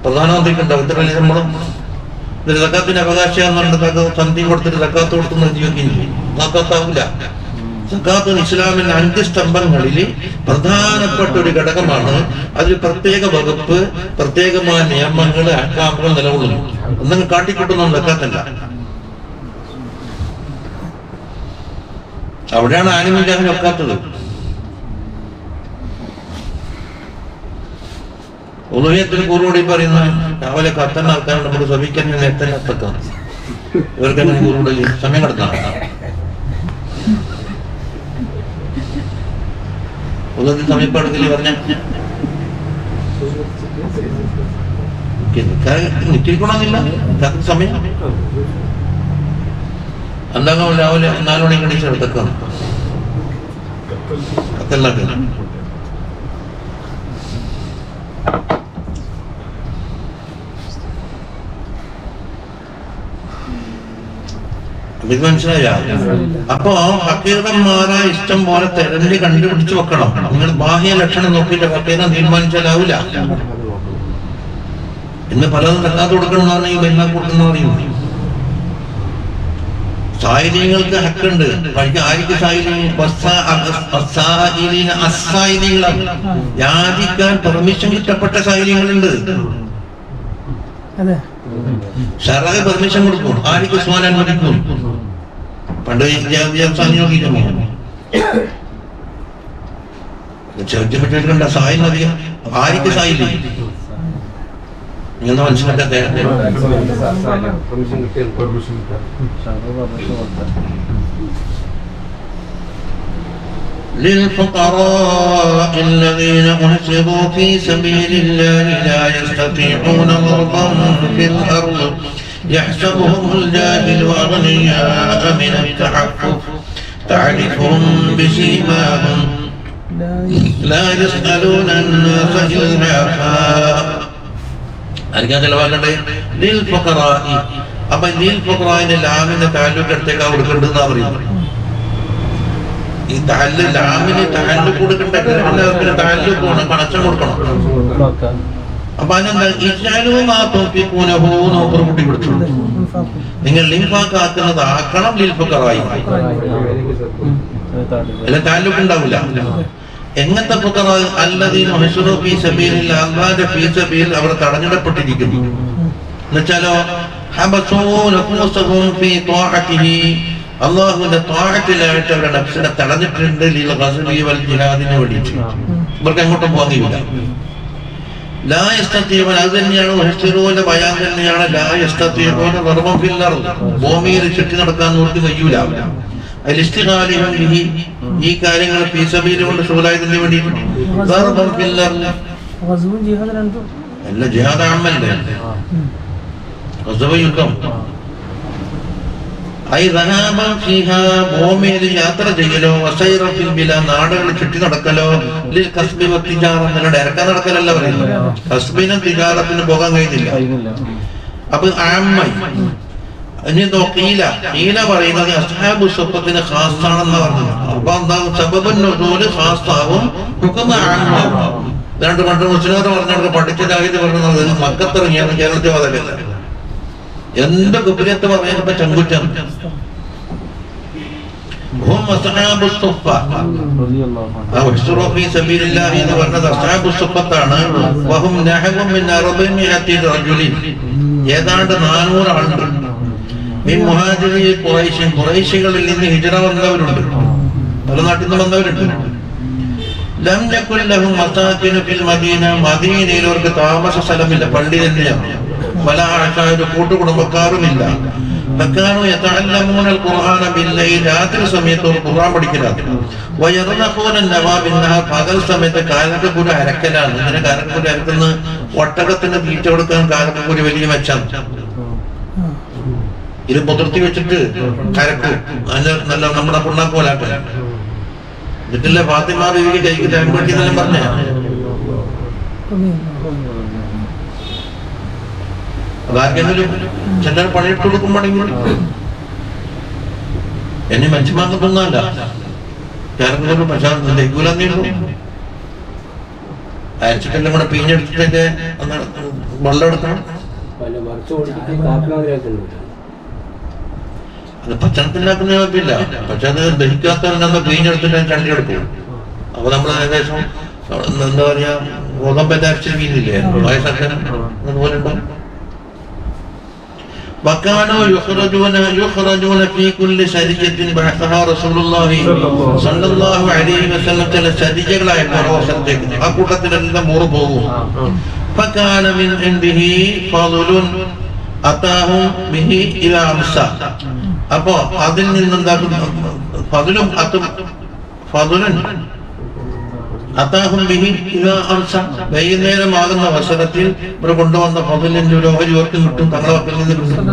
പ്രധാനമന്ത്രിക്ക് ഉണ്ടാവും ഇത്ര വലിയ ശമ്പളം. ഇതിൽ സക്കാത്തിന്റെ അവകാശം സന്ധി കൊടുത്തിട്ട് സക്കാത്ത് കൊടുക്കുന്ന ജീവിക്കുകയും ചെയ്യും. സക്കാത്താവില്ല. സകാത്തുൽ ഇസ്ലാമിന്റെ 5 സ്തംഭങ്ങളിൽ പ്രധാനപ്പെട്ട ഒരു ഘടകമാണ്. അതിൽ പ്രത്യേക വകുപ്പ്, പ്രത്യേകമായ നിയമങ്ങൾ, അഹ്കാമുകൾ നിലകൊള്ളുന്നു. ഒന്നും കാട്ടിക്കൂട്ടുന്നൊന്നും സകാത്തല്ല. അവിടെയാണ് ആലിമുൽ ജാഹിൽ വെക്കാത്തത്. ഉലൂഹിയത്തിന് കൂറുകൂടി പറയുന്ന രാവിലെ കത്തന്നെ ആൾക്കാർ നമുക്ക് ശ്രമിക്കാൻ നേരത്തെ എത്തക്കാം. ഇവർക്ക് അങ്ങനെ കൂറുകൂടി സമയം കിടന്നാണ്. ഉലൂഹിയത്തിന് സമയപ്പാടെങ്കിൽ പറഞ്ഞ നിറ്റിരിക്കണമെന്നില്ല സമയം. എന്താകും രാവിലെ 4 മണിക്ക് എണീച്ച് എടുത്തേക്കാണ് കത്തല്ലാക്ക. ഇത് മനസ്സിലായ? അപ്പോ ഹക്കീകന്മാരെ ഇഷ്ടം പോലെ തെരഞ്ഞ് കണ്ടുപിടിച്ച് വെക്കണം. നിങ്ങൾ ബാഹ്യ ലക്ഷണം നോക്കിയിട്ട് ഹക്കീകം തീരുമാനിച്ചാലാവൂല. ഇന്ന് പലതും സക്കാത്ത് കൊടുക്കണമെന്നാണ് ഈ ബെല്ലാ കൊടുക്കുന്ന പറയുന്നത്. സാഹിത്യങ്ങൾക്ക് ഹക്കുണ്ട്. ആർക്ക് സാഹിത്യങ്ങളാണ് യാചിക്കാൻ പെർമിഷൻ കിട്ടപ്പെട്ട സാഹിത്യങ്ങളുണ്ട്. ഷറഅ് പെർമിഷൻ കൊടുക്കും. ആർക്ക് ഉസ്മാൻ അനുവദിക്കും. പണ്ട് നോക്കിയിട്ടുണ്ടോ? ചോദിക്കപ്പെട്ടിട്ടുണ്ട് സാഹിത്യം അധികം. ആർക്ക് സാഹിത്യം നിങ്ങൾ മനസ്സിലാക്കാത്ത للفقراء الذين أحصروا في سبيل الله لا يستطيعون ضربا في الأرض يحسبهم الجاهل أغنياء من التعفف تعرفهم بسيماهم لا يسألون الناس إلحافا. അപ്പൊ ലിൽഫുഖറാഇന്റെ ലാമിന്റെ തഅല്ലുഖ് എടുത്തേക്കാ കൊടുക്കേണ്ടതെന്നാ പറയുന്നത്. ഈ ലാമിന് തഅല്ലുഖ് കൊടുക്കണ്ട, തഅല്ലുഖ് വേണം, കണക്ഷൻ കൊടുക്കണം. അപ്പൊ അതിനെന്താ കൂട്ടി കൊടുത്തു. നിങ്ങൾ ലിൻഫാക്ക് ആക്കുന്നത് ആക്കണം ലിൽഫുഖറാഇ. അല്ല തഅല്ലുഖ് ഉണ്ടാവില്ല. എങ്ങനത്തെ ഫുഖറാ? അല്ലദീന ഹുസ്റു ഫീ സബീലില്ലാഹ്, അല്ലാഹുവിന്റെ ഫീ സബീൽ അവർ തടഞ്ഞിടപ്പെട്ടിരിക്കുന്നു. എന്നുവെച്ചാലോ ഹബസൂ നഫൂസഹും ഫീ ത്വാഅതിഹി, അല്ലാഹുവിന്റെ ത്വാഅത്തിലായിട്ട് അവരുടെ നഫ്സിനെ തടഞ്ഞിട്ടുണ്ട്. ലിൽ ഗസ്വി വൽ ജിഹാദിന് വേണ്ടിയിട്ട് ഇവർക്ക് എങ്ങോട്ടും പോകാൻ കഴിയില്ല. ലാ യസ്തതീഉന, അത് തന്നെയാണ് ഹുസ്റുവിന്റെ ബയാൻ തന്നെയാണ്. ലാ യസ്തതീഉന ദർബൻ ഫിൽ അർദ്, ഭൂമിയിൽ ചുറ്റി നടക്കാൻ അവർക്ക് കഴിയൂല. ഈ കാര്യങ്ങൾ കൊണ്ട് ഷൂലായതിന് വേണ്ടി അല്ല ജിഹാദ് ആമല്ലേ യുദ്ധം. ഭൂമിയിൽ യാത്ര ചെയ്യലോ നാടുകൾ ചുറ്റി നടക്കലോ ഇറക്കാൻ നടക്കലല്ല പറയുന്നത്. കസ്ബിനും തിജാറത്തിനും പോകാൻ കഴിയുന്നില്ല. അപ്പൊ ആമായി ഇനിയെന്തോ ഈല പറയുന്നത് അസ്ഹാബു സുഫത്തിന് ഖാസാണെന്ന് പറഞ്ഞത്. അപ്പൊ എന്താ സബബുൻ നുസൂല് ഖാസാവും ഹുക്മ ആമ്മാവും. രണ്ട് പണ്ട് മുസ്ലിംമാർ പറഞ്ഞവർക്ക് പഠിച്ചതായിട്ട് പറഞ്ഞത് മക്കത്തിറങ്ങിയാണ്, കേരളത്തിൽ അതല്ല. എന്ത് കുബിരത്ത് പറഞ്ഞപ്പോ ചങ്കുറ്റം. എന്ന് പറഞ്ഞത് അസ്ഹാബു സുഫത്താണ്. ഏതാണ്ട് 400 ആളുണ്ട്. ഖുറൈശികളിൽ നിന്ന് ഹിജ്റ വന്നവരുണ്ട്, പല നാട്ടിൽ നിന്ന് വന്നവരുണ്ട്. ലം യകുൻ ലഹും മസാകിനു ഫിൽ മദീന, മദീനയിൽ അവർക്ക് താമസ സ്ഥലമില്ല, പള്ളി തന്നെയാണ്. വല ആശാരു കൂട്ടുകുടുംബക്കാരുമില്ല. ഫകാനു യതഅല്ലമൂന അൽ ഖുർആന ബില്ലൈൽ, രാത്രി സമയത്ത് ഖുർആൻ പഠിക്കലാണ്. വയർനഖൂന നവാബിൻ നഹർ, പകൽ സമയത്ത് കാലക്കക്കൂരി അരക്കലാണ്. ഇങ്ങനെ കാലക്കക്കൂരി അരക്കുന്ന ഒട്ടകത്തിന് തീറ്റ കൊടുക്കാൻ കാലക്കക്കൂരി വലിയ മെച്ചാണ്. ഇത് പുതിർത്തി വെച്ചിട്ട് കരക്കും, നല്ല നമ്മുടെ പുണ്ണാക്കോലാക്ക. എന്നിട്ടല്ലേ ഫാത്തിമ ബീവിക്ക് കൈക്ക് തേൻ പറ്റിയെന്നെല്ലാം പറഞ്ഞ. അതാർക്കെങ്കിലും ചിലർ പണിയിട്ട് കൊടുക്കുമ്പോഴെങ്കിൽ എന്നെ മനുഷ്യമാക്കുന്നല്ല. ചേർക്കൊരു പ്രശാന്തൂലു അയച്ചിട്ടെല്ലാം കൂടെ പിഴിഞ്ഞെടുത്തിട്ട് വെള്ളം എടുക്കണം. അത് ഭക്ഷണത്തിനാക്കുന്ന കുഴപ്പമില്ല, പക്ഷെ അത് ദഹിക്കാത്തവരെന്താ പിഴിഞ്ഞെടുത്തിട്ട് ചണ്ടിയെടുക്കും. അപ്പൊ നമ്മൾ ഏകദേശം എന്താ പറയാ ഗോതമ്പെല്ലാം അരച്ചിരിക്കുന്നില്ലേ വയസ്സൊക്കെ അതുപോലെ ഉണ്ടാവും. وكانوا يخرجون في كل سرية بعثها رسول الله صلى الله عليه وسلم ചില സരിജകളായിരുന്നു ഓരോ സ്ഥലത്തേക്ക്. ആ കൂട്ടത്തിലെല്ലാം മൂറ് പോകും. فكان من عنده فضل أتاهم به إلى أمسا. അപ്പോ അതിൽ നിന്നെന്താക്കും ഫضലും ഫضലുൻ അതാഹും ബിഹി ഇലാ അംസ. വൈകുന്നേരമാകുന്ന അവസരത്തിൽ ഇവർ കൊണ്ടുവന്ന ഫضലിന്റെ ഒരു ഓഹരി ഓർക്കും കിട്ടും, തങ്ങളെ വക്കിൽ നിന്ന് കിട്ടും.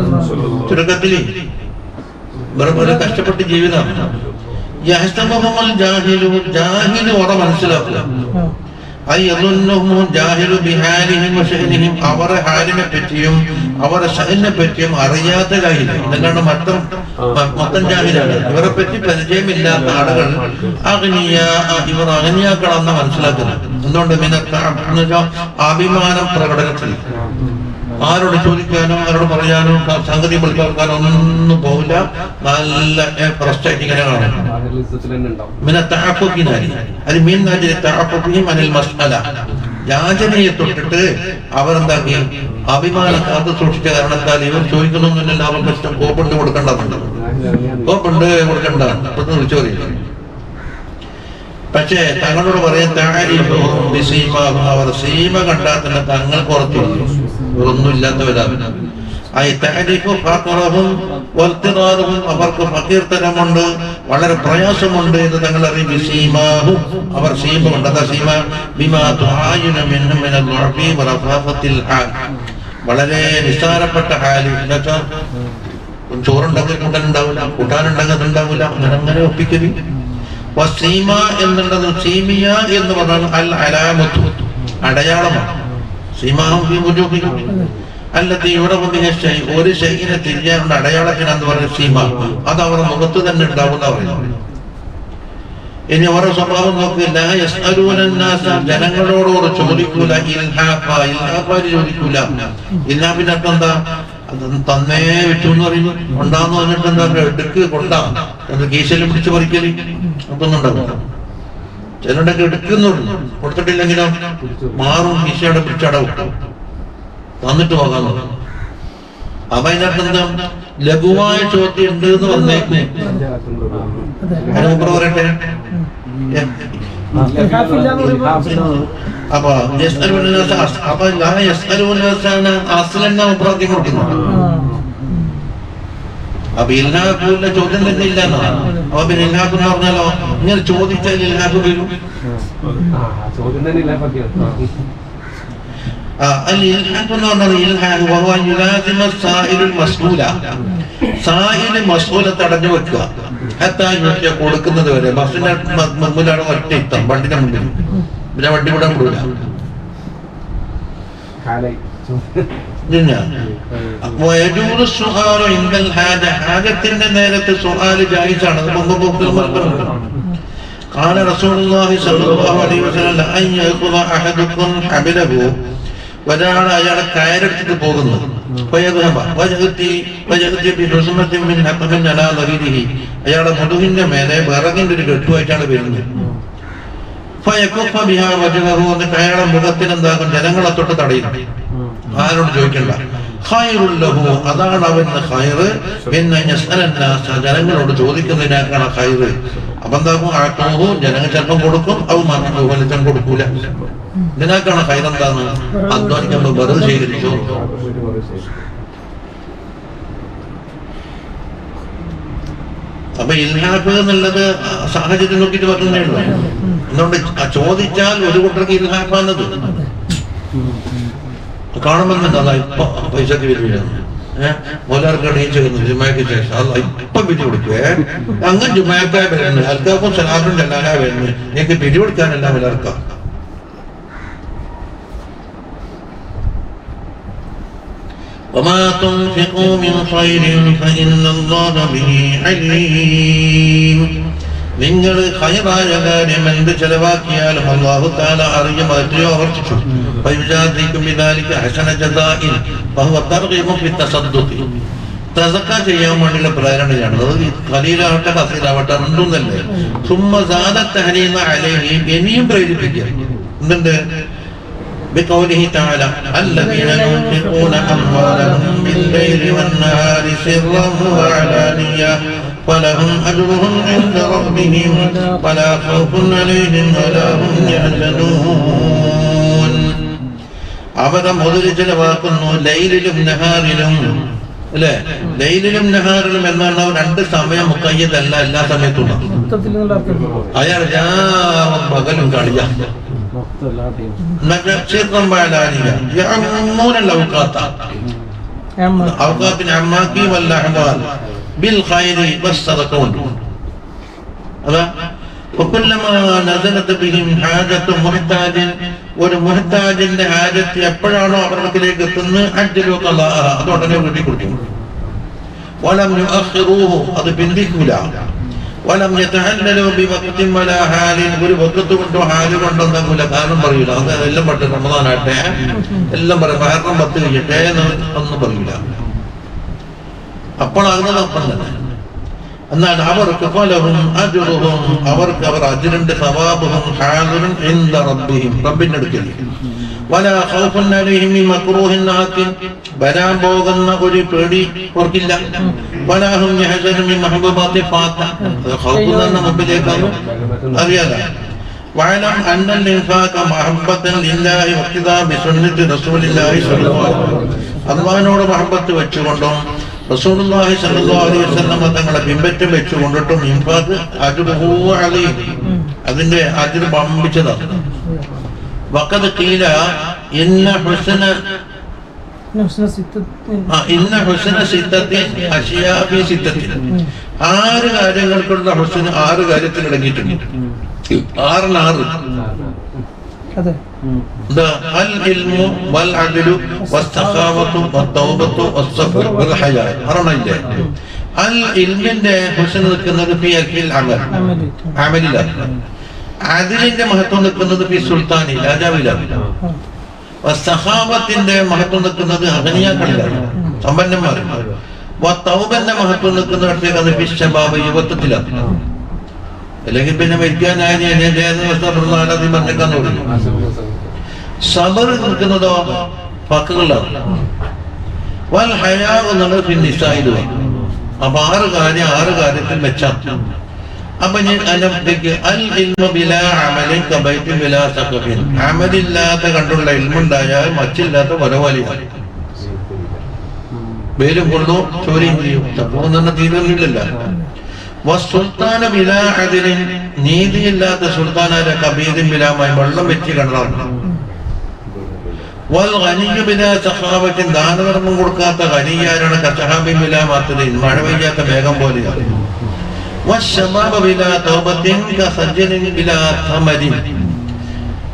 ചുരുക്കത്തിൽ ഇവർ കഷ്ടപ്പെട്ട് ജീവിതം ജാഹിലു ഓറ മനസ്സിലാക്കുക. അവരെ ഹാലിനെ പറ്റിയും അവരെ ഷഹലിനെ പറ്റിയും അറിയാത്ത ജാഹില്, ഇതല്ലാണ്ട് മൊത്തം ജാഹിലാണ്. ഇവരെ പറ്റി പരിചയമില്ലാത്ത ആളുകൾ ഇവർ അഗ്നിയാക്കളെന്ന് മനസ്സിലാക്കുന്നത്. എന്തുകൊണ്ട് അഭിമാനം പ്രകടനത്തിൽ ആരോട് ചോദിക്കാനോ ആരോട് പറയാനോ സംഗതി മനസ്സിലാക്കാനോ ഒന്നും പോകില്ല. നല്ല പ്രശ്നമായിട്ട് ഇങ്ങനെ കാണും. യാചനയെ തൊട്ടിട്ട് അവരെന്താക്കി അഭിമാനം കാത്തു സൂക്ഷിച്ച കാരണത്താൽ ഇവർ ചോദിക്കുന്നൊന്നുമില്ല. അവർക്ക് ഇഷ്ടം കോപ്പുണ്ട് കൊടുക്കേണ്ടതുണ്ട്, കോപ്പുണ്ട് കൊടുക്കണ്ട വിളിച്ചു പറയും. പക്ഷേ തങ്ങളോട് പറയാൻ അവർ സീമ കണ്ടാൽ തന്നെ തങ്ങൾ പുറത്തു ഇവരൊന്നും ഇല്ലാത്തവരാണ്. അവർക്ക് ഫക്കീർത്തനമുണ്ട്, വളരെ പ്രയാസമുണ്ട് എന്ന് തങ്ങൾ അറിയും. അവർ സീമ കൊണ്ട് വളരെ നിസ്സാരപ്പെട്ട ഹാല്. ചോറുണ്ടെങ്കിൽ കൂട്ടാനുണ്ടാവില്ല, കൂട്ടാനുണ്ടെങ്കിൽ അതുണ്ടാവില്ല, അങ്ങനെ ഒപ്പിക്കല്. വസീമ എന്നുള്ളത് സീമിയ എന്ന് പറഞ്ഞാൽ അൽ അലാമത്തു അടയാളമാണ്. സീമാഹും അല്ലത് ഇവിടെ ഒരു ശൈഖിനെ തിരിയാനുള്ള അടയാളത്തിനാന്ന് പറഞ്ഞ സീമ, അത് അവരുടെ മുഖത്ത് തന്നെ ഉണ്ടാവുന്ന പറയുന്നത്. ഇനി അവരുടെ സ്വഭാവം നോക്കില്ല, ജനങ്ങളോട് ചോദിക്കൂല, ചോദിക്കൂല. ഇല്ലാ പിന്നെ എന്താ തന്നേ വെച്ചു എന്ന് പറയുന്നു, കൊണ്ടാന്ന് പറഞ്ഞിട്ട് എന്താ എടുക്ക് കൊണ്ടാ കീശലും പിടിച്ച് പറിക്കല് അതൊന്നും ഉണ്ടാവില്ല. ചിലരുടെയൊക്കെ എടുക്കുന്നുള്ളൂ, കൊടുത്തിട്ടില്ലെങ്കിലോ മാറും, കീശയുടെ പിടിച്ചടവും തന്നിട്ട് പോകാൻ. അപ്പൊ അതിനകത്ത് എന്താ ലഘുവായ ചോദ്യം ഉണ്ട് എന്ന് വന്നേക്കും. അതിന് മുമ്പ് പറയട്ടെ. അപ്പൊ അസ്ലെന്ന മുപ്രാദ്യം കൊടുക്കുന്നു. അപ്പൊ ഇൽഹാഖുവിന്റെ ചോദ്യം തന്നെ ഇല്ലെന്നാണ്. അപ്പൊ പിന്നെ ഇൽഹാഖ് എന്ന് പറഞ്ഞാലോ ഇങ്ങനെ ചോദിച്ചാൽ ഇൽഹാഖ് വരും. തടഞ്ഞു വെക്കുക കൊടുക്കുന്നത് വരെ. ബസ്സിന്റെ മുമ്പിലാണ് ഒറ്റ ഇത്തം, വണ്ടിന്റെ മുമ്പിൽ, പിന്നെ വണ്ടി വിടാൻ വിടൂല. ഹാജത്തിന്റെ നേരത്തെ സുആല് ജായിസാണ്. قال رسول الله صلى الله عليه وسلم أن يأخذ أحدكم حبله. ഒരാൾ അയാളെ കയറെടുത്തിട്ട് പോകുന്നു. അയാളുടെ മുതുകിന്റെ മേലെ വിറകിന്റെ ഒരു കെട്ടുമായിട്ടാണ് വരുന്നത്. എന്നിട്ട് അയാളുടെ മുഖത്തിന് എന്താകും, ജനങ്ങളെ തൊട്ട് തടയും. ആരോട് ചോദിക്കണ്ട. അതാണ് അവന്റെ ഖൈറ്. പിന്നെ ജനങ്ങളോട് ചോദിക്കുന്നതിനേക്കാണ് ഖൈറ്. അപ്പൊ എന്താകും, ജനങ്ങൾ ചിലപ്പം കൊടുക്കും, അവ വലിച്ചം കൊടുക്കൂല. ഇതിനേക്കാണ് ഖൈർ. എന്താണ് അധ്വാനിക്കുമ്പോൾ വെറുതെ ശേഖരിച്ചു. അപ്പൊ ഇൽഹാഫ് എന്നുള്ളത് സാഹചര്യം നോക്കിയിട്ട് പറഞ്ഞേ ഉള്ളൂ. അതുകൊണ്ട് ചോദിച്ചാൽ ഒരു കൂട്ടർക്ക് ഇൽഹാഫാണത് കാണുമെന്നുണ്ട്. അതാ ഇപ്പൊ പൈസക്ക് വരില്ല, മോലാർക്ക് എണീച്ചു ജുമാക്ക് ശേഷം അല്ല ഇപ്പം പിരി കൊടുക്കുവേ. അങ്ങ് ജുമാക്കായ വരുന്നത് അൽക്കാഫും സലാഫും ചെല്ലാനാ വരുന്നത്. എനിക്ക് പിരി കൊടുക്കാനല്ല മോലാർക്കാം. وما تنفقوا من خير فإن الله به عليم. നിങ്ങൾ ഖൈറായ കാര്യം എന്ത് ചെലവാക്കിയാലും അല്ലാഹു തആല അറിയും. അത്രയോ ആവർത്തിച്ചു. ഫയുജാസികും ബിദാലിക ഹസന ജസാഇൻ ഫഹുവ തർഗീബു ഫി തസദ്ദുഖ്. തസക്ക ചെയ്യാൻ വേണ്ടിയുള്ള പ്രേരണയാണ്. അത് ഖലീലാവട്ടെ ഹസീലാവട്ടെ രണ്ടും തന്നെ. സുമ്മ സാദത്ത് തഹരീമ അലൈഹി, ഇനിയും പ്രേരിപ്പിക്കുക. എന്തുണ്ട്? بقوله تعالى الذين ينفقون أموالهم بالليل والنهار سرا وعلانية فلهم أجرهم عند ربهم ولا خوف عليهم ولا هم يحزنون. അവരെ മുതൽ ചിലവാക്കുന്നു ലൈലിലും നഹാറിലും, അല്ലെ? ലൈലിലും നഹാറിലും എന്നാണ് രണ്ട് സമയം മുക്കയ്യതല്ല, എല്ലാ സമയത്തും. അയാൾ പകലും കാണില്ല. ഔഖാത്തിനെ അമ്മാക്കി വല്ല അഹ്വാൽ ബിൽ ഖൈരി വസ്സദഖൂൻ. അതാ وكلما نزلت بهم حاجة محتاج, ഒരു മുഹ്താജിന്റെ ഹാജത്ത് എപ്പോഴാണോ അവരിലേക്ക് എത്തുന്നത് അജ്ജലു ഖളാഅഹ, അത് ഉടനെ വീട്ടി കൊടുക്കും. വലം യുഅഖിറൂഹു, അത് പിന്തിക്കൂല. വലം യതഅല്ലലു ബിവഖ്തിൻ വലാ ഹാലിൻ, ഒരു വഖ്ത് കൊണ്ടോ ഹാല് കൊണ്ടോ എന്താകൂല, കാരണം പറയൂല. അതെല്ലാം പറ്റും, റമദാനാട്ടെ എല്ലാം പറയും, കാരണം 10 കഴിയട്ടെ ഒന്നും പറയൂല. അപ്പോഴാകുന്നത് അപ്പം തന്നെ. എന്നാൽ അവർക്ക് ഫലഹും അജ്റുഹും, അവർക്ക് അവർ അജ്റിന്റെ സവാബുഹും ഹാദിറുൻ ഇൻദ റബ്ബിഹിം, റബ്ബിന്റെ അടുക്കൽ. വലാ ഖൗഫുൻ അലൈഹിം മിൻ മക്റൂഹിൻ ആതിൻ, വരാൻ പോകുന്ന ഒരു പേടി ഓർക്കില്ല. വലാ ഹും യഹ്സനു മിൻ മഹ്ബൂബാത്തി ഫാത, ഖൗഫ് എന്ന മുമ്പിലേക്കാണ് അറിയാല. വഅലം അന്നൽ ഇൻഫാഖ മഹബ്ബതൻ ലില്ലാഹി വഖ്തിദാ ബിസുന്നത്തി റസൂലില്ലാഹി സ്വല്ലല്ലാഹു അലൈഹി വസല്ലം, അല്ലാഹുവിനോട് മഹബ്ബത്ത് വെച്ചുകൊണ്ടും റസൂലുള്ളാഹി സ്വല്ലല്ലാഹു അലൈഹി വസല്ലം തങ്ങളെ പിൻപറ്റം വെച്ചുകൊണ്ടിട്ടും ഇൻഫാഖ് അജ്റുഹു അലൈഹി, അതിന്റെ അജ്ർ വമ്പിച്ചതാണ്. വഖദ് ഖീല ഇന്ന ഹുസ്ന സിത്തത്തിൻ അശിയാ ഫീ സിത്തത്തിൻ, 6 കാര്യങ്ങൾക്കുള്ള ഹുസ്ന 6 കാര്യത്തിൽ അടങ്ങിയിട്ടുണ്ട്. 6 അൽ ഇൽമു വൽ അദ്ലു വസ്സഖാവത്തു വത്തൗബത്തു വസ്സബ്ർ വൽ ഹയാ. അറിയില്ലേ? അൽ ഇൽമിന്റെ ഹുസ്ന നിൽക്കുന്നത് ഫീ അൽ അമൽ, അമലിലാണ്. അദ്ലിന്റെ മഹത്വം നിൽക്കുന്നത് ഫീ സുൽത്താനി, രാജാവിലാണ്. വസ്സഖാവത്തിന്റെ മഹത്വം നിൽക്കുന്നത് അഗ്നിയാക്കളിലാണ്, സമ്പന്നന്മാരിൽ. വത്തൗബന്റെ മഹത്വം നിൽക്കുന്നിടത്തേക്ക് അത് ഫീ ശബാബ്, യുവത്വത്തിലാണ്. അല്ലെങ്കിൽ പിന്നെ മരിക്കാനായ പറഞ്ഞേക്കാൻ തുടങ്ങി. സബർ നിൽക്കുന്നതോ ഫഖറിലാണ്. വൽ ഹയാ എന്നുള്ളത് ഫിന്നിസായിലും. അപ്പൊ 6 കാര്യത്തിൽ മെച്ചാം. അപ്പൊ ഞാൻ അനബ്ദിക്ക് അൽ ഇൽമു ബിലാ അമലിൻ കബൈത്തിൻ ബിലാ സഖഫിൻ, അമലില്ലാത്ത കണ്ടുള്ള ഇൽമുണ്ടായാൽ മച്ചില്ലാത്ത വരവാലിയാണ്. വേലും കൊണ്ടു ചോദ്യം ചെയ്യും, തപ്പും തന്നെ തീരുന്നില്ലല്ലോ. വസ്സുൽത്താന ബിലാ അദ്ലിൻ, നീതിയില്ലാത്ത സുൽത്താനായ കബീദിൻ ബിലാമായി, വെള്ളം വെച്ച് കിണറാണ്. വൽ ഗനിയ്യു ബിലാ സഖാവത്തിൻ, ദാനധർമ്മം കൊടുക്കാത്ത ഗനിയാരാണ്. കസഹാബിൻ ബിലാ മത്ലിൻ, മഴ പെയ്യാത്ത മേഘം പോലെയാണ്. വശബാബ ബിലാ തൗബത്തിൻ കസജ്ജലിൻ ബിലാ തമരിൻ,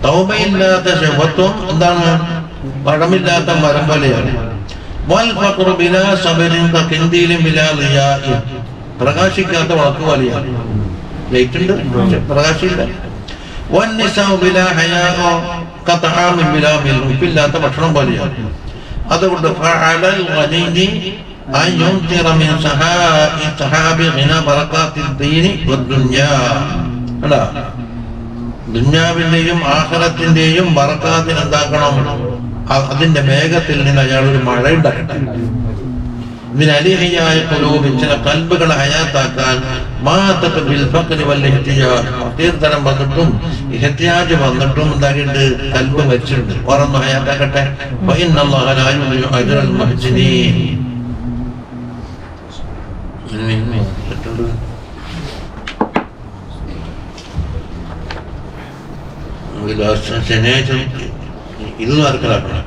തൗബയില്ലാത്ത ശവത്വം എന്താണ്? പഴമില്ലാത്ത മരം പോലെയാണ്. വൽ ഫഖ്റു ബിലാ സബരിൻ കഖിൻദീലിൻ ബിലാ ളിയാഇൻ, പ്രകാശിക്കാത്ത വളക്ക് പോലെയാണ്. ലൈറ്റ് ഉണ്ട്, പ്രകാശില്ല. വൻ നിസാഉ ബിലാ ഹയാ കതആമിൻ ബിലാ മിൽ, ഉപ്പില്ലാത്ത ഭക്ഷണം പോലെയാണ്. അതുകൊണ്ട് ഫഅലൽ ഗനിയ്യി അൻ യുംതിറ മിൻ സഹാബി ഗിന ബറകാത്തിദ്ദീനി വദ്ദുനിയാ. അല്ലാ, ദുനിയാവിന്റെയും ആഖിറത്തിന്റെയും ബറകാത്തിന് എന്താക്കണം? അതിന്റെ മേഘത്തിൽ നിന്ന് അയാൾ ഒരു മഴ ഉണ്ടാക്കട്ടെ. ഇതിനലിഹിയായ ഖുലൂബിൻ, ചില കൽബുകളെ ഹയാത്താക്കാൻ മാതത ബിൽ ഫഖ്രി വൽ ഇഹ്തിയാജ്, തീർത്തരം വന്നിട്ടും ഇഹ്തിയാജ് വന്നിട്ടും എന്താക്കിണ്ട്? കൽബ് മരിച്ചിട്ടുണ്ട്. ഓരോന്ന് ഹയാത്താക്കട്ടെ. വഇന്നല്ലാഹ ലാ യുളിഉ അജ്റൽ മുഹ്സിനീൻ. ഇത് നടക്കലാക്കണം.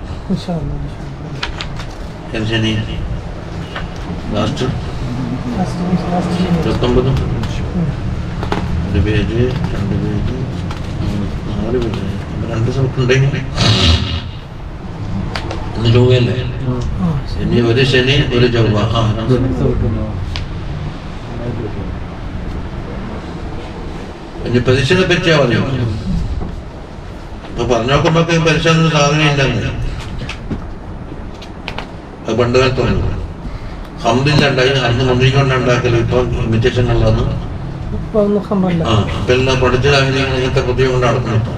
ലാസ്റ്റ് 29 2 പേജ് 4 പേജ് 2 സ്ഥലത്തുണ്ടെങ്കിൽ ഇന്ന് ചൊവ്വയല്ലേ? ശനി, ഒരു ശനി, ഒരു ചൊവ്വ. ഇനി പരിശീലനെ പറ്റിയാ പറഞ്ഞു. അപ്പൊ പറഞ്ഞു നോക്കുമ്പോ പരിശീലന സാധനം ഇല്ലെന്ന്. അത് പണ്ട് കാലത്ത് പറഞ്ഞു. ഹംദില്ലാണ്ടായി അന്ന് മുന്നിക്കൊണ്ടുണ്ടാക്കല് ഇപ്പൊ ഇമിറ്റേഷനുള്ളതാണ്. ഇപ്പൊ ഒന്നും ഹമ്പല്ല. ആ ഇപ്പൊ എല്ലാം പഠിച്ച കാര്യങ്ങൾ ഇങ്ങനത്തെ പുതിയ കൊണ്ട് നടക്കുന്നു.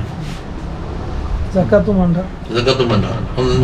സക്കാത്തും വേണ്ട, ഇതൊക്കെ വേണ്ട ഒന്നും